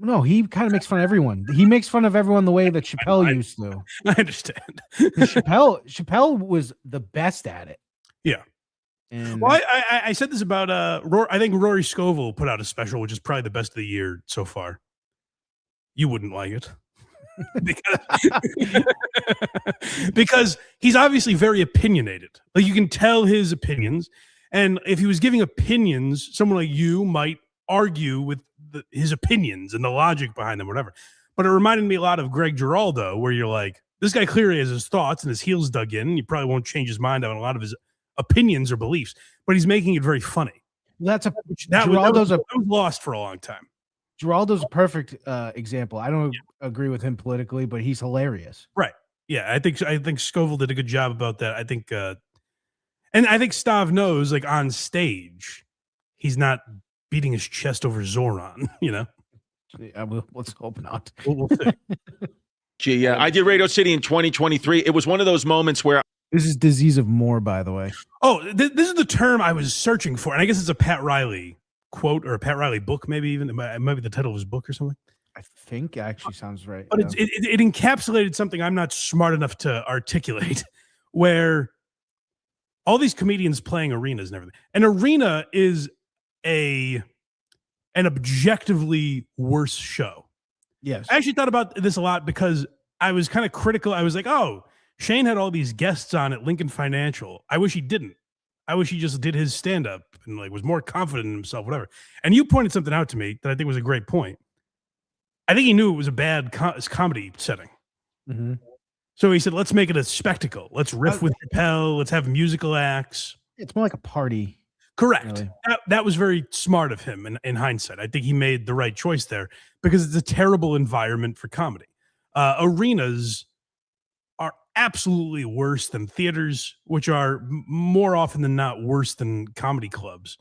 S7: No, he kind of makes fun of everyone. He makes fun of everyone the way that Chappelle used to.
S6: I understand.
S7: Chappelle was the best at it.
S6: Yeah.
S7: And
S6: well, I said this about I think Rory Scovel put out a special, which is probably the best of the year so far. You wouldn't like it. because he's obviously very opinionated. Like you can tell his opinions, and if he was giving opinions, someone like you might argue with his opinions and the logic behind them, whatever. But it reminded me a lot of Greg Giraldo, where you're like, this guy clearly has his thoughts and his heels dug in. And he probably won't change his mind on a lot of his opinions or beliefs, but he's making it very funny.
S7: That
S6: was lost for a long time.
S7: Giraldo's a perfect example. I don't agree with him politically, but he's hilarious.
S6: Right. Yeah, I think Scovel did a good job about that. I think and I think Stav knows, like on stage, he's not beating his chest over Zoran,
S7: Yeah, let's hope not.
S6: We'll see.
S19: Gee, yeah, I did Radio City in 2023. It was one of those moments where
S7: this is disease of Moore, by the way.
S6: Oh, this is the term I was searching for, and I guess it's a Pat Riley quote or a Pat Riley book, maybe even. It might be the title of his book or something.
S7: I think it actually sounds right.
S6: But it encapsulated something I'm not smart enough to articulate, where all these comedians playing arenas and everything. An arena is an objectively worse show.
S7: Yes.
S6: I actually thought about this a lot because I was kind of critical. I was like, oh, Shane had all these guests on at Lincoln Financial. I wish he didn't. I wish he just did his stand-up and like was more confident in himself, whatever. And you pointed something out to me that I think was a great point. I think he knew it was a bad comedy setting.
S7: Mm-hmm.
S6: So he said, let's make it a spectacle. Let's riff with Chappelle. Let's have musical acts.
S7: It's more like a party.
S6: Correct.
S7: Really.
S6: That was very smart of him in hindsight. I think he made the right choice there because it's a terrible environment for comedy. Arenas are absolutely worse than theaters, which are more often than not worse than comedy clubs.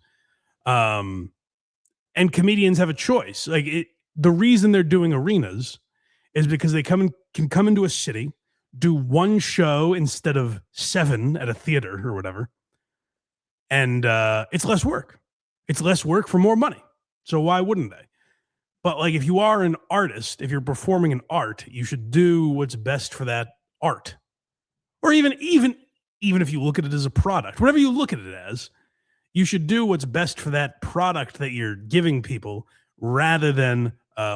S6: And comedians have a choice. The reason they're doing arenas is because they can come into a city, do one show instead of 7 at a theater or whatever. And it's less work. It's less work for more money. So why wouldn't they? But like, if you are an artist, if you're performing an art, you should do what's best for that art. Or even if you look at it as a product, whatever you look at it as, you should do what's best for that product that you're giving people, rather than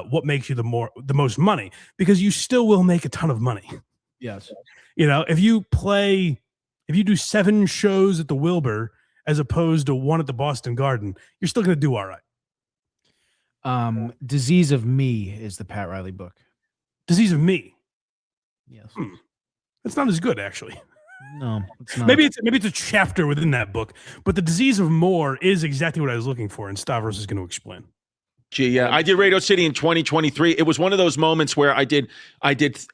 S6: what makes you the most money, because you still will make a ton of money.
S7: Yes.
S6: If you play If you do 7 shows at the Wilbur as opposed to 1 at the Boston Garden, you're still going to do all right.
S7: Disease of Me is the Pat Riley book.
S6: Disease of Me.
S7: Yes.
S6: That's not as good, actually.
S7: No, it's not.
S6: Maybe it's a chapter within that book, but the Disease of More is exactly what I was looking for, and Stavros is going to explain.
S19: Gee, yeah, I did Radio City in 2023. It was one of those moments where I did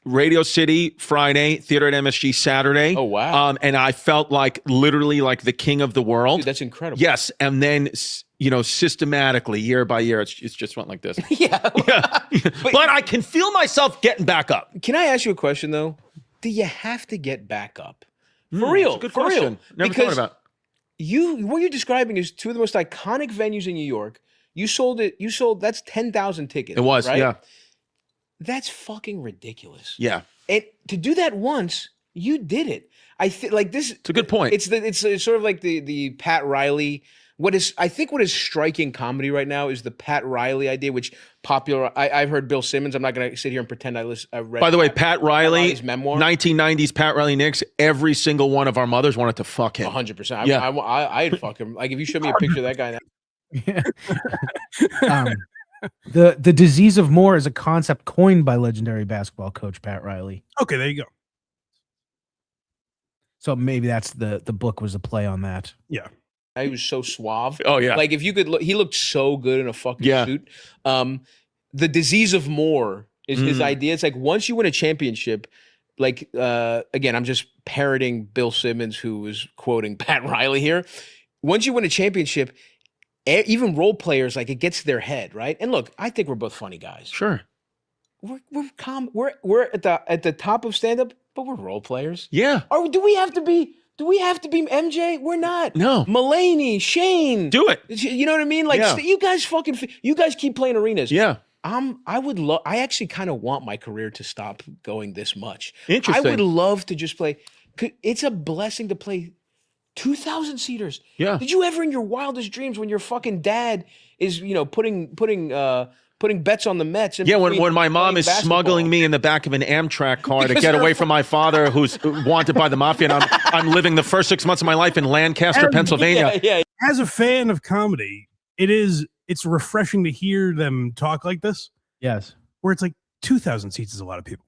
S19: Radio City Friday, theater at MSG Saturday.
S18: Oh, wow.
S19: And I felt like literally like the king of the world.
S18: Dude, that's incredible.
S19: Yes, and then systematically, year by year, it's just went like this.
S18: Yeah.
S19: But I can feel myself getting back up.
S18: Can I ask you a question though? Do you have to get back up? For
S19: Hmm,
S18: real?
S19: it's a good
S18: for
S19: question.
S18: real.
S19: Never
S18: Because
S19: thought about
S18: what you're describing is 2 of the most iconic venues in New York. You sold that's 10,000 tickets.
S19: It was,
S18: right?
S19: yeah.
S18: That's fucking ridiculous.
S19: Yeah.
S18: And to do that once, you did it. I think like this.
S19: It's a good point.
S18: It's sort of like the Pat Riley. What is striking comedy right now is the Pat Riley idea, which popular. I've heard Bill Simmons. I'm not going to sit here and pretend I read.
S19: By the way, Pat Riley's
S18: memoir,
S19: 1990s Pat Riley Knicks. Every single one of our mothers wanted to fuck him.
S18: 100%.
S19: Yeah.
S18: I'd fuck him. Like if you showed me a picture of that guy now.
S7: The disease of more is a concept coined by legendary basketball coach Pat Riley.
S6: Okay, there you go.
S7: So maybe that's the book was a play on that.
S6: Yeah.
S18: He was so suave.
S19: Oh, yeah.
S18: Like if you could look, he looked so good in a fucking suit. The disease of more is his idea. It's like once you win a championship, like again, I'm just parroting Bill Simmons, who was quoting Pat Riley here. Once you win a championship, even role players, like it gets to their head, right? And look, I think we're both funny guys.
S19: Sure.
S18: We're at the top of stand up, but we're role players.
S19: Yeah.
S18: Do we have to be MJ? We're not.
S19: No.
S18: Mulaney, Shane.
S19: Do it.
S18: You know what I mean? Like
S19: Yeah.
S18: you guys keep playing arenas.
S19: Yeah.
S18: I actually kind of want my career to stop going this much.
S19: Interesting.
S18: I would love to just play. It's a blessing to play 2,000 seaters.
S19: Yeah.
S18: Did you ever in your wildest dreams when your fucking dad is, putting bets on the Mets?
S19: Yeah, when my mom is smuggling me in the back of an Amtrak car to get away from my father, who's wanted by the mafia, and I'm living the first 6 months of my life in Lancaster, Pennsylvania.
S18: Yeah.
S6: As a fan of comedy, it's refreshing to hear them talk like this.
S7: Yes.
S6: Where it's like 2,000 seats is a lot of people.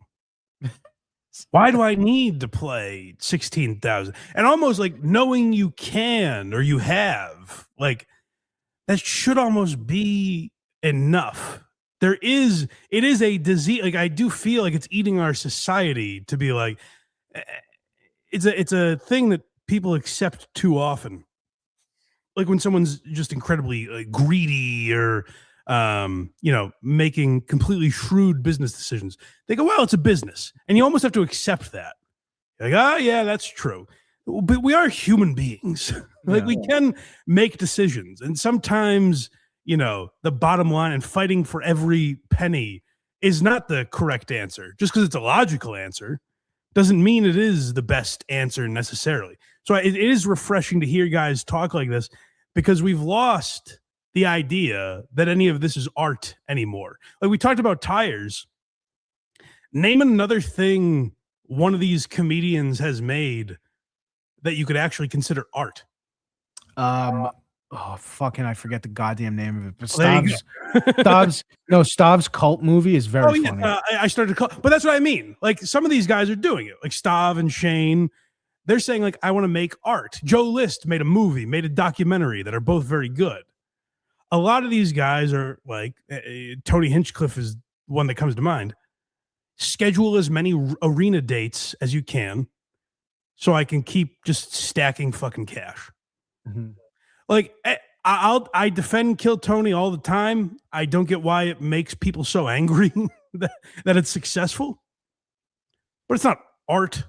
S6: Why do I need to play 16,000? And almost like knowing you can or you have, like that should almost be enough. It is a disease. Like I do feel like it's eating our society to be like, it's a thing that people accept too often. Like when someone's just incredibly greedy or, making completely shrewd business decisions, they go, well, it's a business. And you almost have to accept that. You're like, oh yeah, that's true. But we are human beings. Like we can make decisions. And sometimes, the bottom line and fighting for every penny is not the correct answer. Just because it's a logical answer doesn't mean it is the best answer necessarily. So it is refreshing to hear guys talk like this because we've lost the idea that any of this is art anymore. Like we talked about tires. Name another thing one of these comedians has made that you could actually consider art.
S7: I forget the goddamn name of it. But Stav's cult movie is very funny.
S6: I started to call, but that's what I mean. Like some of these guys are doing it, like Stav and Shane. They're saying like, I want to make art. Joe List made a movie, made a documentary that are both very good. A lot of these guys are like, Tony Hinchcliffe is one that comes to mind. Schedule as many arena dates as you can so I can keep just stacking fucking cash.
S7: Mm-hmm.
S6: Like, I defend Kill Tony all the time. I don't get why it makes people so angry that it's successful. But it's not art.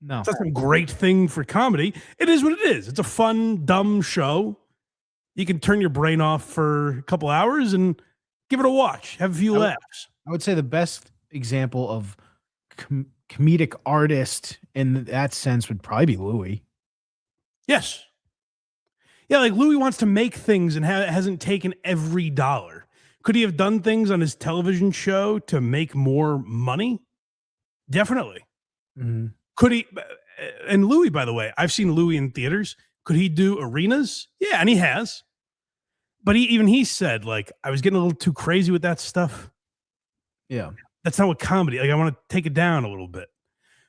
S7: No.
S6: It's not some great thing for comedy. It is what it is. It's a fun, dumb show. You can turn your brain off for a couple hours and give it a watch. Have a few laughs.
S7: I would say the best example of comedic artist in that sense would probably be Louis.
S6: Yes. Yeah, like Louis wants to make things and hasn't taken every dollar. Could he have done things on his television show to make more money? Definitely.
S7: Mm-hmm.
S6: Could he? And Louis, by the way, I've seen Louis in theaters. Could he do arenas? Yeah, and he has. But he said, like, I was getting a little too crazy with that stuff.
S7: Yeah.
S6: That's not what comedy. Like, I want to take it down a little bit.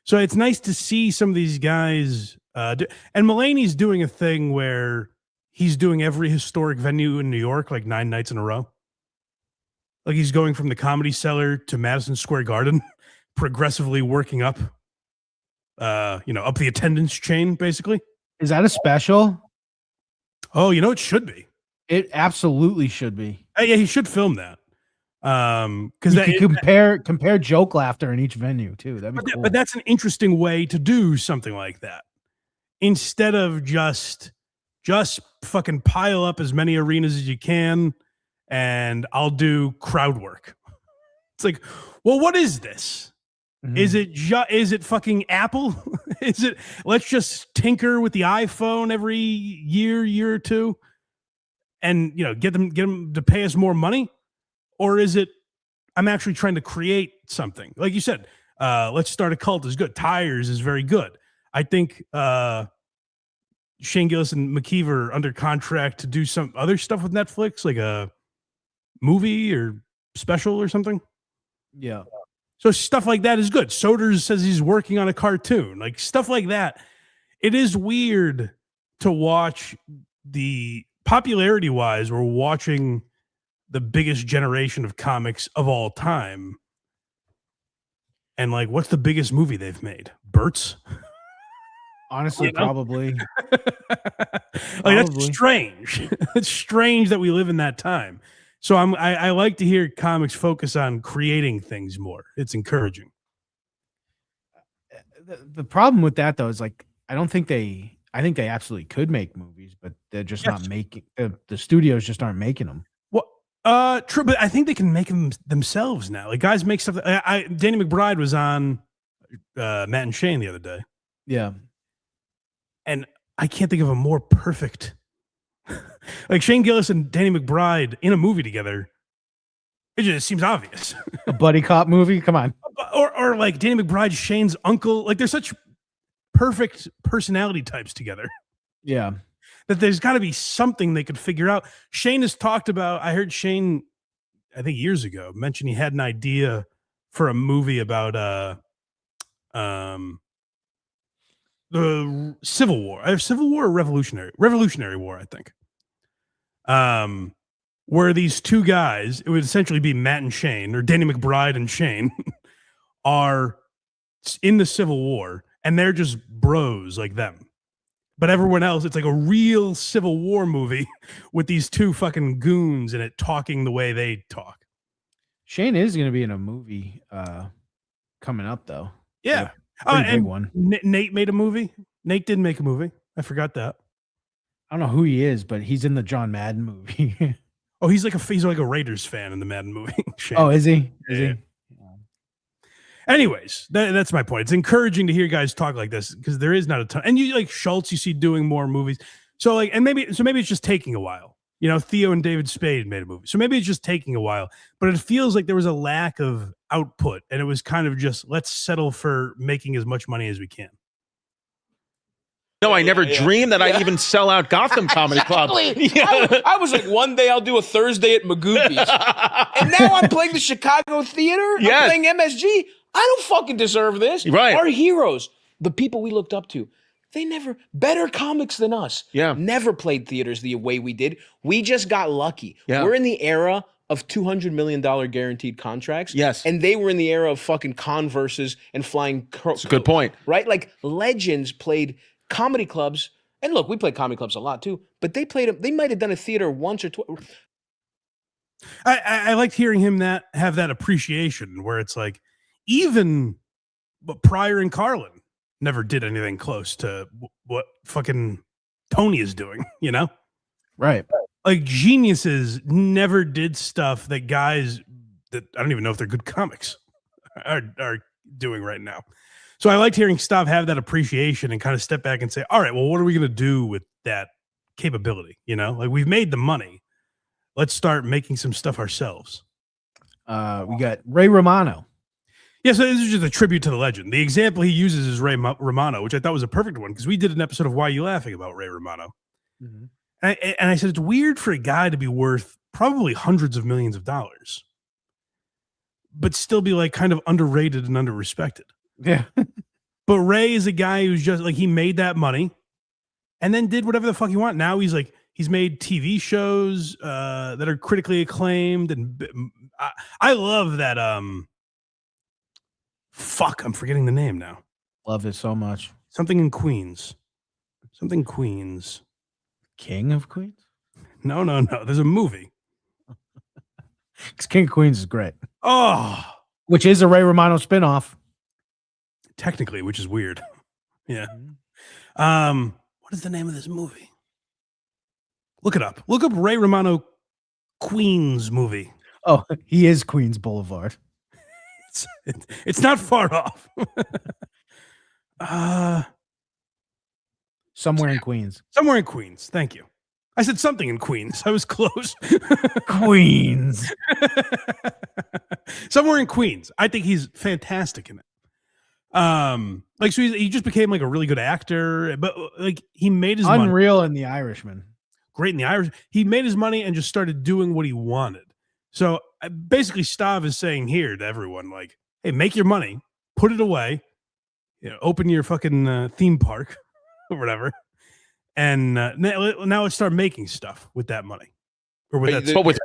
S6: So it's nice to see some of these guys. And Mulaney's doing a thing where he's doing every historic venue in New York, like 9 nights in a row. Like he's going from the Comedy Cellar to Madison Square Garden, progressively working up, up the attendance chain, basically.
S7: Is that a special?
S6: Oh, it should be.
S7: It absolutely should be.
S6: Yeah, he should film that. Because
S7: you can compare joke laughter in each venue too. That'd be cool.
S6: But that's an interesting way to do something like that. Instead of just fucking pile up as many arenas as you can, and I'll do crowd work. It's like, well, what is this? Mm-hmm. Is it fucking Apple? Is it let's just tinker with the iPhone every year or two, and get them to pay us more money? Or is it I'm actually trying to create something? Like you said, Let's Start a Cult is good. Tires is very good. I think Shane Gillis and McKeever are under contract to do some other stuff with Netflix, like a movie or special or something.
S7: Yeah.
S6: So stuff like that is good. Soder's says he's working on a cartoon, like stuff like that. It is weird to watch the popularity wise. We're watching the biggest generation of comics of all time. And like, what's the biggest movie they've made? Burt's?
S7: Honestly, probably.
S6: That's strange. It's strange that we live in that time. So I like to hear comics focus on creating things more. It's encouraging.
S7: The problem with that though is like I think they absolutely could make movies, but they're just not making the studios just aren't making them.
S6: Well, true, but I think they can make them themselves now. Like guys make stuff. Danny McBride was on Matt and Shane the other day.
S7: Yeah.
S6: And I can't think of a more perfect, like Shane Gillis and Danny McBride in a movie together. It just seems obvious.
S7: A buddy cop movie? Come on.
S6: Or like Danny McBride, Shane's uncle. Like they're such perfect personality types together.
S7: Yeah.
S6: That there's got to be something they could figure out. Shane has talked about, I heard Shane, I think years ago, mention he had an idea for a movie about the Civil War. Civil War or Revolutionary War, I think. Where these two guys, it would essentially be Matt and Shane, or Danny McBride and Shane, are in the Civil War, and they're just bros like them. But everyone else, it's like a real Civil War movie with these two fucking goons in it talking the way they talk.
S7: Shane is going to be in a movie coming up, though.
S6: Yeah.
S7: Pretty big one.
S6: Nate made a movie. Nate did make a movie. I forgot that.
S7: I don't know who he is, but he's in the John Madden movie.
S6: Oh, he's like a Raiders fan in the Madden movie. Shane.
S7: Oh, is he? Is he?
S6: Anyways, that's my point. It's encouraging to hear guys talk like this because there is not a ton. And you like Schultz, you see doing more movies. So like, and maybe it's just taking a while. Theo and David Spade made a movie. So maybe it's just taking a while. But it feels like there was a lack of output, and it was kind of just let's settle for making as much money as we can.
S19: No, I never dreamed that I'd even sell out Gotham Comedy Club.
S18: I was like, one day I'll do a Thursday at Magoobies. And now I'm playing the Chicago Theater.
S19: Yes.
S18: I'm playing MSG. I don't fucking deserve this.
S19: Right.
S18: Our heroes, the people we looked up to, they never, better comics than us.
S19: Yeah.
S18: Never played theaters the way we did. We just got lucky.
S19: Yeah.
S18: We're in the era of $200 million guaranteed contracts.
S19: Yes.
S18: And they were in the era of fucking Converses and flying
S19: That's a good point.
S18: Right? Like legends played comedy clubs. And look, we played comedy clubs a lot too, but they might have done a theater once or twice.
S6: I liked hearing him have that appreciation where it's like, even Pryor and Carlin never did anything close to what fucking Tony is doing,
S7: Right.
S6: Like geniuses never did stuff that guys that I don't even know if they're good comics are doing right now. So I liked hearing Stav have that appreciation and kind of step back and say, all right, well, what are we going to do with that capability? Like we've made the money. Let's start making some stuff ourselves.
S7: We got Ray Romano.
S6: Yeah, so this is just a tribute to the legend. The example he uses is Ray Romano, which I thought was a perfect one because we did an episode of Why You Laughing about Ray Romano.
S7: Mhm.
S6: And I said it's weird for a guy to be worth probably hundreds of millions of dollars, but still be like kind of underrated and underrespected.
S7: Yeah.
S6: But Ray is a guy who's just like, he made that money and then did whatever the fuck he want. Now he's like, he's made TV shows that are critically acclaimed. And I love that. Fuck, I'm forgetting the name now.
S7: Love it so much.
S6: Something in Queens. Something Queens.
S7: King of Queens?
S6: No. There's a movie.
S7: Because King of Queens is great.
S6: Oh.
S7: Which is a Ray Romano spinoff.
S6: Technically, which is weird. Yeah. What is the name of this movie? Look it up. Look up Ray Romano Queens movie.
S7: Oh, he is Queens Boulevard.
S6: It's not far off.
S7: Somewhere in Queens.
S6: Somewhere in Queens. Thank you. I said something in Queens. I was close.
S7: Queens.
S6: Somewhere in Queens. I think he's fantastic in it. Like, so he just became like a really good actor, but like he made his
S7: Unreal in The Irishman.
S6: Great in The Irish. He made his money and just started doing what he wanted. So basically, Stav is saying here to everyone, like, hey, make your money, put it away, open your fucking theme park or whatever, and now let's start making stuff with that money. Or with that.
S19: But with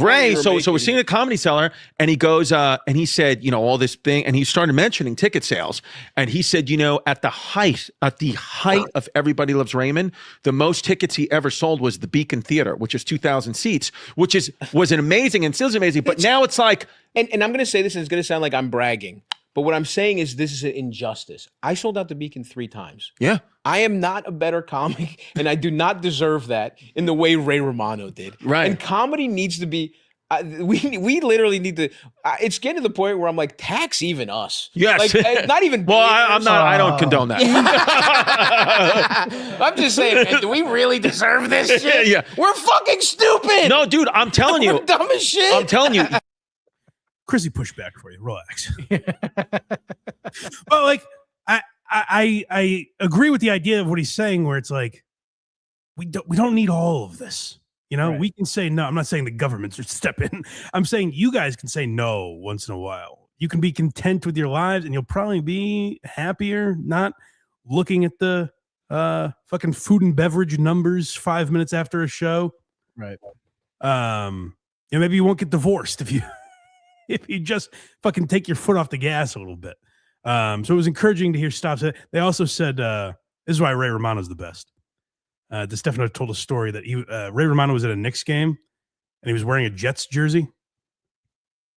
S19: Ray, so we're seeing a Comedy Cellar, and he goes, and he said, all this thing, and he started mentioning ticket sales, and he said, at the height of Everybody Loves Raymond, the most tickets he ever sold was the Beacon Theater, which is 2,000 seats, which was an amazing and still is amazing, but now it's like,
S18: and I'm going to say this, and it's going to sound like I'm bragging, but what I'm saying is this is an injustice. I sold out the Beacon 3 times.
S19: Yeah.
S18: I am not a better comic, and I do not deserve that in the way Ray Romano did.
S19: Right.
S18: And comedy needs to be, we literally need to, it's getting to the point where I'm like, tax even us.
S19: Yes.
S18: Like, not even.
S19: Well, I'm not, I don't condone that.
S18: I'm just saying, man, do we really deserve this shit?
S19: Yeah.
S18: We're fucking stupid.
S19: No, dude, I'm telling you.
S18: We're dumb as shit.
S19: I'm telling you.
S6: Chrissy pushed back for you. Relax. But like, I agree with the idea of what he's saying, where it's like, we don't need all of this.
S7: Right.
S6: We can say no. I'm not saying the government should step in. I'm saying you guys can say no once in a while. You can be content with your lives, and you'll probably be happier not looking at the fucking food and beverage numbers 5 minutes after a show.
S7: Right.
S6: Maybe you won't get divorced if you just fucking take your foot off the gas a little bit. So it was encouraging to hear Stav say. They also said this is why Ray Romano's the best. DeStefano told a story that Ray Romano was at a Knicks game and he was wearing a Jets jersey,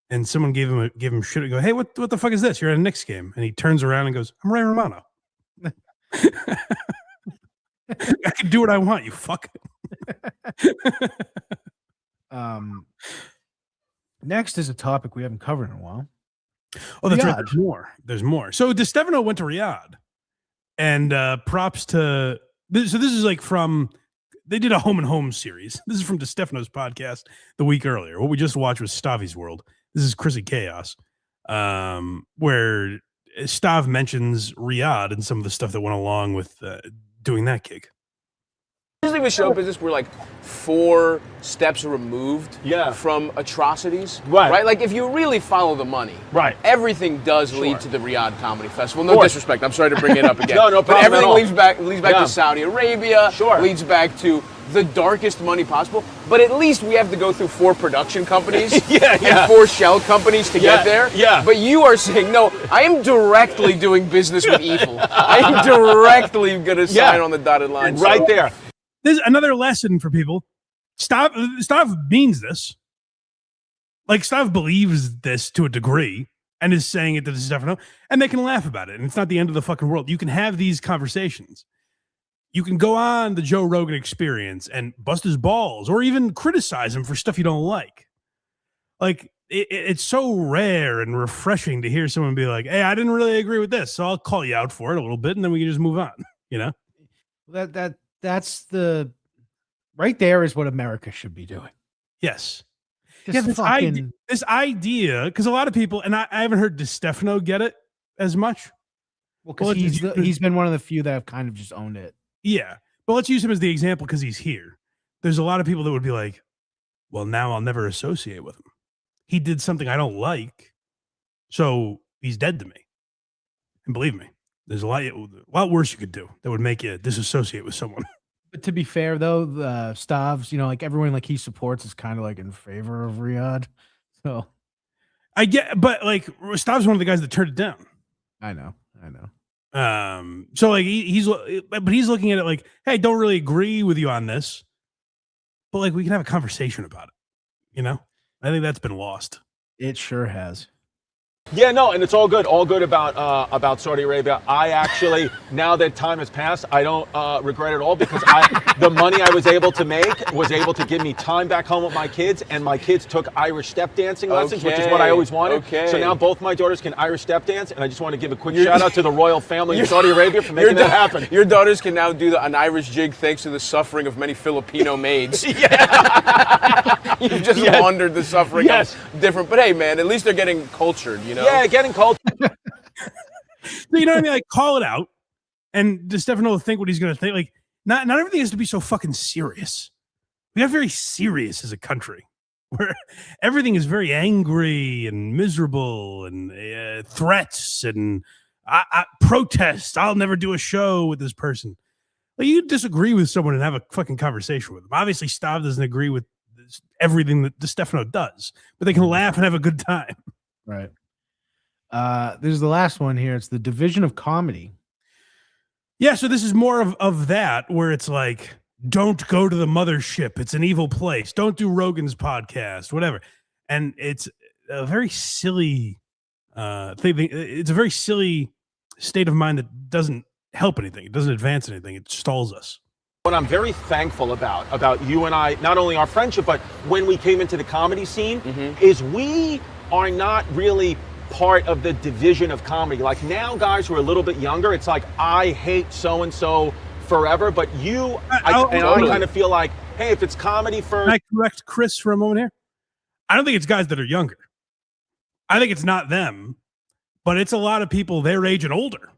S6: and someone gave him shit and go, hey, what the fuck is this? You're at a Knicks game. And he turns around and goes, I'm Ray Romano. I can do what I want, you fuck.
S7: Next is a topic we haven't covered in a while.
S6: Oh, that's right.
S7: Riyadh.
S6: There's more. So DeStefano went to Riyadh, and props to this. So this is like they did a home and home series. This is from DeStefano's podcast the week earlier. What we just watched was Stavi's World. This is Chrissy Chaos, where Stav mentions Riyadh and some of the stuff that went along with doing that gig.
S18: Usually with show business, we're like 4 steps removed from atrocities. Right. Like if you really follow the money, everything does lead to the Riyadh Comedy Festival. No disrespect. I'm sorry to bring it up again.
S19: No
S18: but
S19: problem
S18: everything
S19: at all.
S18: leads back to Saudi Arabia, leads back to the darkest money possible. But at least we have to go through 4 production companies and 4 shell companies to get there.
S19: Yeah.
S18: But you are saying, no, I am directly doing business with evil. I am directly going to sign on the dotted line.
S19: Right there.
S6: There's another lesson for people. Stav means this. Like, Stav believes this to a degree and is saying it to DeStefano, and they can laugh about it. And it's not the end of the fucking world. You can have these conversations. You can go on the Joe Rogan Experience and bust his balls or even criticize him for stuff you don't like. Like, it's so rare and refreshing to hear someone be like, hey, I didn't really agree with this, so I'll call you out for it a little bit, and then we can just move on,
S7: That's the right there is what America should be doing.
S6: Yes. This idea, because a lot of people, and I haven't heard DeStefano get it as much.
S7: Well, because he's been one of the few that have kind of just owned it.
S6: Yeah, but let's use him as the example because he's here. There's a lot of people that would be like, well, now I'll never associate with him. He did something I don't like, so he's dead to me. And believe me, there's a lot worse you could do that would make you disassociate with someone.
S7: But to be fair, though, the Stavs, like everyone like he supports is kind of like in favor of Riyadh. So
S6: I get, but like Stav's one of the guys that turned it down.
S7: I know.
S6: So like he's looking at it like, hey, don't really agree with you on this, but like we can have a conversation about it. I think that's been lost.
S7: It sure has.
S19: Yeah, no, and it's all good about Saudi Arabia. I actually, now that time has passed, I don't regret it all because the money I was able to make was able to give me time back home with my kids, and my kids took Irish step dancing lessons, which is what I always wanted.
S18: Okay.
S19: So now both my daughters can Irish step dance, and I just want to give a quick shout out to the royal family in Saudi Arabia for making that happen.
S18: Your daughters can now do an Irish jig thanks to the suffering of many Filipino maids. You've just wondered the suffering of different, but hey, man, at least they're getting cultured,
S19: Yeah, getting cultured.
S6: So you know what I mean? Like, call it out, and DeStefano will think what he's going to think. Like, not everything has to be so fucking serious. We got very serious as a country, where everything is very angry and miserable, and threats and protests. I'll never do a show with this person. Like, you disagree with someone and have a fucking conversation with them. Obviously, Stav doesn't agree with everything that DeStefano does, but they can laugh and have a good time.
S7: Right. There's the last one here. It's the division of comedy.
S6: Yeah, so this is more of that, where it's like, don't go to the mothership. It's an evil place. Don't do Rogan's podcast, whatever. And it's a very silly thing. It's a very silly state of mind that doesn't help anything. It doesn't advance anything. It stalls us.
S19: What I'm very thankful about you and I, not only our friendship, but when we came into the comedy scene, is we are not really part of the division of comedy. Like now, guys who are a little bit younger, it's like, I hate so-and-so forever, but I kind of feel like, hey, if it's comedy first.
S6: Can I correct Chris for a moment here? I don't think it's guys that are younger. I think it's not them, but it's a lot of people their age and older.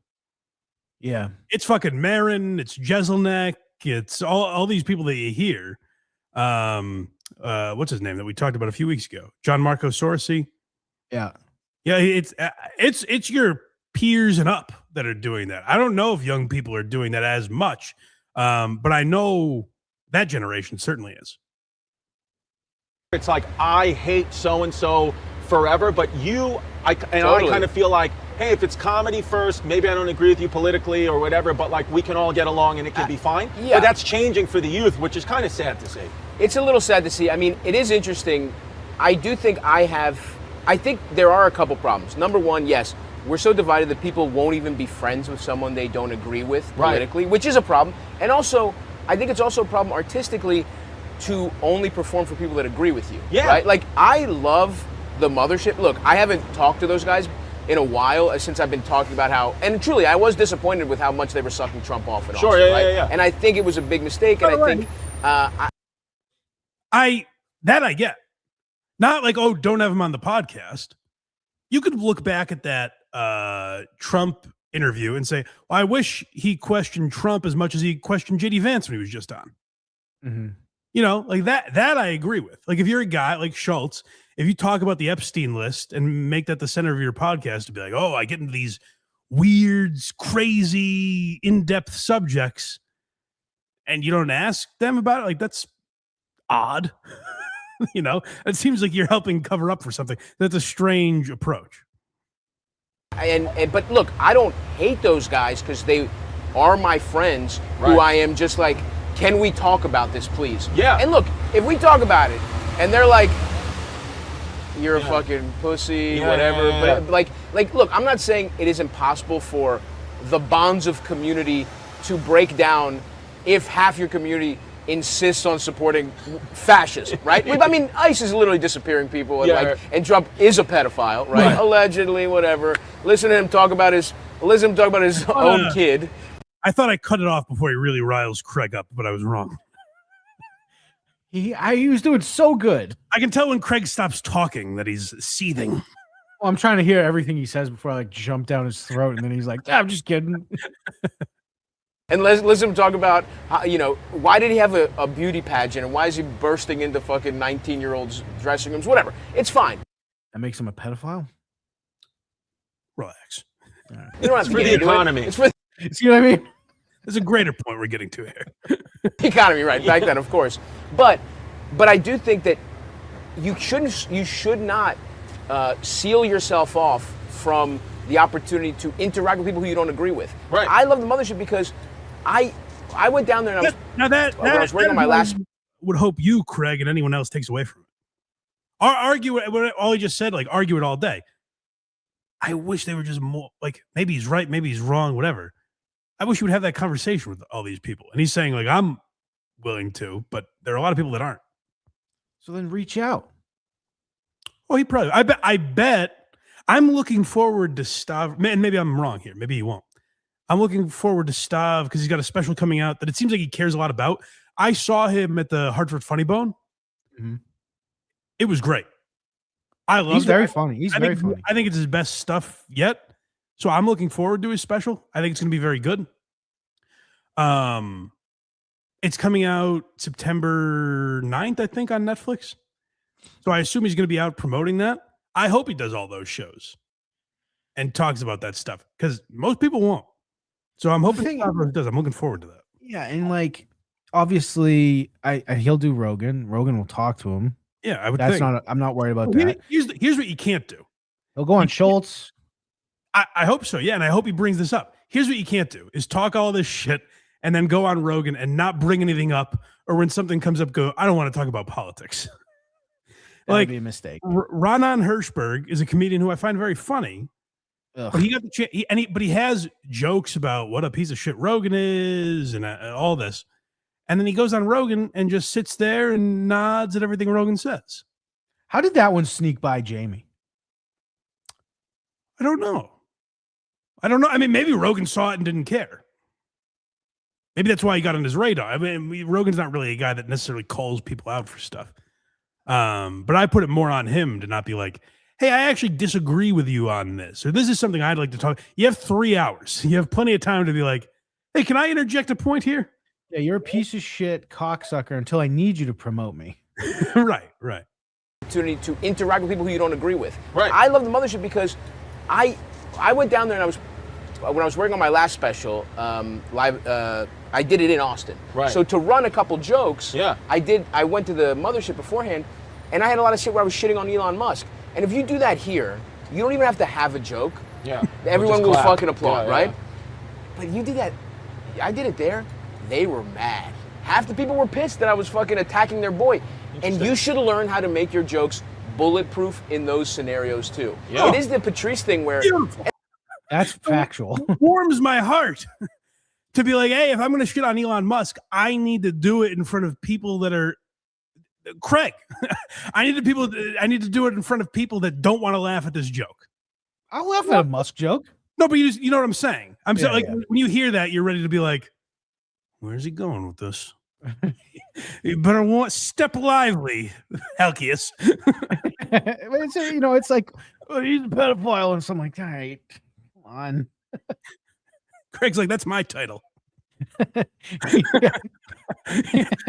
S7: Yeah.
S6: It's fucking Marin, it's Jeselnik, it's all these people that you hear. What's his name that we talked about a few weeks ago? John Marco Sorsi.
S7: Yeah.
S6: Yeah, it's your peers and up that are doing that. I don't know if young people are doing that as much, but I know that generation certainly is.
S19: It's like, I hate so-and-so forever, but I kind of feel like, hey, if it's comedy first, maybe I don't agree with you politically or whatever, but like we can all get along and it can be fine.
S18: Yeah.
S19: But that's changing for the youth, which is kind of sad to see.
S18: It's a little sad to see. I mean, it is interesting. I do think I think there are a couple problems. Number one, yes, we're so divided that people won't even be friends with someone they don't agree with politically, which is a problem. And also, I think it's also a problem artistically to only perform for people that agree with you.
S19: Yeah.
S18: Right? Like, I love the mothership. Look, I haven't talked to those guys in a while since I've been talking about how, and truly, I was disappointed with how much they were sucking Trump off in Austin, right?
S19: Yeah.
S18: And I think it was a big mistake, and I think
S6: I get. Not like, oh, don't have him on the podcast. You could look back at that Trump interview and say, well, I wish he questioned Trump as much as he questioned J.D. Vance when he was just on.
S7: Mm-hmm.
S6: Like that I agree with. Like if you're a guy like Schultz, if you talk about the Epstein list and make that the center of your podcast to be like, oh, I get into these weird, crazy, in-depth subjects and you don't ask them about it, like that's odd. It seems like you're helping cover up for something. That's a strange approach.
S18: But look, I don't hate those guys because they are my friends who I am just like, can we talk about this, please?
S19: Yeah.
S18: And look, if we talk about it and they're like, you're a fucking pussy, whatever. But like, look, I'm not saying it is impossible for the bonds of community to break down if half your community insists on supporting fascism, right? I mean, ICE is literally disappearing people, and and Trump is a pedophile, right? Allegedly, whatever. Listen to him talk about his own kid.
S6: I thought I cut it off before he really riles Craig up, but I was wrong.
S7: He was doing so good.
S6: I can tell when Craig stops talking that he's seething.
S7: Well, I'm trying to hear everything he says before I like jump down his throat, and then he's like, "I'm just kidding."
S18: And let's listen talk about how, why did he have a beauty pageant and why is he bursting into fucking 19-year-olds' dressing rooms? Whatever, it's fine.
S7: That makes him a pedophile.
S6: Relax.
S18: You don't have to get into it. It's for
S7: See what I mean?
S6: There's a greater point we're getting to here.
S18: the economy, right? Back then, of course. But I do think that you should not seal yourself off from the opportunity to interact with people who you don't agree with.
S19: Right.
S18: I love the mothership because I went down there and I was working on my last.
S6: Would hope you, Craig, and anyone else takes away from it. Argue it. All he just said, like argue it all day. I wish they were just more like maybe he's right, maybe he's wrong, whatever. I wish you would have that conversation with all these people. And he's saying like I'm willing to, but there are a lot of people that aren't.
S7: So then reach out.
S6: Oh, he probably. I bet. I'm looking forward to Stav. Man, maybe I'm wrong here. Maybe he won't. I'm looking forward to Stav because he's got a special coming out that it seems like he cares a lot about. I saw him at the Hartford Funny Bone.
S7: Mm-hmm.
S6: It was great. I love.
S7: He's very funny. He's
S6: I
S7: very
S6: think,
S7: funny.
S6: I think it's his best stuff yet. So I'm looking forward to his special. I think it's going to be very good. It's coming out September 9th, I think, on Netflix. So I assume he's going to be out promoting that. I hope he does all those shows and talks about that stuff because most people won't. So I'm hoping Stavros does. I'm looking forward to that.
S7: Yeah, and like obviously, he'll do Rogan. Rogan will talk to him.
S6: Yeah, I would.
S7: That's
S6: think.
S7: not. I'm not worried about
S6: Well,
S7: that.
S6: Here's what you can't do.
S7: He'll go on Schultz.
S6: I hope so. Yeah, and I hope he brings this up. Here's what you can't do: is talk all this shit and then go on Rogan and not bring anything up, or when something comes up, go, I don't want to talk about politics.
S7: That
S6: like
S7: would be a mistake.
S6: Ronan Hirschberg is a comedian who I find very funny.
S7: Ugh.
S6: But he got the chance, but he has jokes about what a piece of shit Rogan is and all this. And then he goes on Rogan and just sits there and nods at everything Rogan says.
S7: How did that one sneak by Jamie?
S6: I don't know. I mean, maybe Rogan saw it and didn't care. Maybe that's why he got on his radar. I mean, Rogan's not really a guy that necessarily calls people out for stuff. But I put it more on him to not be like, hey, I actually disagree with you on this, or this is something I'd like to talk. You have 3 hours. You have plenty of time to be like, hey, can I interject a point here?
S7: Yeah, you're a piece of shit cocksucker until I need you to promote me.
S6: Right.
S18: Opportunity to interact with people who you don't agree with.
S19: Right.
S18: I love the mothership because I went down there and when I was working on my last special live. I did it in Austin.
S19: Right.
S18: So to run a couple jokes,
S19: yeah.
S18: I went to the mothership beforehand, and I had a lot of shit where I was shitting on Elon Musk. And if you do that here, you don't even have to have a joke.
S19: Yeah.
S18: Everyone will fucking applaud,
S19: yeah,
S18: right?
S19: Yeah.
S18: But you did that. I did it there. They were mad. Half the people were pissed that I was fucking attacking their boy. And you should learn how to make your jokes bulletproof in those scenarios too.
S19: Yeah.
S18: It is the Patrice thing where
S7: that's factual.
S6: It warms my heart to be like, hey, if I'm going to shit on Elon Musk, I need to do it in front of people that are Craig. I need to do it in front of people that don't want to laugh at this joke.
S7: I'll laugh at a Musk joke.
S6: No, but you know what I'm saying. I'm saying,
S7: Yeah.
S6: when you hear that, you're ready to be like, where's he going with this? You better step lively, Halkias.
S7: It's like, oh, he's a pedophile, and so I'm like, all right, come on.
S6: Craig's like, that's my title. Craig's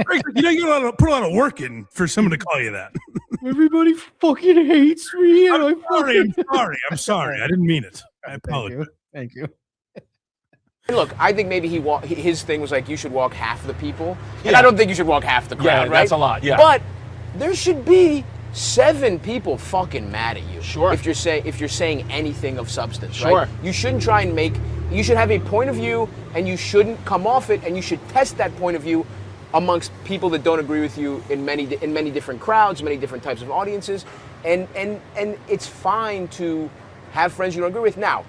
S6: like, you gotta put a lot of work in for someone to call you that.
S7: Everybody fucking hates me.
S6: I'm sorry. I didn't mean it. I apologize.
S7: Thank you.
S18: look, I think maybe his thing was like you should walk half the people, and I don't think you should walk half the crowd, right?
S19: That's a lot. Yeah,
S18: but there should be 7 people fucking mad at you.
S19: Sure.
S18: If you're saying anything of substance,
S19: sure.
S18: Right? You shouldn't try and you should have a point of view, and you shouldn't come off it, and you should test that point of view amongst people that don't agree with you in many different crowds, many different types of audiences, and it's fine to have friends you don't agree with. Now,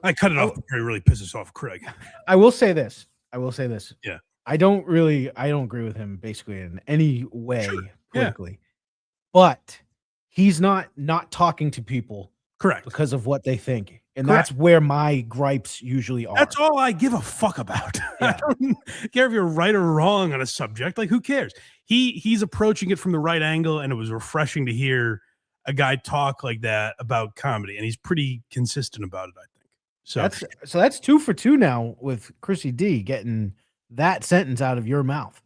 S6: I cut it off before it really pisses off Craig.
S7: I will say this.
S6: Yeah.
S7: I don't agree with him basically in any way politically.
S6: Yeah.
S7: But he's not talking to people
S6: correct
S7: because of what they think. And
S6: Correct.
S7: that's where my gripes usually are.
S6: That's all I give a fuck about. I don't care if you're right or wrong on a subject. Like, who cares? He's approaching it from the right angle, and it was refreshing to hear a guy talk like that about comedy, and he's pretty consistent about it, I think. So
S7: that's 2 for 2 now with Chrissy D getting that sentence out of your mouth.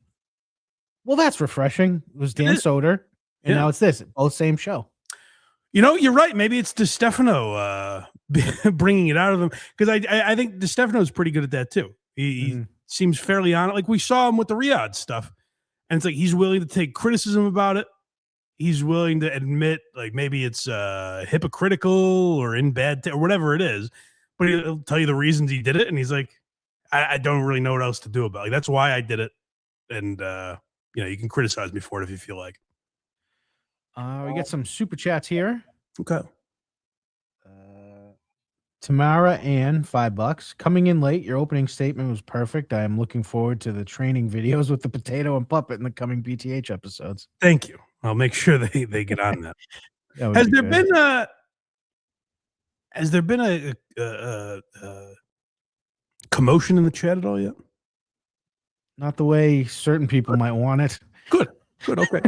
S7: Well, that's refreshing. It was Dan Soder, and now it's this. Both same show.
S6: You know, you're right. Maybe it's DeStefano bringing it out of them, because I think DeStefano is pretty good at that too. He seems fairly on it. Like we saw him with the Riyadh stuff, and it's like he's willing to take criticism about it. He's willing to admit like maybe it's hypocritical or in bad or whatever it is, but he'll tell you the reasons he did it, and he's like, I don't really know what else to do about it. Like, that's why I did it, and you can criticize me for it if you feel like.
S7: We get some super chats here.
S6: Okay.
S7: Tamara Ann, $5. Coming in late. Your opening statement was perfect. I am looking forward to the training videos with the potato and puppet in the coming BTH episodes.
S6: Thank you. I'll make sure they get on that. Has there been a commotion in the chat at all yet?
S7: Not the way certain people might want it.
S6: Good. Okay.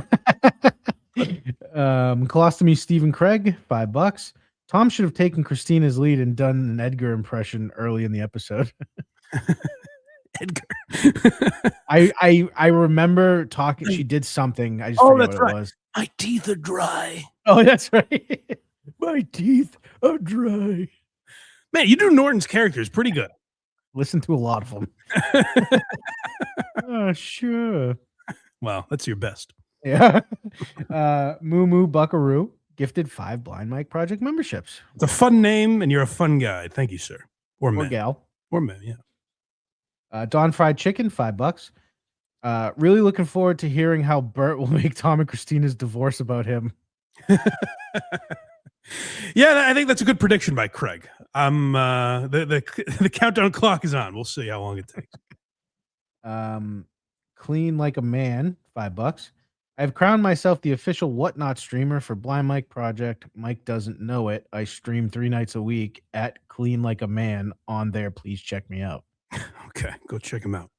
S7: Colostomy Stephen Craig, $5. Tom should have taken Christina's lead and done an Edgar impression early in the episode.
S6: Edgar.
S7: I remember talking. She did something. I just forget what it was.
S6: My teeth are dry.
S7: Oh, that's right. My teeth are dry.
S6: Man, you do Norton's characters pretty good.
S7: Listen to a lot of them. Oh, sure.
S6: Well, that's your best.
S7: Yeah. Moo Moo Buckaroo gifted 5 Blind Mike Project memberships.
S6: It's a fun name, and you're a fun guy. Thank you, sir. Or man.
S7: Gal.
S6: Or man, yeah.
S7: Don Fried Chicken, $5. Really looking forward to hearing how Bert will make Tom and Christina's divorce about him.
S6: Yeah, I think that's a good prediction by Craig. The countdown clock is on. We'll see how long it takes.
S7: Clean Like a Man, $5. I've crowned myself the official Whatnot streamer for Blind Mike Project. Mike doesn't know it. I stream 3 nights a week at Clean Like a Man on there. Please check me out.
S6: Okay, go check him out.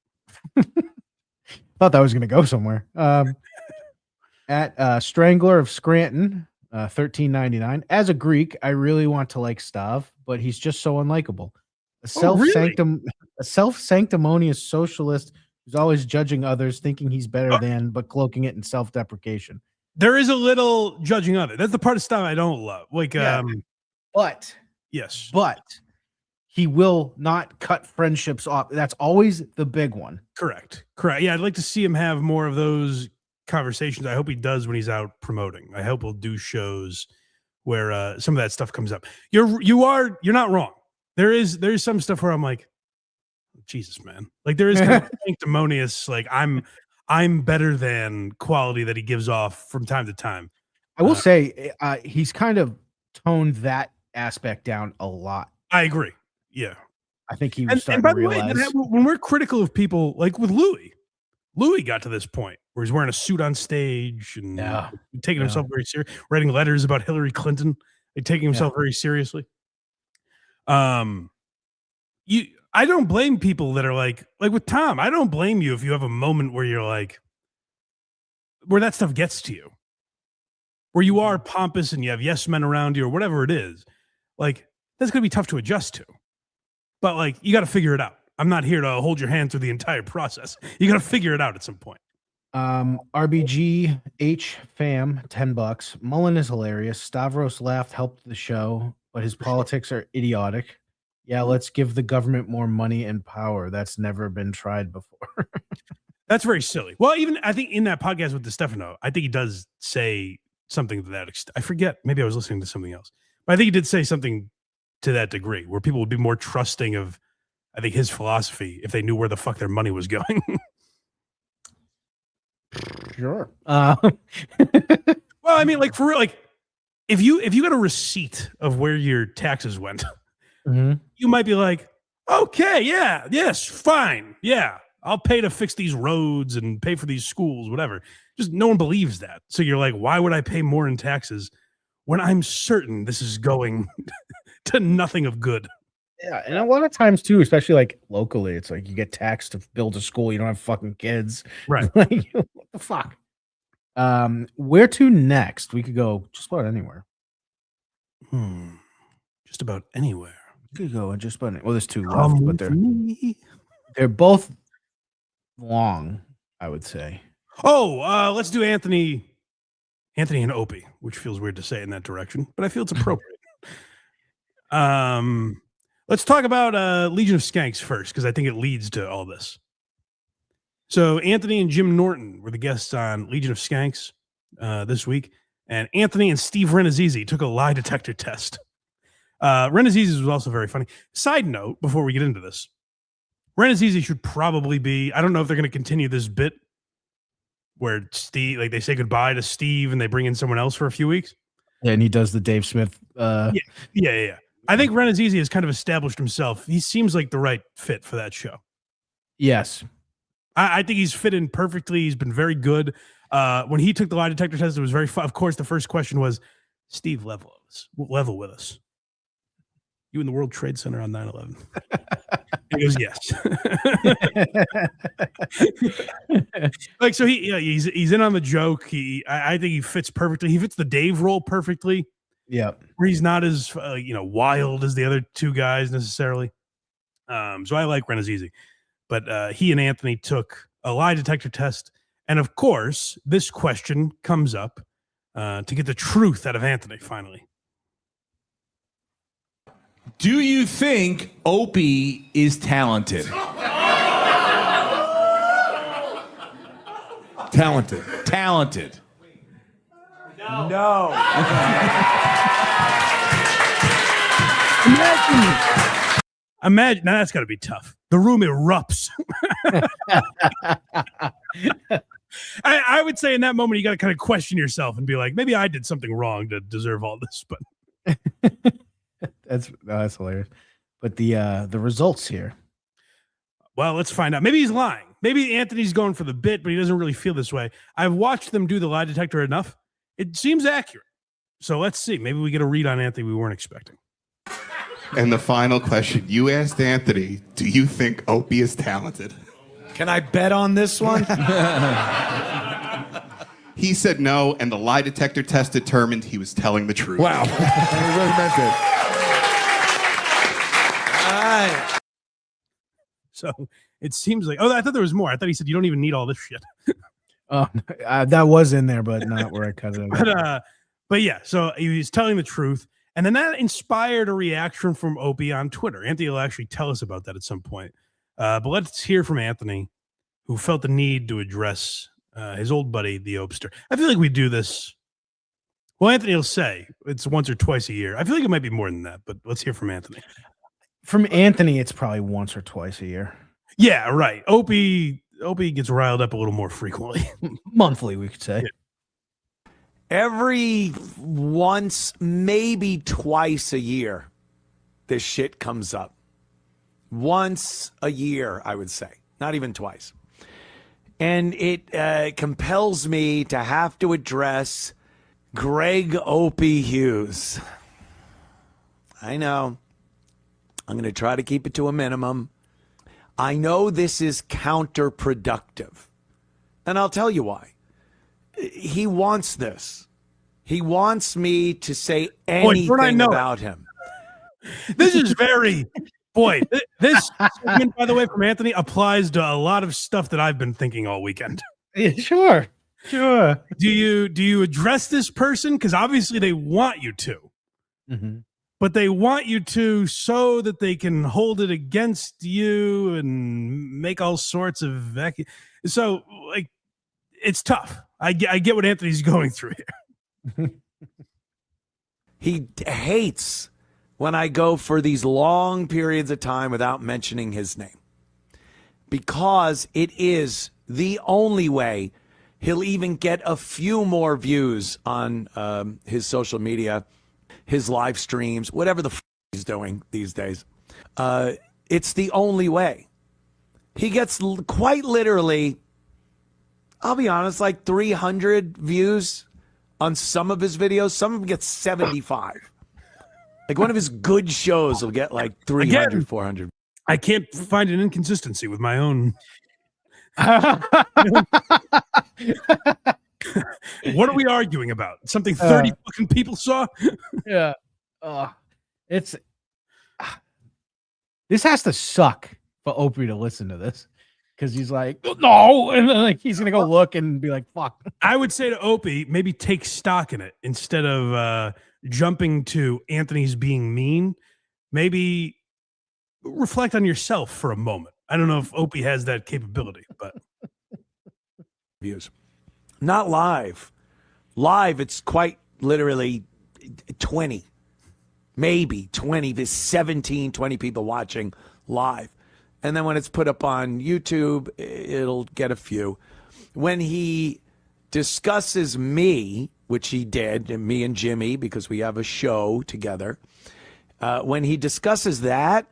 S7: Thought that was going to go somewhere. At Strangler of Scranton, $13.99. As a Greek, I really want to like Stav, but he's just so unlikable. A self-sanctimonious socialist who's always judging others, thinking he's better than, but cloaking it in self-deprecation.
S6: There is a little judging other. That's the part of Stav I don't love. Like,
S7: but
S6: yes,
S7: but he will not cut friendships off. That's always the big one.
S6: Correct. Yeah, I'd like to see him have more of those conversations. I hope he does when he's out promoting. I hope he'll do shows where some of that stuff comes up. You're not wrong. There's some stuff where I'm like, Jesus, man. Like, there is kind of sanctimonious, like I'm better than quality that he gives off from time to time.
S7: I will say he's kind of toned that aspect down a lot.
S6: I agree. Yeah.
S7: I think he was starting
S6: and by
S7: to realize.
S6: the way, when we're critical of people, like with Louis got to this point where he's wearing a suit on stage and taking himself very serious, writing letters about Hillary Clinton, and taking himself very seriously. I don't blame people that are like with Tom. I don't blame you if you have a moment where you're like, where that stuff gets to you, where you are pompous and you have yes men around you or whatever it is. Like, that's going to be tough to adjust to, but like, you got to figure it out. I'm not here to hold your hand through the entire process. You got to figure it out at some point.
S7: RBG H fam, $10. Mullen is hilarious. Stavros laughed, helped the show, but his politics are idiotic. Yeah, let's give the government more money and power. That's never been tried before.
S6: That's very silly. Well, even I think in that podcast with DeStefano, I think he does say something to that extent. I forget. Maybe I was listening to something else. But I think he did say something to that degree where people would be more trusting of, I think, his philosophy if they knew where the fuck their money was going.
S7: Sure.
S6: Well, I mean, like, for real, like, if you got a receipt of where your taxes went, you might be like, okay, yeah, yes, fine, yeah, I'll pay to fix these roads and pay for these schools, whatever. Just no one believes that. So you're like, why would I pay more in taxes when I'm certain this is going to nothing of good.
S7: Yeah, and a lot of times too, especially like locally, it's like you get taxed to build a school, you don't have fucking kids.
S6: Right.
S7: Like, what the fuck? Where to next? We could go just about anywhere.
S6: Just about anywhere.
S7: We could go just about well, there's two
S6: Come
S7: left,
S6: with
S7: but
S6: me.
S7: they're both long, I would say.
S6: Oh, let's do Anthony and Opie, which feels weird to say in that direction, but I feel it's appropriate. Let's talk about Legion of Skanks first, because I think it leads to all this. So Anthony and Jim Norton were the guests on Legion of Skanks this week, and Anthony and Steve Renazizi took a lie detector test. Renazizi was also very funny. Side note, before we get into this, Renazizi should probably be, I don't know if they're going to continue this bit where Steve, like they say goodbye to Steve and they bring in someone else for a few weeks.
S7: Yeah, and he does the Dave Smith.
S6: Yeah. I think Renazizi has kind of established himself. He seems like the right fit for that show.
S7: Yes.
S6: I think he's fit in perfectly. He's been very good. When he took the lie detector test, it was very fun. Of course, the first question was, Steve, level with us. You in the World Trade Center on 9/11? He goes, yes. Like, so he's in on the joke. I think he fits perfectly. He fits the Dave role perfectly.
S7: Yeah,
S6: where he's not as wild as the other two guys necessarily. So I like Renazizi, but he and Anthony took a lie detector test, and of course, this question comes up to get the truth out of Anthony finally.
S20: Do you think Opie is talented? Talented.
S3: No.
S6: Imagine now that's got to be tough. The room erupts. I would say in that moment you got to kind of question yourself and be like, maybe I did something wrong to deserve all this. But
S7: that's hilarious. But the results here.
S6: Well, let's find out. Maybe he's lying. Maybe Anthony's going for the bit, but he doesn't really feel this way. I've watched them do the lie detector enough. It seems accurate. So let's see. Maybe we get a read on Anthony we weren't expecting.
S21: And the final question. You asked Anthony, do you think Opie is talented?
S2: Can I bet on this one?
S21: He said no, and the lie detector test determined he was telling the truth.
S10: Wow. I really meant it.
S2: All right.
S6: So it seems like, I thought there was more. I thought he said you don't even need all this shit.
S7: Oh, that was in there, but not where I cut it.
S6: But yeah, so he was telling the truth. And then that inspired a reaction from Opie on Twitter. Anthony will actually tell us about that at some point. But let's hear from Anthony, who felt the need to address his old buddy, the Opester. I feel like we do this. Well, Anthony will say it's once or twice a year. I feel like it might be more than that, but let's hear from Anthony.
S7: From Anthony, it's probably once or twice a year.
S6: Yeah, right. Opie gets riled up a little more frequently.
S7: Monthly, we could say.
S6: Yeah.
S2: Every once, maybe twice a year, this shit comes up. Once a year, I would say. Not even twice. And it compels me to have to address Greg Opie Hughes. I know. I'm going to try to keep it to a minimum. I know this is counterproductive. And I'll tell you why. He wants this. He wants me to say anything about him.
S6: This is very... Boy, this segment, by the way, from Anthony applies to a lot of stuff that I've been thinking all weekend.
S7: Yeah, sure.
S6: Do you address this person? Because obviously they want you to.
S7: Mm-hmm.
S6: But they want you to so that they can hold it against you and make all sorts of... So, like, it's tough. I get what Anthony's going through here.
S2: He hates when I go for these long periods of time without mentioning his name, because it is the only way he'll even get a few more views on his social media, his live streams, whatever the he's doing these days. It's the only way. He gets quite literally, I'll be honest, like 300 views on some of his videos. Some of them get 75. Like one of his good shows will get like 300, 400.
S6: I can't find an inconsistency with my own. What are we arguing about? Something 30 fucking people saw?
S7: Yeah. It's this has to suck for Opie to listen to this because he's like, no, and then like he's gonna go look and be like, fuck.
S6: I would say to Opie, maybe take stock in it instead of jumping to Anthony's being mean. Maybe reflect on yourself for a moment. I don't know if Opie has that capability, but
S2: views. Not live. Live, it's quite literally 20. Maybe 20. There's 17, 20 people watching live. And then when it's put up on YouTube, it'll get a few. When he discusses me, which he did, and me and Jimmy, because we have a show together, when he discusses that,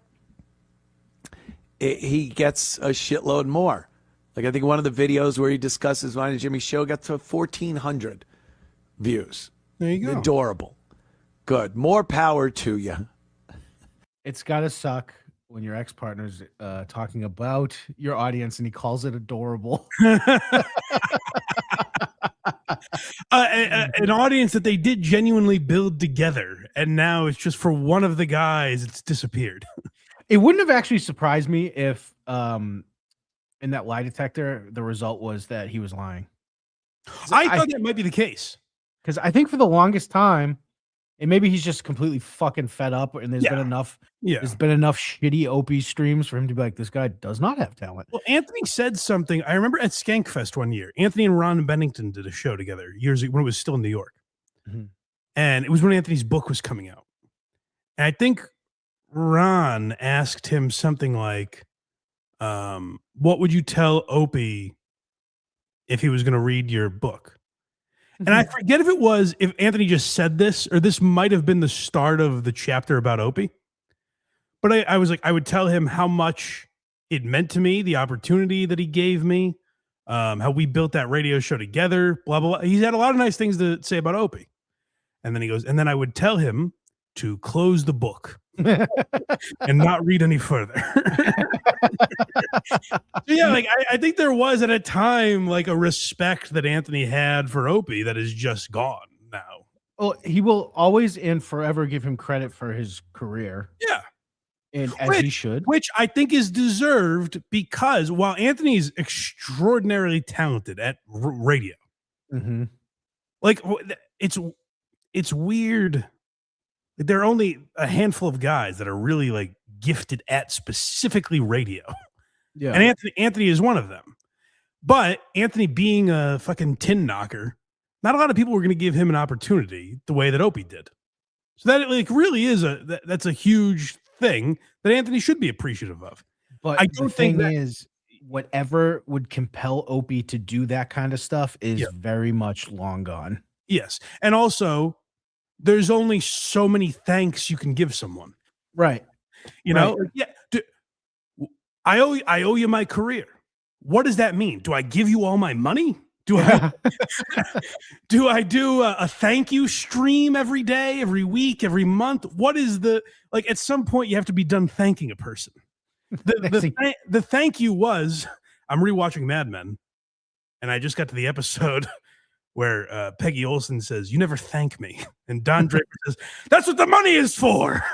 S2: he gets a shitload more. Like I think one of the videos where he discusses mine and Jimmy's show got to 1,400 views.
S6: There you go.
S2: Adorable. Good. More power to you.
S7: It's gotta suck when your ex-partner's talking about your audience and he calls it adorable.
S6: An audience that they did genuinely build together, and now it's just for one of the guys, it's disappeared.
S7: It wouldn't have actually surprised me if in that lie detector the result was that he was lying.
S6: I thought that might be the case.
S7: Because I think for the longest time, and maybe he's just completely fucking fed up, and there's been enough shitty Opie streams for him to be like, this guy does not have talent.
S6: Well, Anthony said something. I remember at Skankfest one year, Anthony and Ron Bennington did a show together years ago when it was still in New York.
S7: Mm-hmm.
S6: And it was when Anthony's book was coming out. And I think Ron asked him something like, what would you tell Opie if he was going to read your book? And I forget if Anthony just said this, or this might have been the start of the chapter about Opie. But I was like, I would tell him how much it meant to me, the opportunity that he gave me, how we built that radio show together, blah, blah, blah. He's had a lot of nice things to say about Opie. And then he goes, and then I would tell him to close the book and not read any further. Yeah, like I think there was at a time like a respect that Anthony had for Opie that is just gone now.
S7: Well, he will always and forever give him credit for his career.
S6: Yeah.
S7: And as he should. Which
S6: I think is deserved because while Anthony's extraordinarily talented at radio,
S7: mm-hmm.
S6: like it's weird. There are only a handful of guys that are really like gifted at specifically radio.
S7: Yeah.
S6: And Anthony is one of them. But Anthony being a fucking tin knocker, not a lot of people were going to give him an opportunity the way that Opie did. So that like really is that's a huge thing that Anthony should be appreciative of.
S7: But I don't think is whatever would compel Opie to do that kind of stuff is very much long gone.
S6: Yes. And also there's only so many thanks you can give someone.
S7: Right.
S6: You know? Yeah. I owe you my career. What does that mean? Do I give you all my money? Do I do a thank you stream every day, every week, every month? What is like at some point you have to be done thanking a person. The thank you was I'm rewatching Mad Men and I just got to the episode where Peggy Olson says, "You never thank me." And Don Draper says, "That's what the money is for."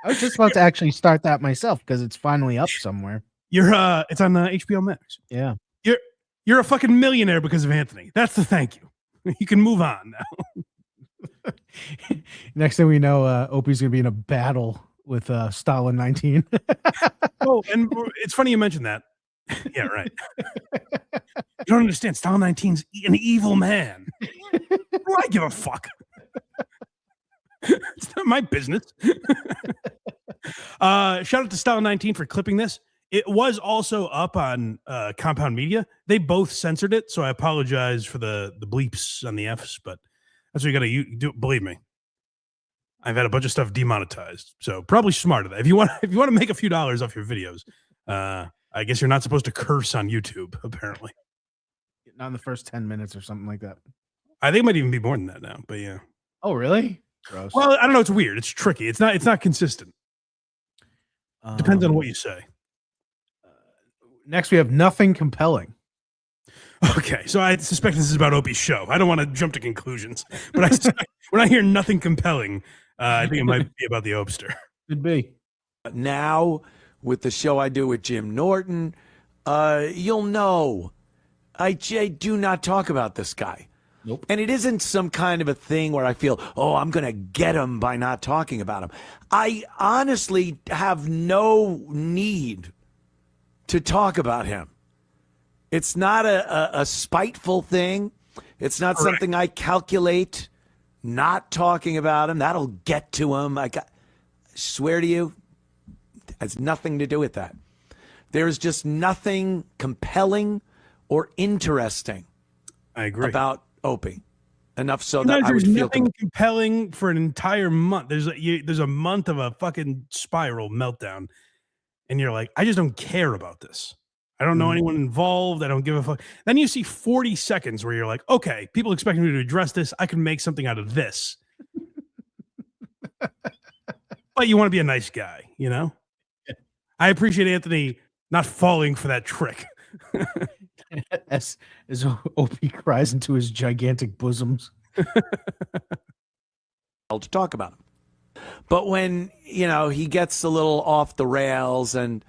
S7: I was just about to actually start that myself because it's finally up somewhere.
S6: It's on HBO Max.
S7: Yeah.
S6: You're a fucking millionaire because of Anthony. That's the thank you. You can move on now.
S7: Next thing we know, Opie's going to be in a battle with Stalin 19.
S6: Oh, and it's funny you mentioned that. Yeah, right. You don't understand. Stalin 19's an evil man. Why do I give a fuck? It's not my business. Shout out to Stalin 19 for clipping this. It was also up on Compound Media. They both censored it, so I apologize for the bleeps on the Fs, but that's what you got to do. Believe me, I've had a bunch of stuff demonetized, so probably smart of that. If you want to make a few dollars off your videos, I guess you're not supposed to curse on YouTube. Apparently,
S7: not in the first 10 minutes or something like that.
S6: I think it might even be more than that now. But yeah.
S7: Oh, really? Gross.
S6: Well, I don't know. It's weird. It's tricky. It's not consistent. Depends on what you say.
S7: Next, we have nothing compelling.
S6: Okay, so I suspect this is about Opie's show. I don't want to jump to conclusions, but I suspect when I hear nothing compelling, I think it might be about the Opster.
S7: Could be.
S2: Now, with the show I do with Jim Norton, you'll know I do not talk about this guy.
S7: Nope.
S2: And it isn't some kind of a thing where I feel, oh, I'm going to get him by not talking about him. I honestly have no need to talk about him. It's not a spiteful thing. It's not something I calculate not talking about him. That'll get to him. I swear to you, it has nothing to do with that. There's just nothing compelling or interesting about Opie. Enough so that I would
S6: there's
S2: feel
S6: nothing compelling for an entire month. There's a month of a fucking spiral meltdown, and you're like, I just don't care about this. I don't know anyone involved. I don't give a fuck. Then you see 40 seconds where you're like, okay, people expect me to address this. I can make something out of this. But you want to be a nice guy, you know? I appreciate Anthony not falling for that trick.
S7: As Opie cries into his gigantic bosoms.
S2: to talk about him. But when, he gets a little off the rails and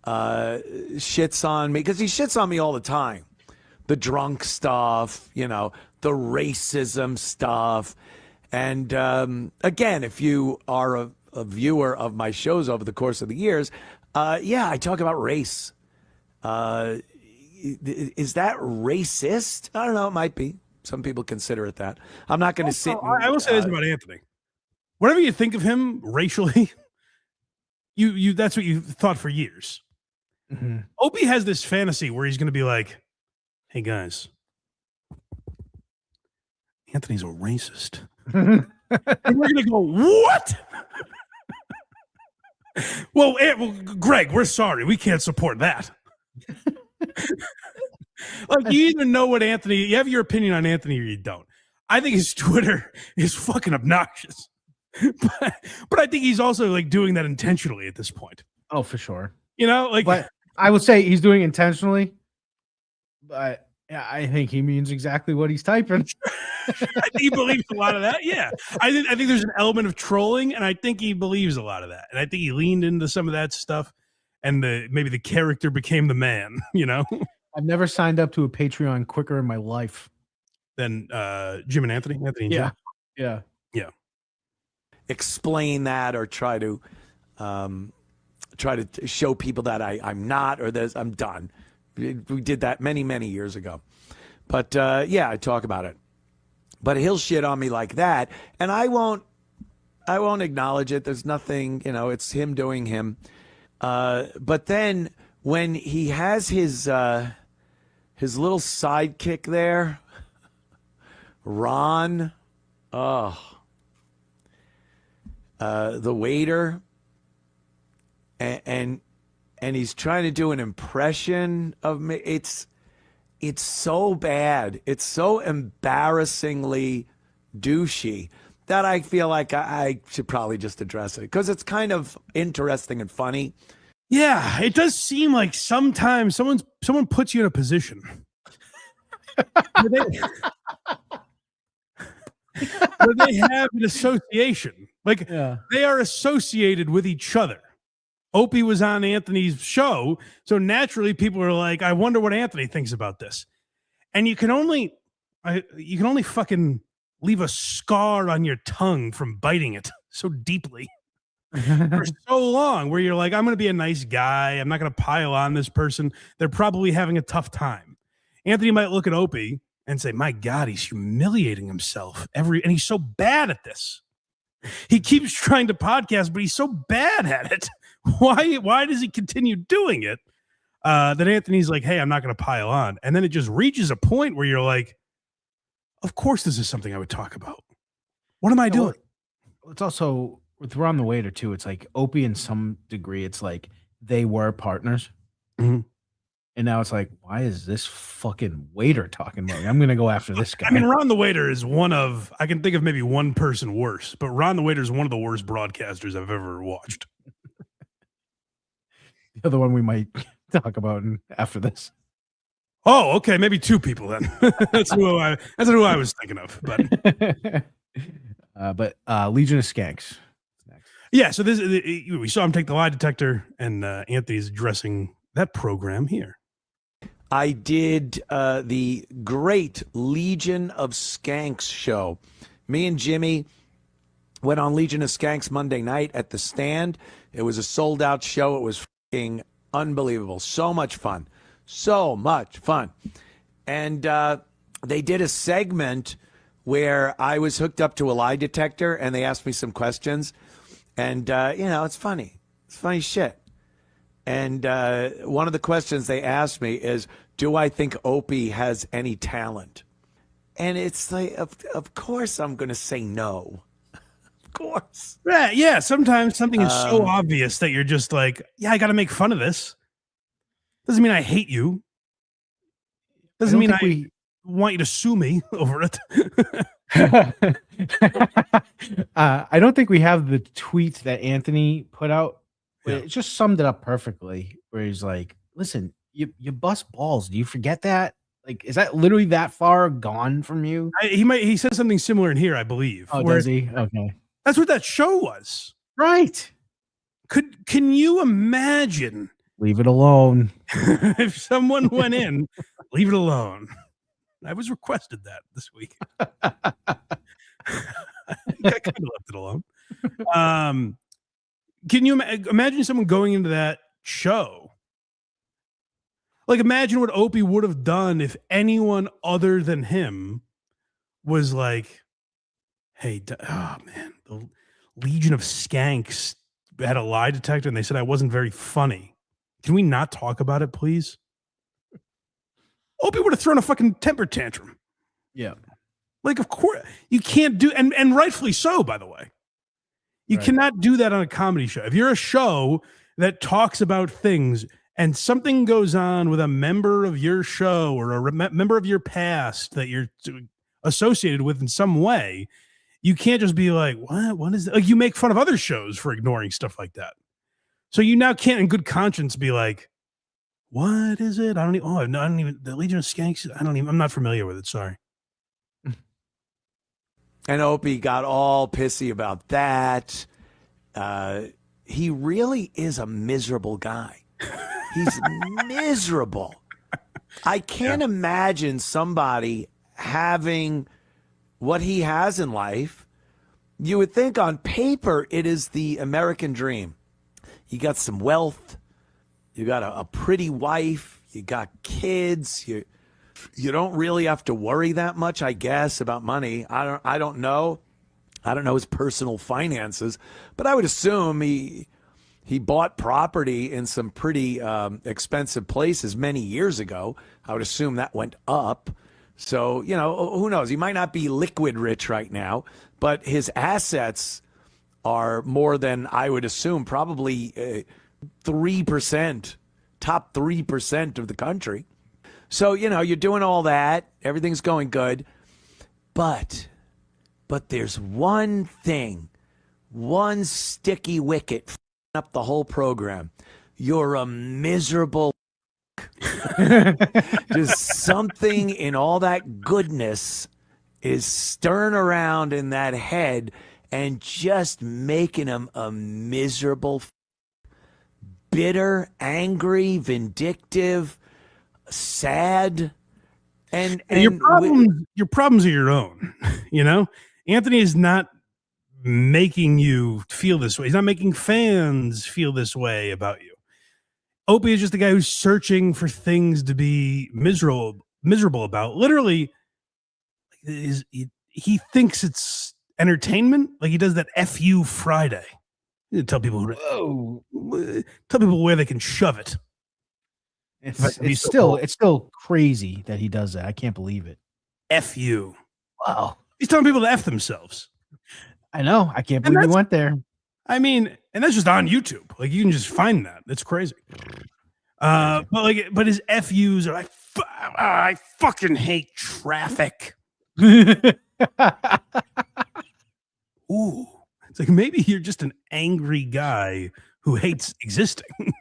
S2: shits on me, because he shits on me all the time. The drunk stuff, the racism stuff. And again, if you are a viewer of my shows over the course of the years, I talk about race. Is that racist? I don't know. It might be. Some people consider it that. I'm not going to sit.
S6: I will say this about Anthony. Whatever you think of him racially, you that's what you thought for years.
S7: Mm-hmm.
S6: Opie has this fantasy where he's going to be like, hey guys, Anthony's a racist. And we're going to go, what? Well, Greg, we're sorry. We can't support that. Like, you either know what Anthony, you have your opinion on Anthony or you don't. I think his Twitter is fucking obnoxious. But I think he's also like doing that intentionally at this point.
S7: Oh, for sure.
S6: But
S7: I would say he's doing intentionally, but I think he means exactly what he's typing.
S6: I think he believes a lot of that. Yeah. I think there's an element of trolling, and I think he believes a lot of that. And I think he leaned into some of that stuff, and maybe the character became the man,
S7: I've never signed up to a Patreon quicker in my life
S6: than Jim and Anthony. Anthony and Jim.
S7: Yeah.
S2: Explain that or try to show people that I'm not, or that I'm done. We did that many, many years ago. But I talk about it. But he'll shit on me like that, and I won't acknowledge it. There's nothing, it's him doing him. But then when he has his little sidekick there, Ron, the waiter, and he's trying to do an impression of me. It's so bad. It's so embarrassingly douchey that I feel like I should probably just address it, because it's kind of interesting and funny.
S6: Yeah, it does seem like sometimes someone puts you in a position where they have an association. Like, they are associated with each other. Opie was on Anthony's show, so naturally people are like, I wonder what Anthony thinks about this. And you can only fucking leave a scar on your tongue from biting it so deeply for so long, where you're like, I'm going to be a nice guy. I'm not going to pile on this person. They're probably having a tough time. Anthony might look at Opie and say, my God, he's humiliating himself and he's so bad at this. He keeps trying to podcast, but he's so bad at it. Why does he continue doing it? That Anthony's like, hey, I'm not going to pile on. And then it just reaches a point where you're like, of course this is something I would talk about. What am I doing?
S7: It's also with Ron the Waiter too. It's like Opie in some degree, it's like they were partners.
S6: Mm-hmm.
S7: And now it's like, why is this fucking waiter talking about me? I'm gonna go after this guy.
S6: I mean, Ron the Waiter is one of, I can think of maybe one person worse, but Ron the Waiter is one of the worst broadcasters I've ever watched.
S7: The other one we might talk about after this.
S6: Oh, okay, maybe two people then. that's who I was thinking of.
S7: But Legion of Skanks.
S6: Yeah, so we saw him take the lie detector, and Anthony's addressing that program here.
S2: I did the great Legion of Skanks show. Me and Jimmy went on Legion of Skanks Monday night at the Stand. It was a sold-out show. It was fucking unbelievable. So much fun. So much fun. And they did a segment where I was hooked up to a lie detector, and they asked me some questions. And, it's funny. It's funny shit. And one of the questions they asked me is, do I think Opie has any talent? And it's like, of course I'm going to say no. Of course.
S6: Yeah. Sometimes something is so obvious that you're just like, yeah, I got to make fun of this. Doesn't mean I hate you. Doesn't mean I want you to sue me over it.
S7: I don't think we have the tweet that Anthony put out. It just summed it up perfectly, where he's like, listen, you bust balls. Do you forget that? Like, is that literally that far gone from you?
S6: He said something similar in here, I believe.
S7: Oh, does he? Okay.
S6: That's what that show was.
S7: Right.
S6: Can you imagine?
S7: Leave it alone.
S6: If someone went in, leave it alone. I was requested that this week. I kind of left it alone. Can you imagine someone going into that show? Like, imagine what Opie would have done if anyone other than him was like, hey, oh man, the Legion of Skanks had a lie detector and they said I wasn't very funny. Can we not talk about it, please? Opie would have thrown a fucking temper tantrum.
S7: Yeah.
S6: Like, of course, you can't do, and rightfully so, by the way. You cannot do that on a comedy show. If you're a show that talks about things and something goes on with a member of your show or a member of your past that you're associated with in some way, you can't just be like, what is that? Like, you make fun of other shows for ignoring stuff like that. So you now can't in good conscience be like, what is it? I don't even, the Legion of Skanks, I'm not familiar with it. Sorry.
S2: And Opie got all pissy about that. He really is a miserable guy. He's miserable. I can't imagine somebody having what he has in life. You would think on paper it is the American dream. You got some wealth. You got a pretty wife. You got kids. You don't really have to worry that much, I guess, about money. I don't know. I don't know his personal finances, but I would assume he bought property in some pretty expensive places many years ago. I would assume that went up. So, who knows? He might not be liquid rich right now, but his assets are more than I would assume, probably 3%, top 3% of the country. So, you're doing all that. Everything's going good. But there's one thing, one sticky wicket up the whole program. You're a miserable. Just something in all that goodness is stirring around in that head and just making him a miserable, bitter, angry, vindictive, sad, and
S6: your problems are your own. Anthony is not making you feel this way. He's not making fans feel this way about you. Opie is just the guy who's searching for things to be miserable about. Literally, he thinks it's entertainment. Like, he does that "F you Friday." Tell people where they can shove it.
S7: It's still crazy that he does that. I can't believe it.
S6: F you.
S7: Wow.
S6: He's telling people to F themselves.
S7: I know. I can't believe he went there.
S6: I mean, and that's just on YouTube. Like, you can just find that. It's crazy. But his FUs are like, I fucking hate traffic. Ooh, it's like maybe you're just an angry guy who hates existing.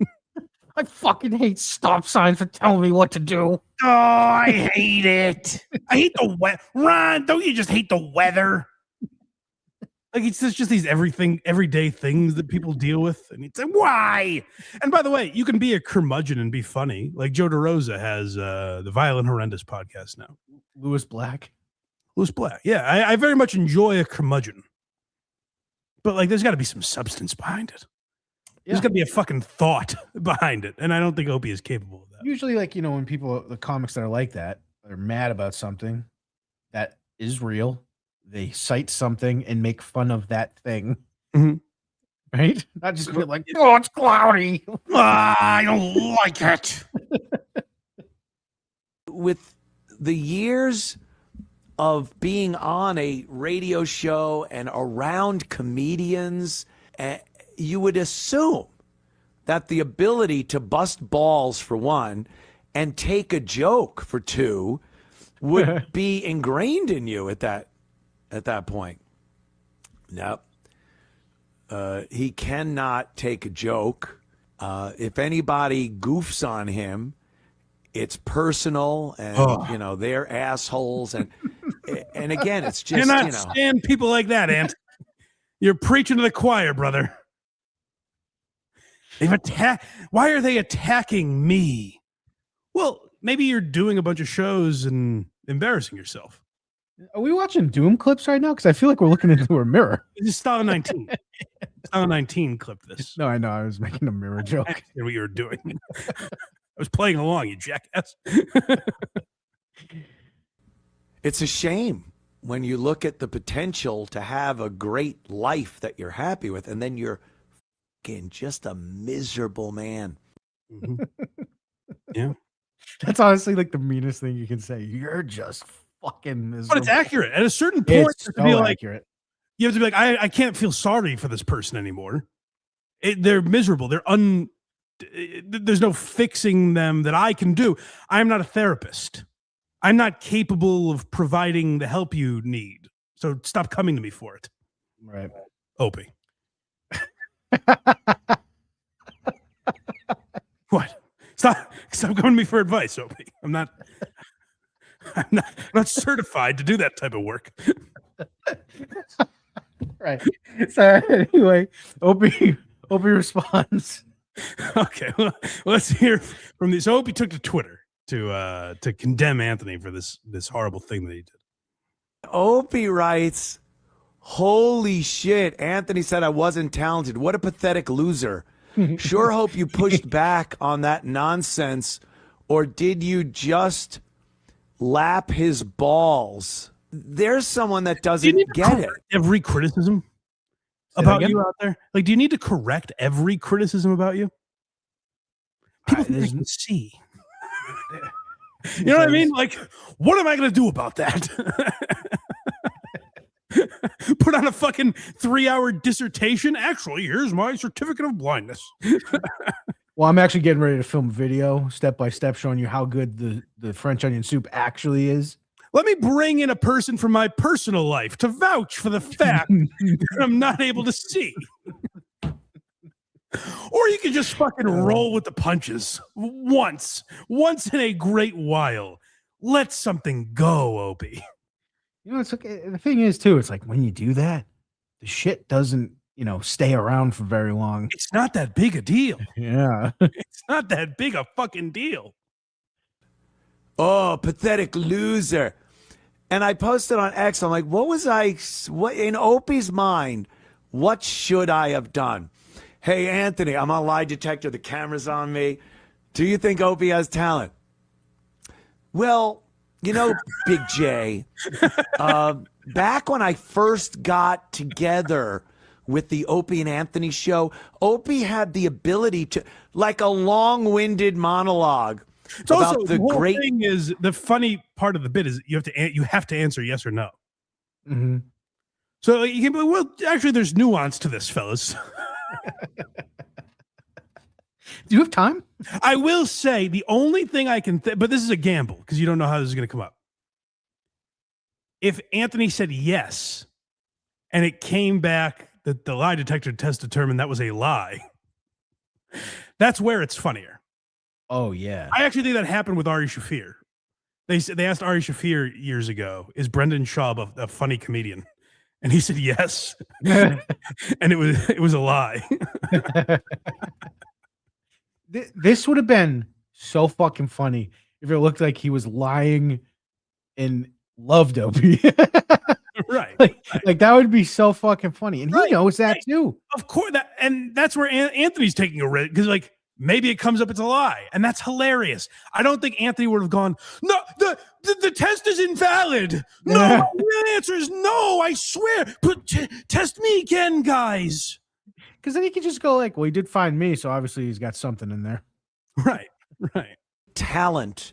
S7: I fucking hate stop signs for telling me what to do.
S6: Oh, I hate it. I hate the weather. Ron, don't you just hate the weather? Like it's just these everyday things that people deal with, and it's like, why? And by the way, you can be a curmudgeon and be funny. Like Joe DeRosa has the Violent Horrendous podcast now.
S7: Louis Black.
S6: Yeah, I very much enjoy a curmudgeon, but like, there's got to be some substance behind it. There's got to be a fucking thought behind it, and I don't think Opie is capable of that.
S7: Usually, like, when the comics that are like that, they're mad about something that is real. They cite something and make fun of that thing.
S6: Mm-hmm.
S7: Right? Not just be like, oh, it's cloudy.
S6: I don't like it.
S2: With the years of being on a radio show and around comedians, you would assume that the ability to bust balls for one and take a joke for two would be ingrained in you at that point. Nope. He cannot take a joke. If anybody goofs on him, it's personal, and they're assholes, and again, it's just
S6: cannot stand people like that, Ant. You're preaching to the choir, brother. Why are they attacking me? Well, maybe you're doing a bunch of shows and embarrassing yourself.
S7: Are we watching Doom clips right now? Because I feel like we're looking into a mirror.
S6: This is Style 19. Style 19 clip this.
S7: No, I know. I was making a mirror joke.
S6: I understand what you were doing. I was playing along, you jackass.
S2: It's a shame when you look at the potential to have a great life that you're happy with, and then you're just a miserable man.
S6: Mm-hmm. Yeah.
S7: That's honestly like the meanest thing you can say. You're just fucking miserable.
S6: But it's accurate. At a certain point,
S7: It's
S6: you have to be
S7: so
S6: like,
S7: accurate.
S6: you have to be like, I can't feel sorry for this person anymore. They're miserable. There's no fixing them that I can do. I'm not a therapist. I'm not capable of providing the help you need. So stop coming to me for it.
S7: Right.
S6: Opie. What? Stop coming to me for advice, Opie. I'm not certified to do that type of work.
S7: Right. So anyway, Opie responds.
S6: Okay, well, let's hear from these. So Opie took to Twitter to condemn Anthony for this horrible thing that he did.
S2: Opie writes, "Holy shit, Anthony said I wasn't talented. What a pathetic loser. Sure hope you pushed back on that nonsense, or did you just lap his balls?" There's someone that doesn't get it.
S6: Every criticism about you out there? Like, do you need to correct every criticism about you? People think they can see. You know what I mean? Like, what am I going to do about that? Put on a fucking 3-hour dissertation? Actually, here's my certificate of blindness.
S7: Well, I'm actually getting ready to film a video step by step showing you how good the French onion soup actually is.
S6: Let me bring in a person from my personal life to vouch for the fact that I'm not able to see. Or you can just fucking roll with the punches once in a great while. Let something go, Opie.
S7: It's okay. The thing is, too, it's like when you do that, the shit doesn't, stay around for very long.
S6: It's not that big a deal.
S7: Yeah.
S6: It's not that big a fucking deal.
S2: Oh, pathetic loser. And I posted on X, I'm like, what in Opie's mind, what should I have done? Hey, Anthony, I'm on lie detector. The camera's on me. Do you think Opie has talent? Well, Big J, back when I first got together with the Opie and Anthony show, Opie had the ability to, like a long-winded monologue.
S6: It's also the whole thing is the funny part of the bit is you have to answer yes or no.
S7: Mm-hmm.
S6: So you can be, well, actually, there's nuance to this, fellas.
S7: Do you have time?
S6: I will say the only thing I can, but this is a gamble because you don't know how this is going to come up. If Anthony said yes, and it came back that the lie detector test determined that was a lie, that's where it's funnier.
S7: Oh yeah,
S6: I actually think that happened with Ari Shaffir. They asked Ari Shaffir years ago, "Is Brendan Schaub a funny comedian?" And he said yes, and it was a lie.
S7: This would have been so fucking funny if it looked like he was lying and loved Opie.
S6: Right.
S7: Like that would be so fucking funny. And he knows that too.
S6: Of course. That's where Anthony's taking a risk because, like, maybe it comes up it's a lie. And that's hilarious. I don't think Anthony would have gone, no, the test is invalid. No, my real answer is no, I swear. But test me again, guys.
S7: Because then he could just go like, well, he did find me, so obviously he's got something in there.
S6: Right.
S2: Talent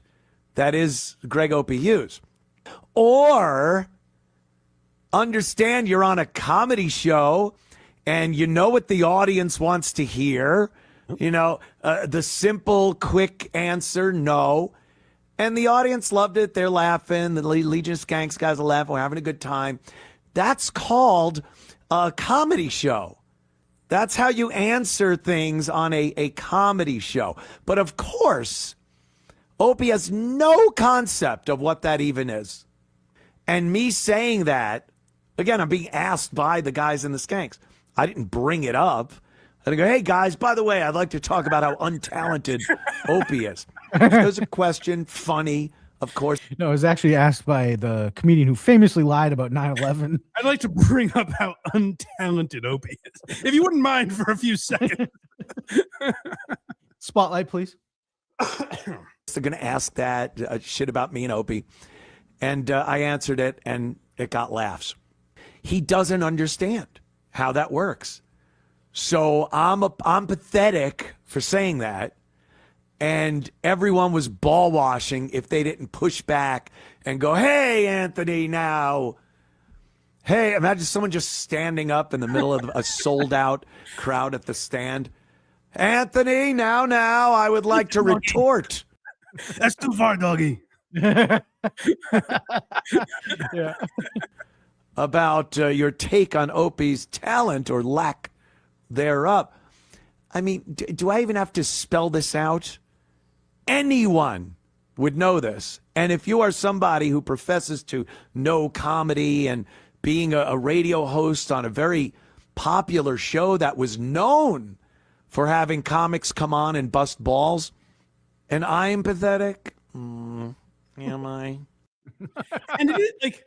S2: that is Greg Opie Hughes. Or understand you're on a comedy show and you know what the audience wants to hear. You know, the simple, quick answer, no. And the audience loved it. They're laughing. The Legion of Skanks guys are laughing. We're having a good time. That's called a comedy show. That's how you answer things on a comedy show. But of course, Opie has no concept of what that even is. And me saying that, again, I'm being asked by the guys in the Skanks. I didn't bring it up. I didn't go, hey, guys, by the way, I'd like to talk about how untalented Opie is. There's a question, funny, of course.
S7: No, it was actually asked by the comedian who famously lied about 9/11.
S6: I'd like to bring up how untalented Opie is. If you wouldn't mind for a few seconds.
S7: Spotlight, please.
S2: They're going to ask that shit about me and Opie. And I answered it, and it got laughs. He doesn't understand how that works. So I'm pathetic for saying that. And everyone was ball washing if they didn't push back and go, hey, Anthony, now. Hey, imagine someone just standing up in the middle of a sold out crowd at the stand. Anthony, now, I would like to retort.
S6: That's too far, doggy.
S7: Yeah.
S2: About your take on Opie's talent or lack thereof. I mean, do I even have to spell this out? Anyone would know this. And if you are somebody who professes to know comedy and being a radio host on a very popular show that was known for having comics come on and bust balls, and I'm pathetic, am I?
S6: And it is, like,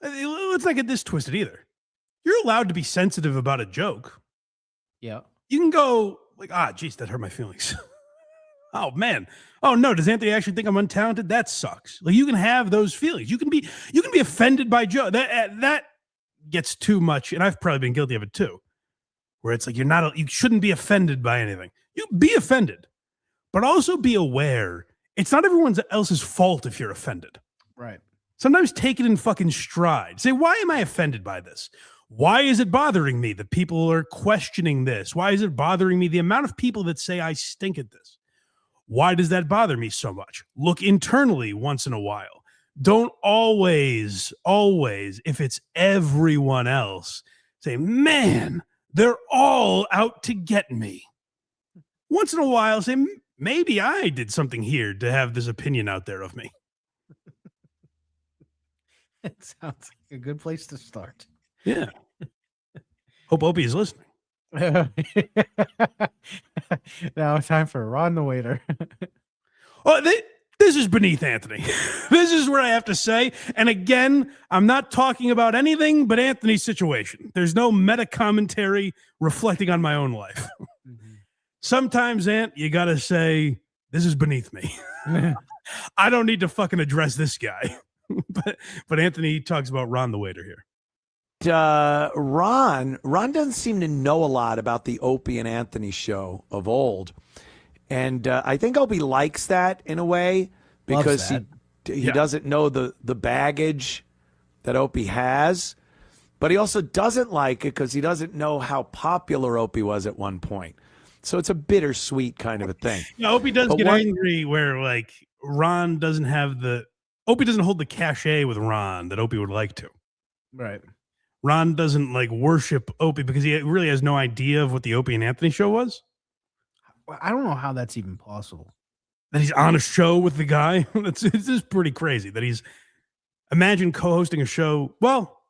S6: let's not get this twisted either. You're allowed to be sensitive about a joke.
S7: Yeah.
S6: You can go like, geez, that hurt my feelings. Oh man. Oh no, does Anthony actually think I'm untalented? That sucks. Like, you can have those feelings. You can be offended by joke. That gets too much, and I've probably been guilty of it too. Where it's like you shouldn't be offended by anything. You be offended, but also be aware it's not everyone else's fault if you're offended.
S7: Right.
S6: Sometimes take it in fucking stride. Say, why am I offended by this? Why is it bothering me that people are questioning this? Why is it bothering me the amount of people that say I stink at this? Why does that bother me so much? Look internally once in a while. Don't always, if it's everyone else, say, man, they're all out to get me. Once in a while, say, maybe I did something here to have this opinion out there of me.
S7: It sounds like a good place to start.
S6: Yeah. Hope Opie is listening.
S7: Now it's time for Ron the Waiter.
S6: This is beneath Anthony. This is where I have to say, and again, I'm not talking about anything but Anthony's situation. There's no meta commentary reflecting on my own life. Sometimes, Ant, you got to say, this is beneath me. I don't need to fucking address this guy. But Anthony talks about Ron the Waiter here.
S2: Ron doesn't seem to know a lot about the Opie and Anthony show of old. And I think Opie likes that in a way because he doesn't know the baggage that Opie has. But he also doesn't like it because he doesn't know how popular Opie was at one point. So it's a bittersweet kind of a thing.
S6: Yeah, Opie does
S2: But
S6: get
S2: one-
S6: angry where like Ron doesn't have Opie doesn't hold the cachet with Ron that Opie would like to.
S7: Right.
S6: Ron doesn't like worship Opie because he really has no idea of what the Opie and Anthony show was.
S7: Well, I don't know how that's even possible.
S6: That he's on a show with the guy. It's just pretty crazy that he's imagine co-hosting a show. Well,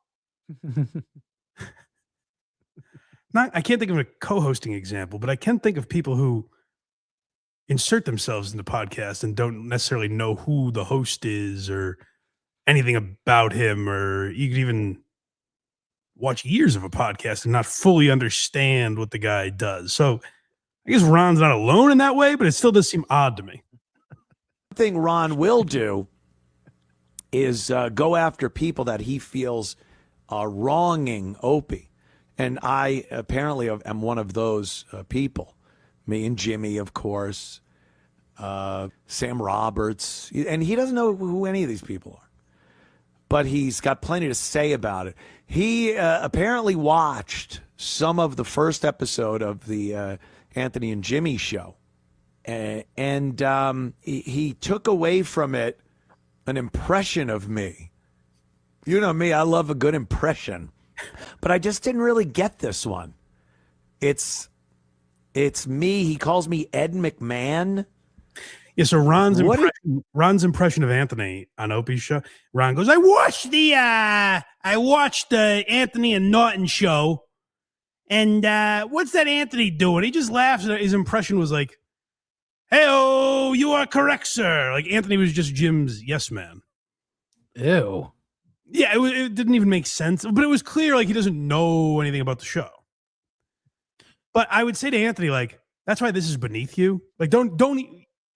S6: I can't think of a co-hosting example, but I can think of people who insert themselves into podcasts and don't necessarily know who the host is or anything about him, or you could even watch years of a podcast and not fully understand what the guy does. So I guess Ron's not alone in that way, but it still does seem odd to me.
S2: thing Ron will do is go after people that he feels are wronging Opie. And I apparently am one of those people. Me and Jimmy, of course, Sam Roberts. And he doesn't know who any of these people are. But he's got plenty to say about it. He apparently watched some of the first episode of the Anthony and Jimmy show. And he took away from it an impression of me. You know me, I love a good impression. But I just didn't really get this one. It's me. He calls me Ed McMahon.
S6: Yeah, so Ron's impression of Anthony on Opie's show. Ron goes, I watched the Anthony and Norton show, and what's that Anthony doing? He just laughs. And his impression was like, "Hey-oh, you are correct, sir." Like Anthony was just Jim's yes man.
S7: Ew.
S6: Yeah, it didn't even make sense, but it was clear like he doesn't know anything about the show. But I would say to Anthony, like, that's why this is beneath you. Like, don't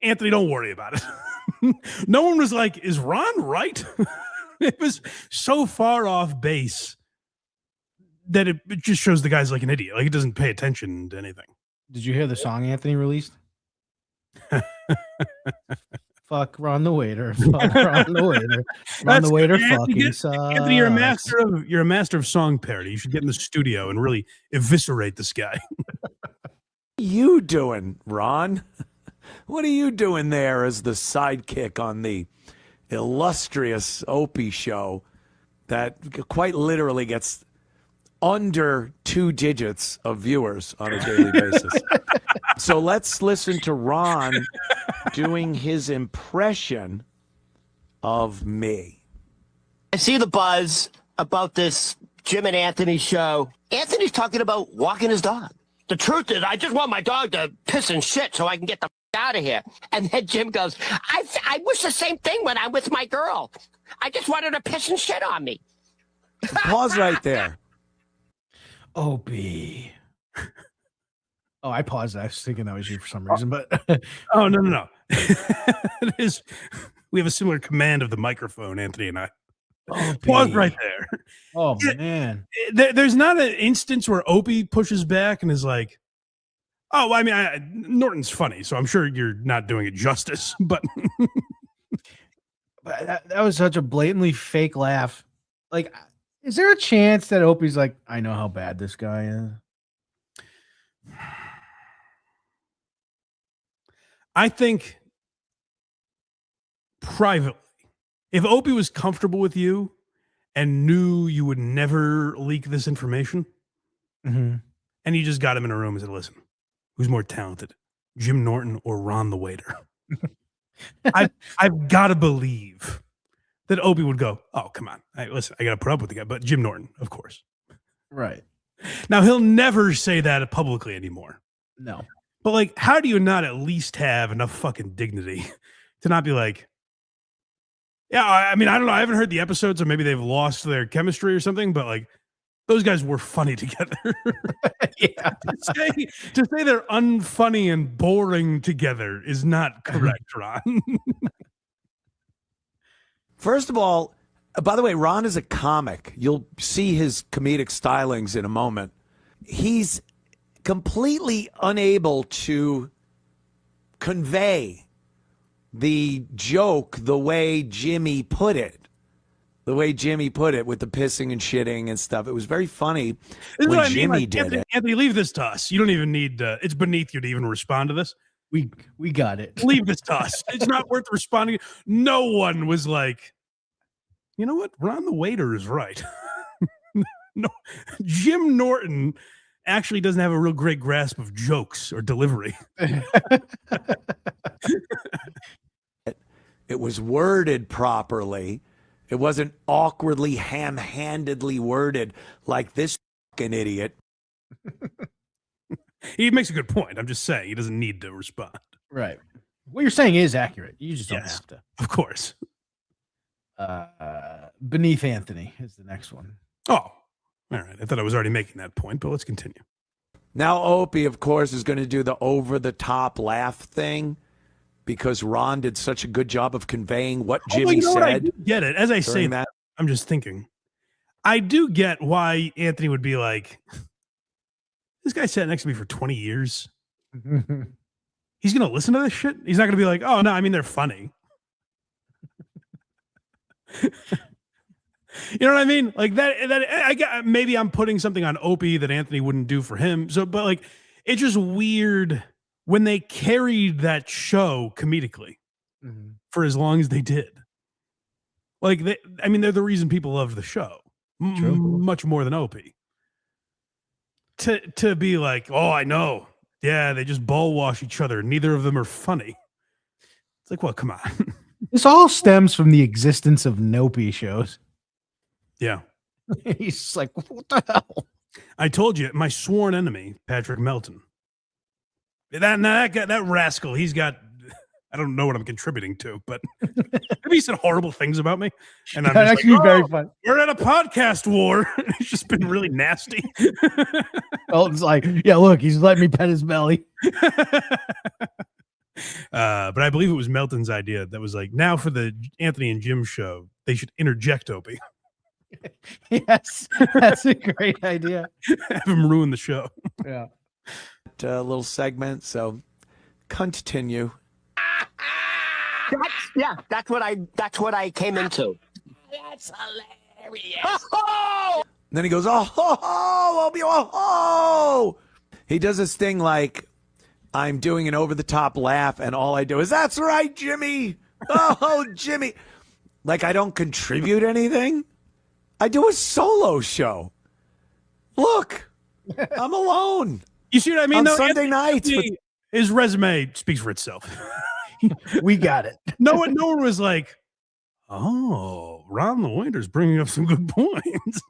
S6: Anthony, don't worry about it. No one was like, is Ron right? It was so far off base that it just shows the guy's like an idiot. Like he doesn't pay attention to anything.
S7: Did you hear the song Anthony released? Fuck Ron the waiter. Fuck Ron the waiter. Ron the waiter fucking sucks.
S6: Anthony, you're a master of song parody. You should get in the studio and really eviscerate this guy.
S2: What are you doing, Ron? What are you doing there as the sidekick on the illustrious Opie show that quite literally gets under 2 digits of viewers on a daily basis? So let's listen to Ron doing his impression of me.
S1: I see the buzz about this Jim and Anthony show. Anthony's talking about walking his dog. The truth is, I just want my dog to piss and shit so I can get the out of here. And then Jim goes, I wish the same thing when I'm with my girl. I just want her to piss and shit on me.
S2: Pause right there.
S7: Opie. Oh, I paused. I was thinking that was you for some reason, but
S6: oh no. It is. We have a similar command of the microphone, Anthony and I. Pause right there.
S7: Oh man,
S6: there's not an instance where Opie pushes back and is like, "Oh, well, I mean, Norton's funny, so I'm sure you're not doing it justice." But
S7: that was such a blatantly fake laugh. Like, is there a chance that Opie's like, I know how bad this guy is?
S6: I think privately, if Opie was comfortable with you and knew you would never leak this information, and you just got him in a room and said, listen, who's more talented, Jim Norton or Ron the waiter? I've got to believe that Opie would go, oh, come on. Listen, I got to put up with the guy, but Jim Norton, of course.
S7: Right.
S6: Now, he'll never say that publicly anymore.
S7: No.
S6: But, like, how do you not at least have enough fucking dignity to not be like, yeah, I mean, I don't know. I haven't heard the episodes, so maybe they've lost their chemistry or something, but, like, those guys were funny together.
S7: Yeah.
S6: To say they're unfunny and boring together is not correct, Ron.
S2: First of all, by the way, Ron is a comic. You'll see his comedic stylings in a moment. He's completely unable to convey the joke the way Jimmy put it. The way Jimmy put it with the pissing and shitting and stuff. It was very funny
S6: This is
S2: when
S6: what I mean.
S2: Jimmy
S6: Like,
S2: did
S6: Anthony,
S2: it.
S6: Anthony, leave this to us. You don't even need. It's beneath you to even respond to this.
S7: We got it.
S6: Leave this to us. It's not worth responding. No one was like, you know what? Ron the waiter is right. No, Jim Norton actually doesn't have a real great grasp of jokes or delivery.
S2: It was worded properly. It wasn't awkwardly, ham-handedly worded like this fucking idiot.
S6: He makes a good point. I'm just saying he doesn't need to respond.
S7: Right. What you're saying is accurate. You just don't
S6: Yes,
S7: have to.
S6: of course.
S7: Beneath Anthony is the next one.
S6: Oh, all right. I thought I was already making that point, but let's continue.
S2: Now Opie, of course, is going to do the over-the-top laugh thing because Ron did such a good job of conveying what Jimmy
S6: you know what? I
S2: said.
S6: do get it. As I say
S2: during
S6: that, I'm just thinking. I do get why Anthony would be like, this guy sat next to me for 20 years. He's going to listen to this shit? He's not going to be like, oh, no, I mean, they're funny. You know what I mean? Like maybe I'm putting something on Opie that Anthony wouldn't do for him. So, but like, it's just weird when they carried that show comedically for as long as they did. Like, they're the reason people loved the show much more than Opie. To be like, oh, I know. Yeah, they just ball wash each other. Neither of them are funny. It's like, well, come on.
S7: This all stems from the existence of Opie shows.
S6: Yeah.
S7: He's just like, what the hell?
S6: I told you, my sworn enemy, Patrick Melton. That rascal, he's got, I don't know what I'm contributing to, but maybe he said horrible things about me. And I'm
S7: That'd
S6: just
S7: actually
S6: like,
S7: be very fun.
S6: We're at a podcast war. It's just been really nasty.
S7: Melton's like, yeah, look, he's letting me pet his belly.
S6: But I believe it was Melton's idea that was like, now for the Anthony and Jim show, they should interject Opie.
S7: Yes, that's a great idea.
S6: Have him ruin the show.
S7: Yeah.
S2: Little segment. So continue.
S1: That's what I came into.
S17: That's hilarious.
S2: Then he goes, oh, Opie, oh. He does this thing like, I'm doing an over-the-top laugh, and all I do is, that's right, Jimmy. Oh, Jimmy. Like I don't contribute anything. I do a solo show. Look, I'm alone.
S6: You see what I mean?
S2: On
S6: though?
S2: Sunday nights.
S6: His resume speaks for itself.
S7: We got it.
S6: No one was like, oh, Ron the waiter's bringing up some good points.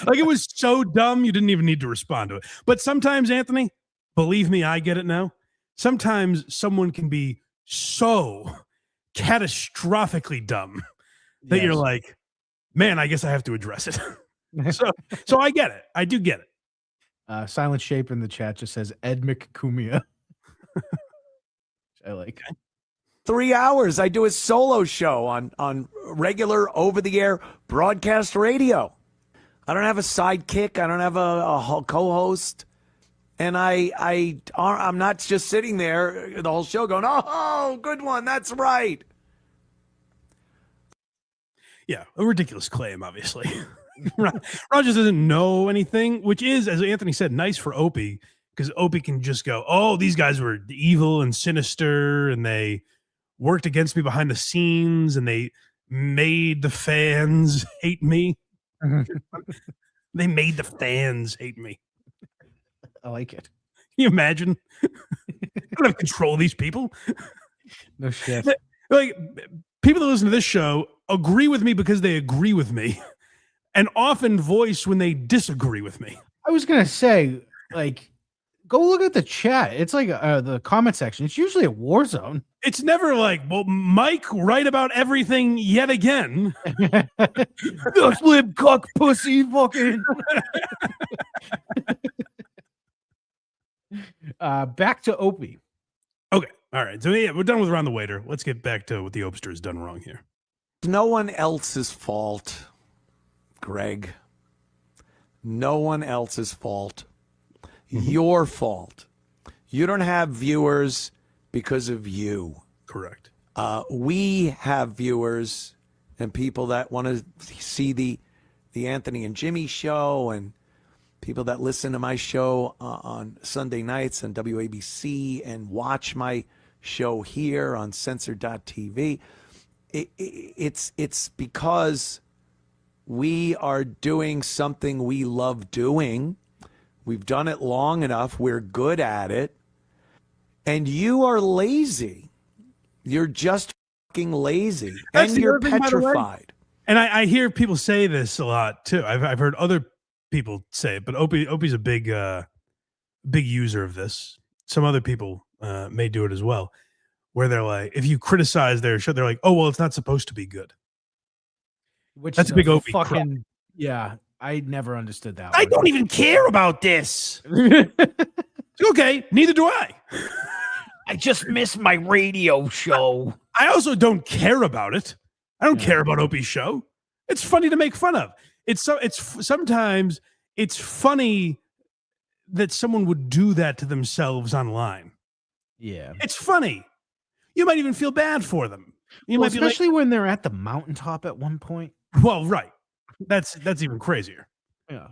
S6: Like, it was so dumb, you didn't even need to respond to it. But sometimes, Anthony, believe me, I get it now. Sometimes someone can be so catastrophically dumb that you're like, man, I guess I have to address it. So I get it. I do get it.
S7: Silent Shape in the chat just says Ed McCumia. I like.
S2: 3 hours. I do a solo show on regular over-the-air broadcast radio. I don't have a sidekick. I don't have a co-host. And I'm not just sitting there the whole show going, oh, good one. That's right.
S6: Yeah, a ridiculous claim, obviously. Ron just doesn't know anything, which is, as Anthony said, nice for Opie, because Opie can just go, oh, these guys were evil and sinister, and they worked against me behind the scenes, and they made the fans hate me. They made the fans hate me.
S7: I like it.
S6: Can you imagine? I don't have control of these people.
S7: No shit.
S6: Like, people that listen to this show agree with me because they agree with me, and often voice when they disagree with me.
S7: I was gonna say, like, go look at the chat. It's like the comment section. It's usually a war zone.
S6: It's never like, well, Mike right about everything yet again.
S7: Lib cuck pussy fucking. Back to Opie.
S6: Okay. All right. So yeah, we're done with Ron the Waiter. Let's get back to what the Opster has done wrong here.
S2: No one else's fault, Greg. No one else's fault. Your fault. You don't have viewers because of you.
S6: Correct.
S2: We have viewers and people that want to see the Anthony and Jimmy show, and people that listen to my show on Sunday nights on WABC and watch my show here on Censored.tv. It's because we are doing something we love doing. We've done it long enough. We're good at it. And you are lazy. You're just fucking lazy.
S6: That's
S2: And
S6: the
S2: you're
S6: other thing, by the way.
S2: petrified.
S6: And I hear people say this a lot too. I've heard other people say it, but Opie's a big user of this. Some other people may do it as well, where they're like, if you criticize their show, they're like, oh well, it's not supposed to be good.
S7: Which
S6: That's
S7: is
S6: a big Opie
S7: fucking
S6: crap.
S7: yeah. I never understood that.
S6: I
S7: one.
S6: don't even care about this. Okay, neither do I.
S17: I just missed my radio show.
S6: I also don't care about it. I don't care about Opie's show. It's funny to make fun of. Sometimes it's funny that someone would do that to themselves online.
S7: Yeah,
S6: it's funny. You might even feel bad for them. You
S7: well,
S6: might be like,
S7: especially when they're at the mountaintop at one point.
S6: well, right. That's even crazier.
S7: Yeah.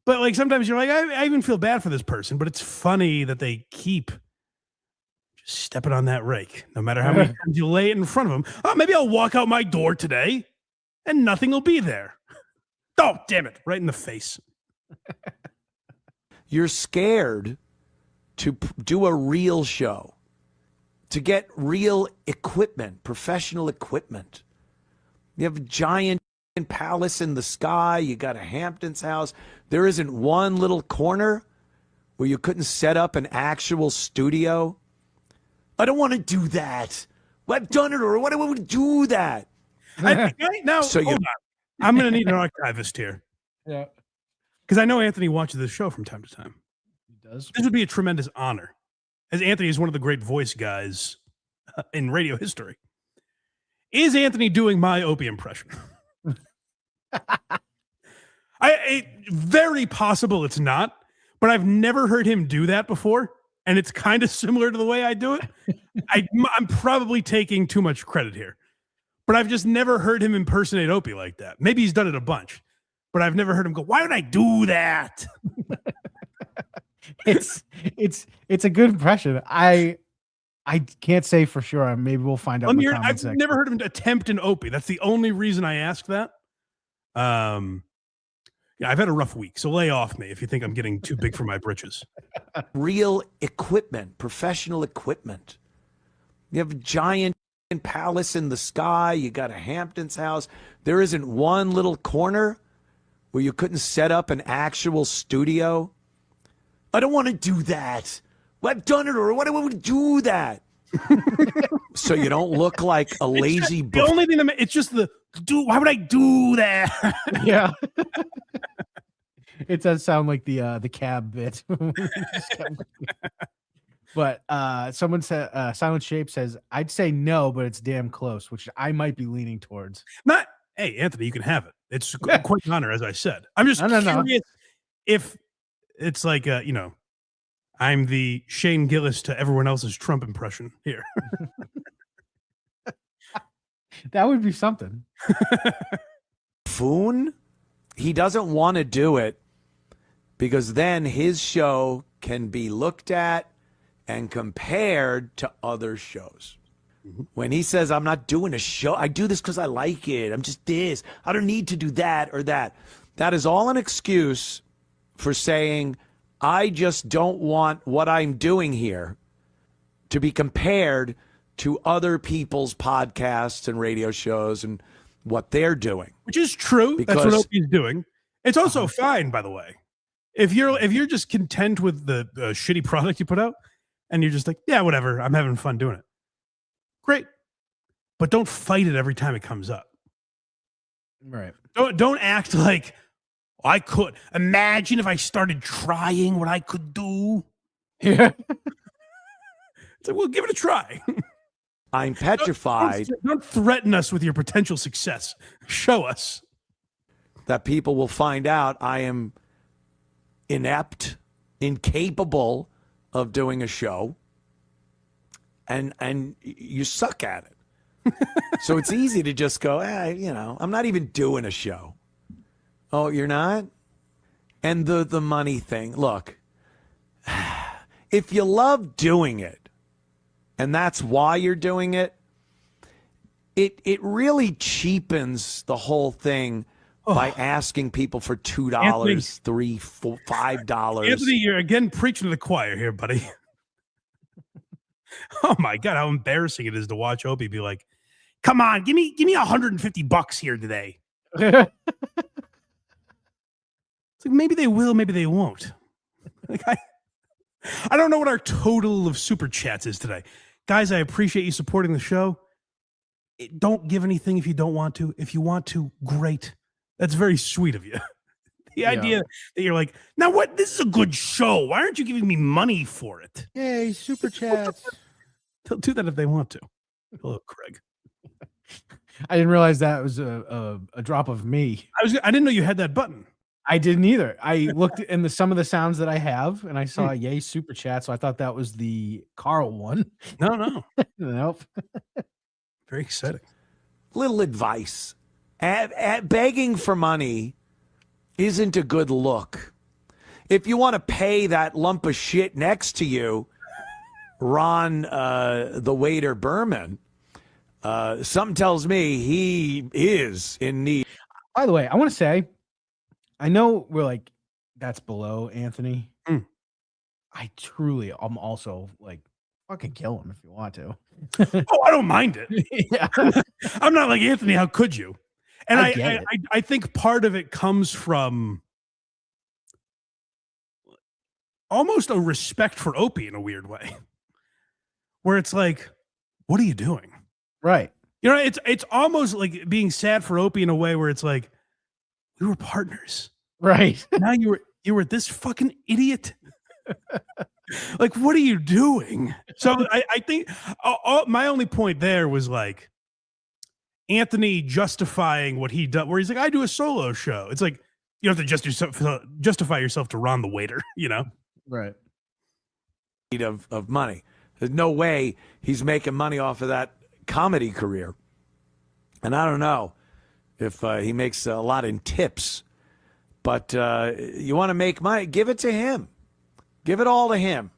S6: But like sometimes you're like, I even feel bad for this person, but it's funny that they keep just stepping on that rake, no matter how many times you lay it in front of them. Oh, maybe I'll walk out my door today and nothing will be there. Oh, damn it. Right in the face.
S2: You're scared to do a real show, to get real equipment, professional equipment. You have a giant palace in the sky. You got a Hamptons house. There isn't one little corner where you couldn't set up an actual studio. I don't want to do that. Well, I've done it, or what do I want to do that?
S6: Now,
S2: So
S6: hold on. I'm going to need an archivist here.
S7: Yeah.
S6: Because I know Anthony watches this show from time to time.
S7: He does.
S6: This would be a tremendous honor, as Anthony is one of the great voice guys in radio history. Is Anthony doing my Opie impression? Very possible it's not, but I've never heard him do that before, and it's kind of similar to the way I do it. I'm probably taking too much credit here, but I've just never heard him impersonate Opie like that. Maybe he's done it a bunch, but I've never heard him go, "Why would I do that?"
S7: It's a good impression. I can't say for sure. Maybe we'll find out.
S6: I've never heard him attempt an Opie. That's the only reason I ask that. Yeah, I've had a rough week, so lay off me if you think I'm getting too big for my britches.
S2: Real equipment, professional equipment. You have a giant palace in the sky. You got a Hamptons house. There isn't one little corner where you couldn't set up an actual studio. I don't want to do that. Well, I've done it, or what do I want to do that? So you don't look like a lazy.
S6: The only thing it's just why would I do that?
S7: Yeah. It does sound like the cab bit. But someone said Silent Shape says, I'd say no, but it's damn close, which I might be leaning towards.
S6: Hey, Anthony, you can have it. It's quite an honor, as I said. I'm just curious if it's like I'm the Shane Gillis to everyone else's Trump impression here.
S7: That would be something.
S2: Foon, he doesn't want to do it because then his show can be looked at and compared to other shows. When he says, I'm not doing a show, I do this because I like it. I'm just this. I don't need to do that or that. That is all an excuse for saying, I just don't want what I'm doing here to be compared to other people's podcasts and radio shows and what they're doing.
S6: Which is true. That's what Opie's doing. It's also fine, by the way. If you're just content with the shitty product you put out and you're just like, yeah, whatever, I'm having fun doing it. Great. But don't fight it every time it comes up.
S7: Right.
S6: Don't act like I could. Imagine if I started trying what I could do.
S7: Yeah.
S6: It's like, well, give it a try.
S2: I'm petrified.
S6: Don't threaten us with your potential success. Show us.
S2: That people will find out I am inept, incapable of doing a show, and you suck at it. So it's easy to just go, I'm not even doing a show. Oh, you're not? And the money thing. Look, if you love doing it, and that's why you're doing it, it really cheapens the whole thing by asking people for $2,
S6: Anthony.
S2: $3, $4, $5.
S6: Anthony, you're again preaching to the choir here, buddy. Oh my God, how embarrassing it is to watch Opie be like, "Come on, give me $150 here today." It's like maybe they will, maybe they won't. Like I don't know what our total of super chats is today. Guys, I appreciate you supporting the show. Don't give anything if you don't want to. If you want to, great. That's very sweet of you. The idea that you're like, now what? This is a good show. Why aren't you giving me money for it?
S7: Yay, super chats.
S6: They'll do that if they want to. Hello, Craig.
S7: I didn't realize that was a drop of me.
S6: I didn't know you had that button.
S7: I didn't either. I looked in some of the sounds that I have, and I saw yay super chat, so I thought that was the Carl one.
S6: No.
S7: Nope.
S6: Very exciting.
S2: Little advice. Begging for money isn't a good look. If you want to pay that lump of shit next to you, Ron, the waiter Berman, something tells me he is in need.
S7: By the way, I want to say, I know we're like, that's below Anthony. I'm also like, fucking kill him if you want to.
S6: Oh, I don't mind it.
S7: Yeah.
S6: I'm not like Anthony. How could you? And
S7: I get it.
S6: I think part of it comes from almost a respect for Opie in a weird way, where it's like, what are you doing?
S7: Right.
S6: You know, it's almost like being sad for Opie in a way where it's like, we were partners.
S7: Right.
S6: Now you were this fucking idiot. Like, what are you doing? So I think my only point there was like Anthony justifying what he does, where he's like, I do a solo show. It's like, you don't have to justify yourself to Ron the waiter, you know?
S7: Right.
S2: Of money. There's no way he's making money off of that comedy career. And I don't know if he makes a lot in tips, but you want to make money, give it to him. Give it all to him.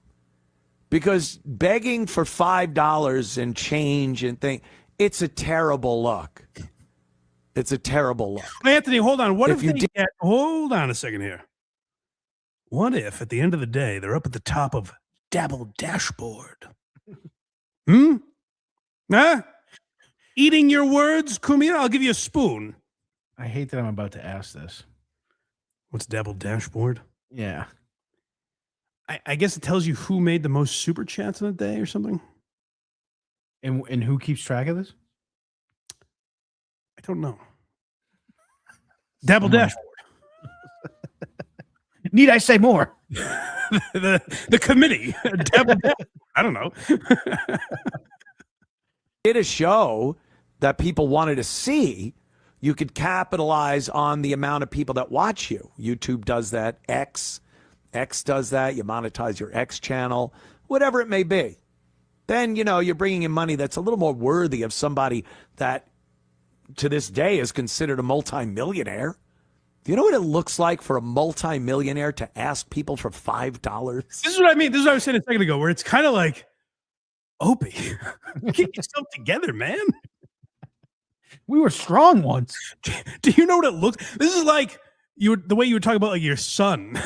S2: Because begging for $5 and change and it's a terrible look. It's a terrible look.
S6: Anthony, hold on. What if they get, hold on a second here. What if at the end of the day, they're up at the top of Dabble Dashboard? Huh? Eating your words, Kumia? I'll give you a spoon.
S7: I hate that I'm about to ask this.
S6: What's Dabble Dashboard?
S7: Yeah.
S6: I guess it tells you who made the most super chats in a day or something.
S7: And who keeps track of this?
S6: I don't know. Dabble Dashboard.
S7: Need I say more?
S6: the committee. Dabble Dashboard. I don't know.
S2: Did a show that people wanted to see, you could capitalize on the amount of people that watch you. YouTube does that. X does that. You monetize your X channel, whatever it may be. Then, you're bringing in money that's a little more worthy of somebody that to this day is considered a multimillionaire. Do you know what it looks like for a multimillionaire to ask people for $5?
S6: This is what I mean. This is what I was saying a second ago, where it's kind of like, Opie, get yourself together, man.
S7: We were strong once.
S6: Do you know what it looks? This is like the way you would talk about like your son.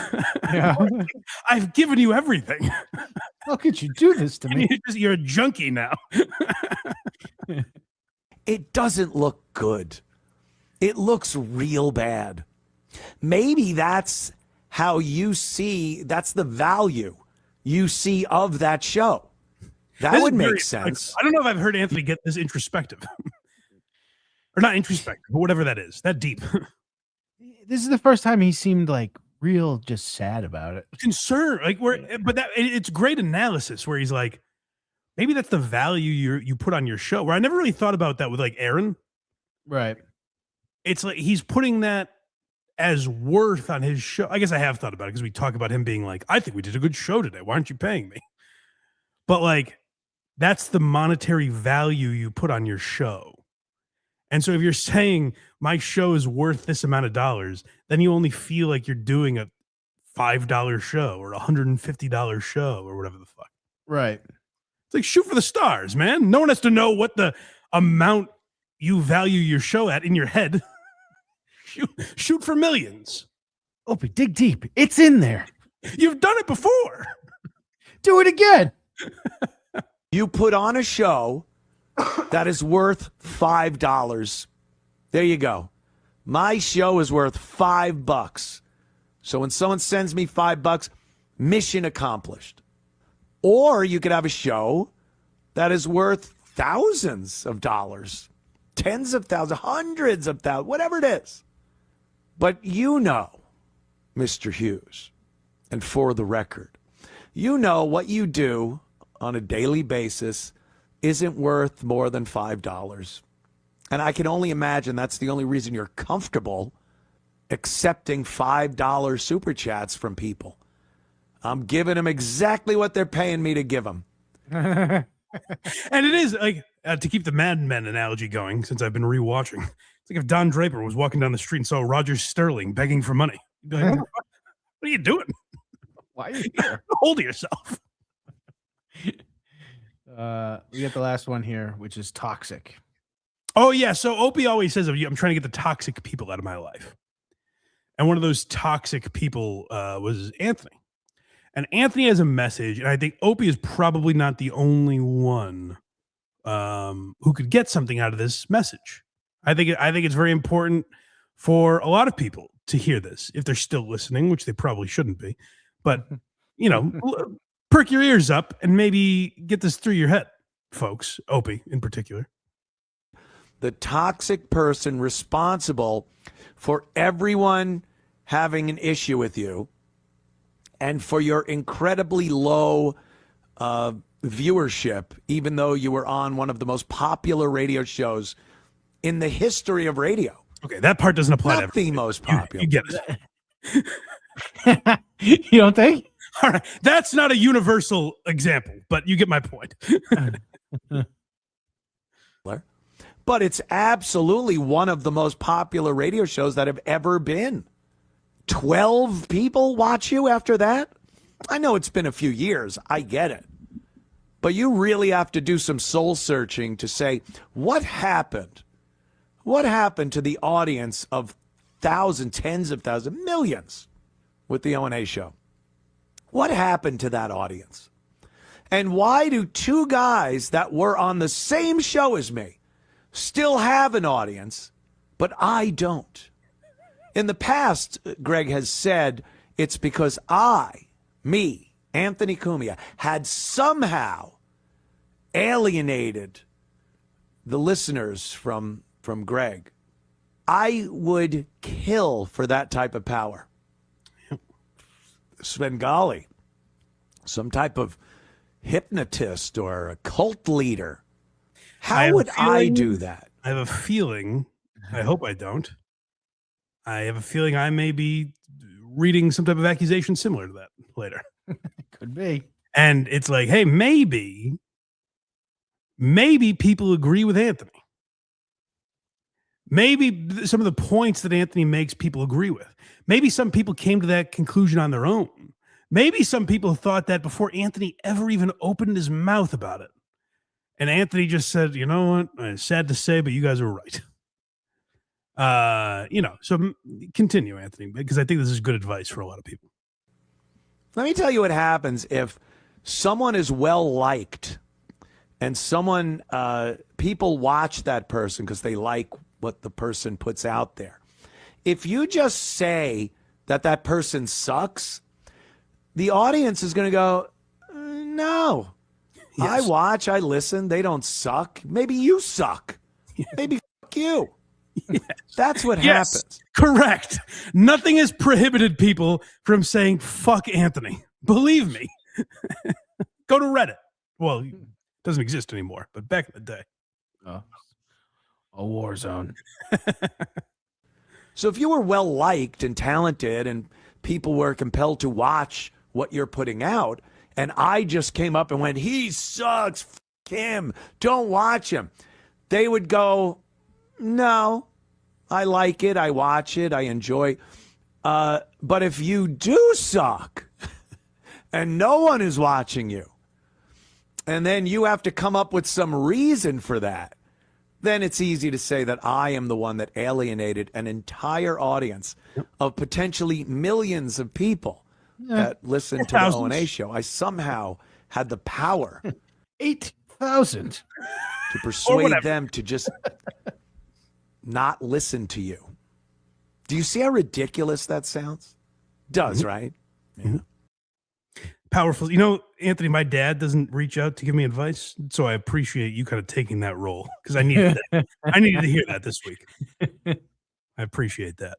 S7: Yeah.
S6: I've given you everything.
S7: How could you do this to me?
S6: You're a junkie now.
S2: It doesn't look good. It looks real bad. Maybe that's how you see, that's the value you see of that show. That would make sense.
S6: I don't know if I've heard Anthony get this introspective. Or not introspective, but whatever that is. That deep.
S7: This is the first time he seemed like real just sad about it.
S6: Concerned. But it's great analysis where he's like, maybe that's the value you put on your show. Where I never really thought about that with like Aaron.
S7: Right.
S6: It's like he's putting that as worth on his show. I guess I have thought about it because we talk about him being like, I think we did a good show today. Why aren't you paying me? But like, that's the monetary value you put on your show. And so if you're saying my show is worth this amount of dollars, then you only feel like you're doing a $5 show or $150 show or whatever the fuck.
S7: Right.
S6: It's like shoot for the stars, man. No one has to know what the amount you value your show at in your head. Shoot for millions.
S7: Opie, dig deep. It's in there.
S6: You've done it before.
S7: Do it again.
S2: You put on a show that is worth $5. There you go. My show is worth $5. So when someone sends me $5, mission accomplished. Or you could have a show that is worth thousands of dollars, tens of thousands, hundreds of thousands, whatever it is. But you know, Mr. Hughes, and for the record, you know what you do on a daily basis isn't worth more than $5. And I can only imagine that's the only reason you're comfortable accepting $5 super chats from people. I'm giving them exactly what they're paying me to give them.
S6: And it is like, to keep the Mad Men analogy going, since I've been rewatching, it's like if Don Draper was walking down the street and saw Roger Sterling begging for money. He'd be like, what are you doing?
S7: Why are you here?
S6: Hold yourself.
S7: We get the last one here, which is toxic.
S6: Oh, yeah. So Opie always says, I'm trying to get the toxic people out of my life. And one of those toxic people was Anthony. And Anthony has a message, and I think Opie is probably not the only one who could get something out of this message. I think it's very important for a lot of people to hear this, if they're still listening, which they probably shouldn't be. But, you know, perk your ears up and maybe get this through your head, folks, Opie in particular.
S2: The toxic person responsible for everyone having an issue with you and for your incredibly low viewership, even though you were on one of the most popular radio shows in the history of radio.
S6: Okay, that part doesn't apply to everyone.
S2: The most popular.
S6: You get it.
S7: You don't think?
S6: All right. That's not a universal example, but you get my point.
S2: But it's absolutely one of the most popular radio shows that have ever been. 12 people watch you after that? I know it's been a few years. I get it. But you really have to do some soul searching to say, what happened? What happened to the audience of thousands, tens of thousands, millions with the O&A show? What happened to that audience? And why do two guys that were on the same show as me still have an audience, but I don't? In the past, Greg has said it's because me, Anthony Cumia, had somehow alienated the listeners from Greg. I would kill for that type of power. Svengali, some type of hypnotist or a cult leader. How would I do that?
S6: I have a feeling, I hope I don't. I have a feeling I may be reading some type of accusation similar to that later.
S7: Could be.
S6: And it's like, hey, maybe people agree with Anthony. Maybe some of the points that Anthony makes, people agree with. Maybe some people came to that conclusion on their own. Maybe some people thought that before Anthony ever even opened his mouth about it. And Anthony just said, you know what? It's sad to say, but you guys are right. So continue, Anthony, because I think this is good advice for a lot of people.
S2: Let me tell you what happens if someone is well liked and people watch that person because they like what the person puts out there. If you just say that person sucks, the audience is going to go, no. Yes. I watch, I listen, they don't suck. Maybe you suck. Maybe fuck you. Yes. That's what happens.
S6: Correct. Nothing has prohibited people from saying fuck Anthony. Believe me. Go to Reddit. Well, it doesn't exist anymore, but back in the day.
S7: A war zone.
S2: So if you were well liked and talented and people were compelled to watch what you're putting out, and I just came up and went, he sucks, fuck him. Don't watch him. They would go, no, I like it. I watch it. I enjoy. But if you do suck and no one is watching you, and then you have to come up with some reason for that, then it's easy to say that I am the one that alienated an entire audience of potentially millions of people that listen to the O&A show. I somehow had the power
S7: 8,000
S2: to persuade them to just not listen to you. Do you see how ridiculous that sounds? Does, right?
S6: Yeah. Powerful. You know, Anthony, my dad doesn't reach out to give me advice, so I appreciate you kind of taking that role because I needed that. I needed to hear that this week. I appreciate that.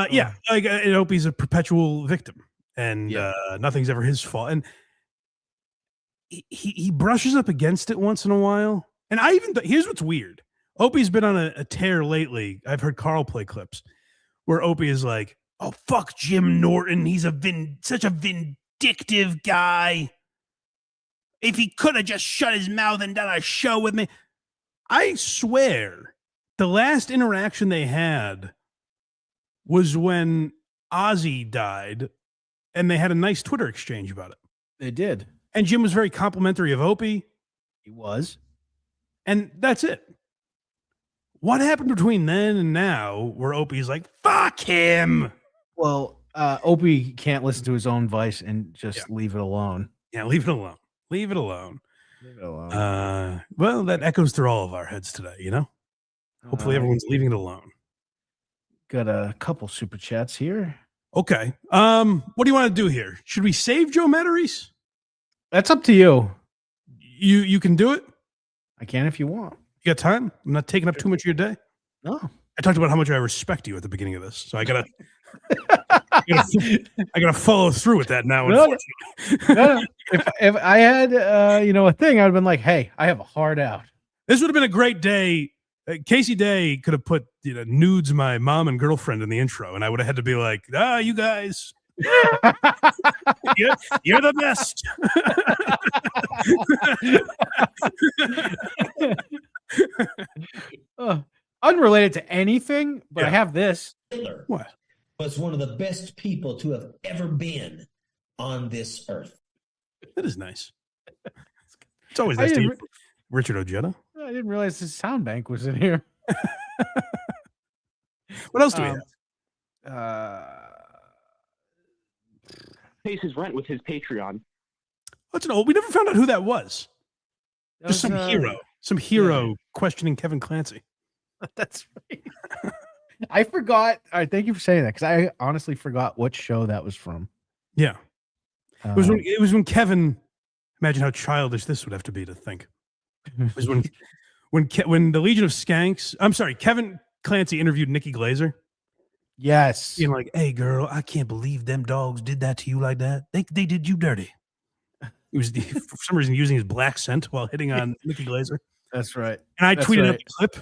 S6: Yeah, like Opie's a perpetual victim, and nothing's ever his fault. And he brushes up against it once in a while. And I even here's what's weird. Opie's been on a tear lately. I've heard Carl play clips where Opie is like, "Oh, fuck Jim Norton. He's such a vindictive guy. If he could have just shut his mouth and done a show with me." I swear, the last interaction they had was when Ozzy died, and they had a nice Twitter exchange about it.
S7: They did.
S6: And Jim was very complimentary of Opie.
S7: He was.
S6: And that's it. What happened between then and now where Opie's like, fuck him?
S7: Well, Opie can't listen to his own voice and just leave it alone.
S6: Yeah, leave it alone. Leave it alone.
S7: Leave it alone.
S6: Well, that echoes through all of our heads today, you know? Hopefully everyone's leaving it alone.
S7: Got a couple super chats here.
S6: Okay. What do you want to do here? Should we save Joe Matarese?
S7: That's up to you.
S6: You can do it?
S7: I can if you want.
S6: You got time? I'm not taking up too much of your day.
S7: No.
S6: I talked about how much I respect you at the beginning of this, so I gotta follow through with that now.
S7: No, if I had a thing, I'd have been like, hey, I have a hard out.
S6: This would have been a great day. Casey Day could have put nudes of my mom and girlfriend in the intro, and I would have had to be like, you guys, you're the best.
S7: Unrelated to anything, but I have this.
S5: Hitler
S6: what?
S5: was one of the best people to have ever been on this earth.
S6: That is nice. It's always nice to hear from Richard Ojeda.
S7: I didn't realize his sound bank was in here.
S6: What else do we have?
S22: Pays his rent with his Patreon.
S6: What's an old? We never found out who that was. Just some
S7: was,
S6: hero questioning Kevin Clancy.
S7: That's right. I forgot. All right, thank you for saying that because I honestly forgot what show that was from.
S6: Yeah, it was when Kevin. Imagine how childish this would have to be to think. It was when the Legion of Skanks. I'm sorry, Kevin Clancy interviewed Nikki Glaser.
S7: Yes,
S6: being like, "Hey, girl, I can't believe them dogs did that to you like that. They did you dirty." He was for some reason using his black scent while hitting on Nikki Glaser.
S7: That's right.
S6: And I tweeted up the clip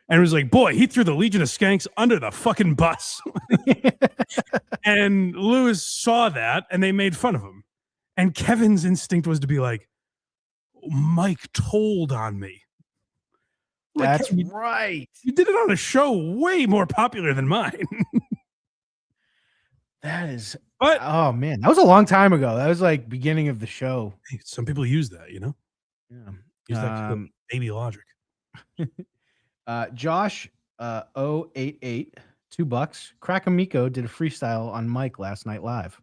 S6: and it was like, boy, he threw the Legion of Skanks under the fucking bus. And Lewis saw that and they made fun of him. And Kevin's instinct was to be like, Mike told on me.
S7: That's right.
S6: You did it on a show way more popular than mine.
S7: That is, oh man, that was a long time ago. That was like beginning of the show.
S6: Hey, some people use that, Yeah. Use that baby logic.
S7: Josh 088, $2. Crackamico did a freestyle on Mike last night live.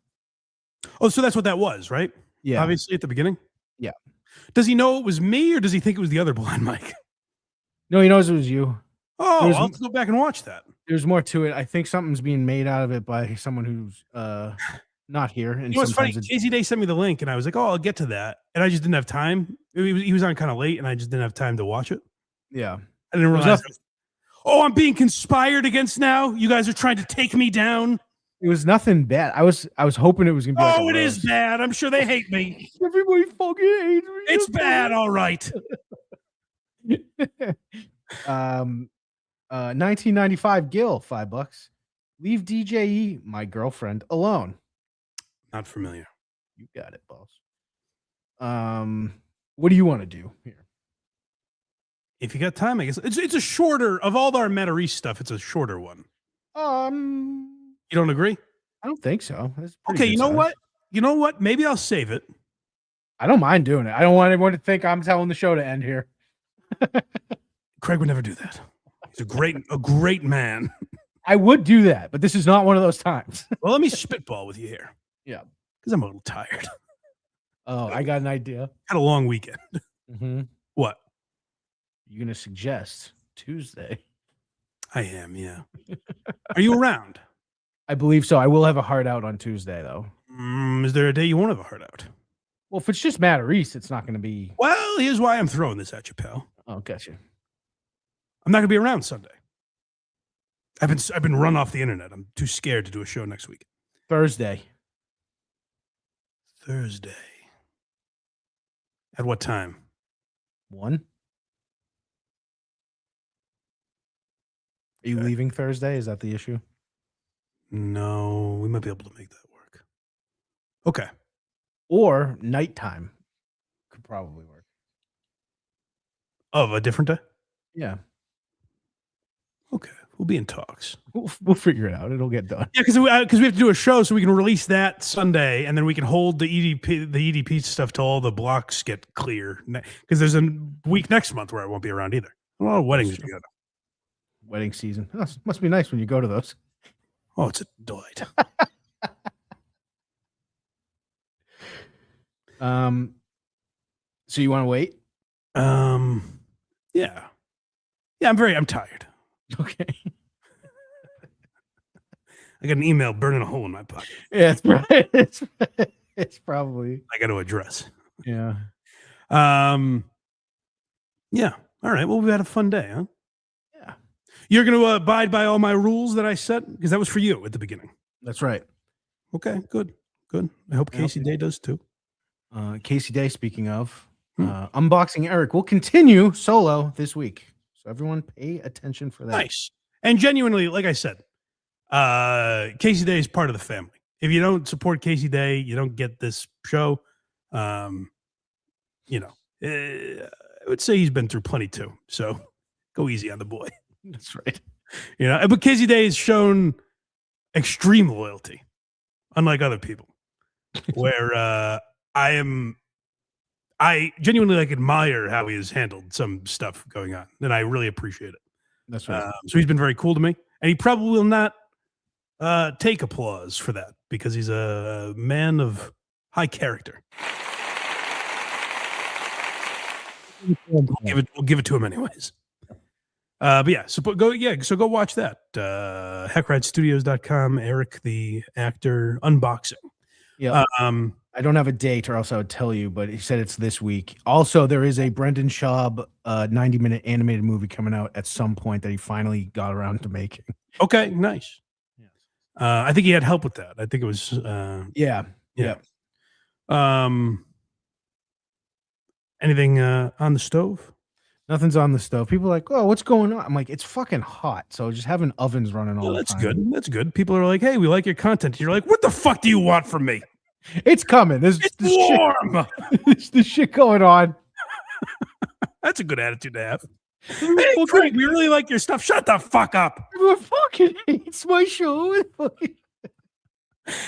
S6: Oh, so that's what that was, right?
S7: Yeah.
S6: Obviously at the beginning.
S7: Yeah.
S6: Does he know it was me or does he think it was the other blind Mike?
S7: No, he knows it was you.
S6: Oh, I'll have to go back and watch that.
S7: There's more to it. I think something's being made out of it by someone who's not here. And
S6: What's funny, Casey Day sent me the link and I was like, oh, I'll get to that. And I just didn't have time. He was on kind of late and I just didn't have time to watch it.
S7: Yeah.
S6: I didn't realize. Oh, I'm being conspired against now. You guys are trying to take me down.
S7: It was nothing bad. I was hoping it was gonna be.
S6: Oh, it is bad. I'm sure they hate me.
S7: Everybody fucking hates me.
S6: It's bad. All right.
S7: 1995 Gil, $5. Leave DJE, my girlfriend, alone.
S6: Not familiar.
S7: You got it, boss. What do you want to do here?
S6: If you got time, I guess it's a shorter of all our Meta Reese stuff. It's a shorter one. You don't agree?
S7: I don't think so.
S6: Okay, you know what? You know what? Maybe I'll save it.
S7: I don't mind doing it. I don't want anyone to think I'm telling the show to end here.
S6: Craig would never do that. He's a great man.
S7: I would do that, but this is not one of those times.
S6: Well, let me spitball with you here.
S7: Yeah.
S6: Because I'm a little tired.
S7: Oh, I got an idea.
S6: Had a long weekend.
S7: Mm-hmm.
S6: What?
S7: You're going to suggest Tuesday.
S6: I am, yeah. Are you around?
S7: I believe so. I will have a heart out on Tuesday, though.
S6: Is there a day you won't have a heart out?
S7: Well, if it's just Matt Reese, it's not going to be.
S6: Well, here's why I'm throwing this at you, pal.
S7: Oh, gotcha.
S6: I'm not going to be around Sunday. I've been run off the internet. I'm too scared to do a show next week.
S7: Thursday.
S6: At what time?
S7: 1. Are you leaving Thursday? Is that the issue?
S6: No, we might be able to make that work. Okay.
S7: Or nighttime could probably work.
S6: Of a different day?
S7: Yeah.
S6: Okay. We'll be in talks.
S7: We'll figure it out. It'll get done.
S6: Yeah, because we have to do a show so we can release that Sunday, and then we can hold the EDP stuff till all the blocks get clear. Because there's a week next month where I won't be around either. A lot of weddings to go to.
S7: Wedding season. Oh, must be nice when you go to those.
S6: Oh, it's a delight.
S7: So you want to wait?
S6: Yeah. Yeah, I'm tired.
S7: Okay.
S6: I got an email burning a hole in my pocket.
S7: Yeah, it's right. It's probably.
S6: I got to address.
S7: Yeah.
S6: Yeah. All right. Well, we had a fun day, huh?
S7: Yeah.
S6: You're going to abide by all my rules that I set? Because that was for you at the beginning.
S7: That's right.
S6: Okay, good. I hope Casey Day does too.
S7: Casey Day, speaking of, Unboxing Eric will continue solo this week. So everyone pay attention for that.
S6: Nice. And genuinely, like I said, Casey Day is part of the family. If you don't support Casey Day, you don't get this show. I would say he's been through plenty too. So go easy on the boy.
S7: That's right.
S6: But Casey Day has shown extreme loyalty, unlike other people, where I genuinely admire how he has handled some stuff going on, and I really appreciate it.
S7: That's right.
S6: So he's been very cool to me, and he probably will not take applause for that because he's a man of high character. We'll give it to him anyways. But yeah, so go watch that. HackRideStudios.com. Eric the actor unboxing.
S7: Yeah. I don't have a date, or else I would tell you, but he said it's this week. Also, there is a Brendan Schaub 90-minute animated movie coming out at some point that he finally got around to making.
S6: Okay, nice. I think he had help with that. I think it was
S7: Yeah.
S6: Anything on the stove?
S7: Nothing's on the stove. People are like, oh, what's going on? I'm like, it's fucking hot. So just having ovens running all the time.
S6: That's good. People are like, hey, we like your content. You're like, what the fuck do you want from me?
S7: It's coming. It's
S6: warm.
S7: There's the shit going on.
S6: That's a good attitude to have. Hey, Craig, we really like your stuff. Shut the fuck up.
S7: Everyone fucking hates my show.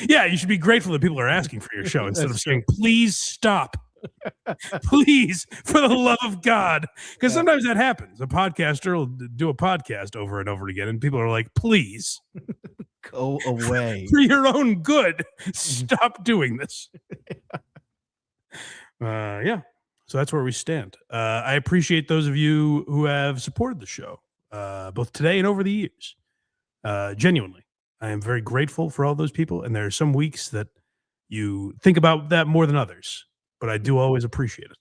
S6: Yeah, you should be grateful that people are asking for your show instead of saying, please stop. Please, for the love of God. Because sometimes that happens. A podcaster will do a podcast over and over again, and people are like, please.
S7: Go away.
S6: For your own good, stop doing this. Yeah. So that's where we stand. I appreciate those of you who have supported the show, both today and over the years. Genuinely. I am very grateful for all those people. And there are some weeks that you think about that more than others, but I do always appreciate it.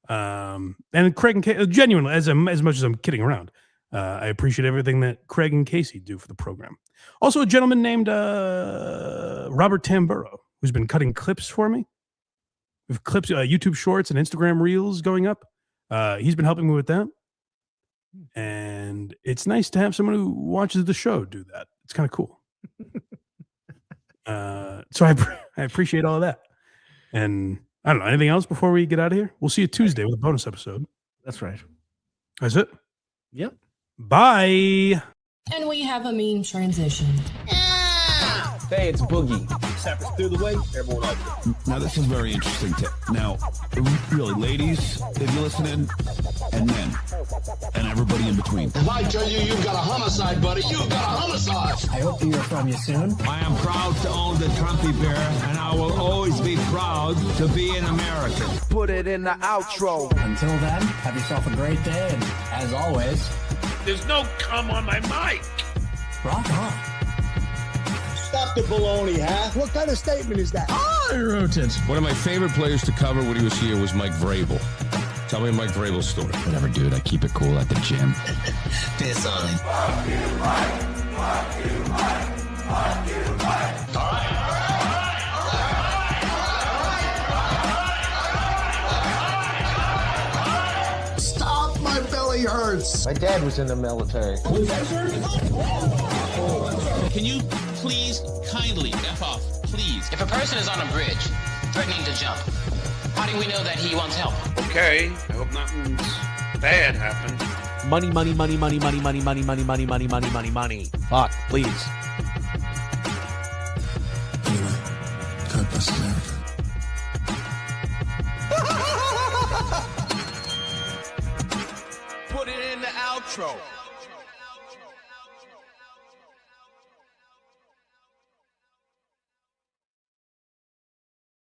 S6: And Craig and genuinely, as much as I'm kidding around, I appreciate everything that Craig and Casey do for the program. Also, a gentleman named Robert Tamburo, who's been cutting clips for me. With clips, YouTube Shorts and Instagram Reels going up. He's been helping me with that. And it's nice to have someone who watches the show do that. It's kind of cool. So I appreciate all of that. And I don't know. Anything else before we get out of here? We'll see you Tuesday with a bonus episode.
S7: That's right.
S6: That's it.
S7: Yep.
S6: Bye.
S4: And we have a mean transition.
S8: Hey, it's Boogie.
S15: Stavros through the way, everyone likes it.
S20: Now, this is very interesting. Now, really, ladies, if you're listening, and men, and everybody in between.
S15: If I tell you you've got a homicide, buddy, you've got a homicide.
S8: I hope to hear from you soon.
S20: I am proud to own the Trumpy Bear, and I will always be proud to be an American.
S8: Put it in the outro. Until then, have yourself a great day, and as always,
S15: There's no cum on my mic.
S8: rock on.
S15: Stop the baloney, huh? What kind of statement is that?
S20: I wrote it. One of my favorite players to cover when he was here was Mike Vrabel. Tell me Mike Vrabel's story. Whatever, dude. I keep it cool at the gym.
S15: Piss on it.
S8: Stop! My belly hurts. My dad was in the military.
S23: Can you please kindly F off, please? If a person is on a bridge threatening to jump, how do we know that he wants help?
S15: Okay, I hope nothing bad happened.
S2: Money, money, money, money, money, money, money, money, money, money, money, money, money. Fuck, please.
S20: God bless America.
S15: Put it in the outro.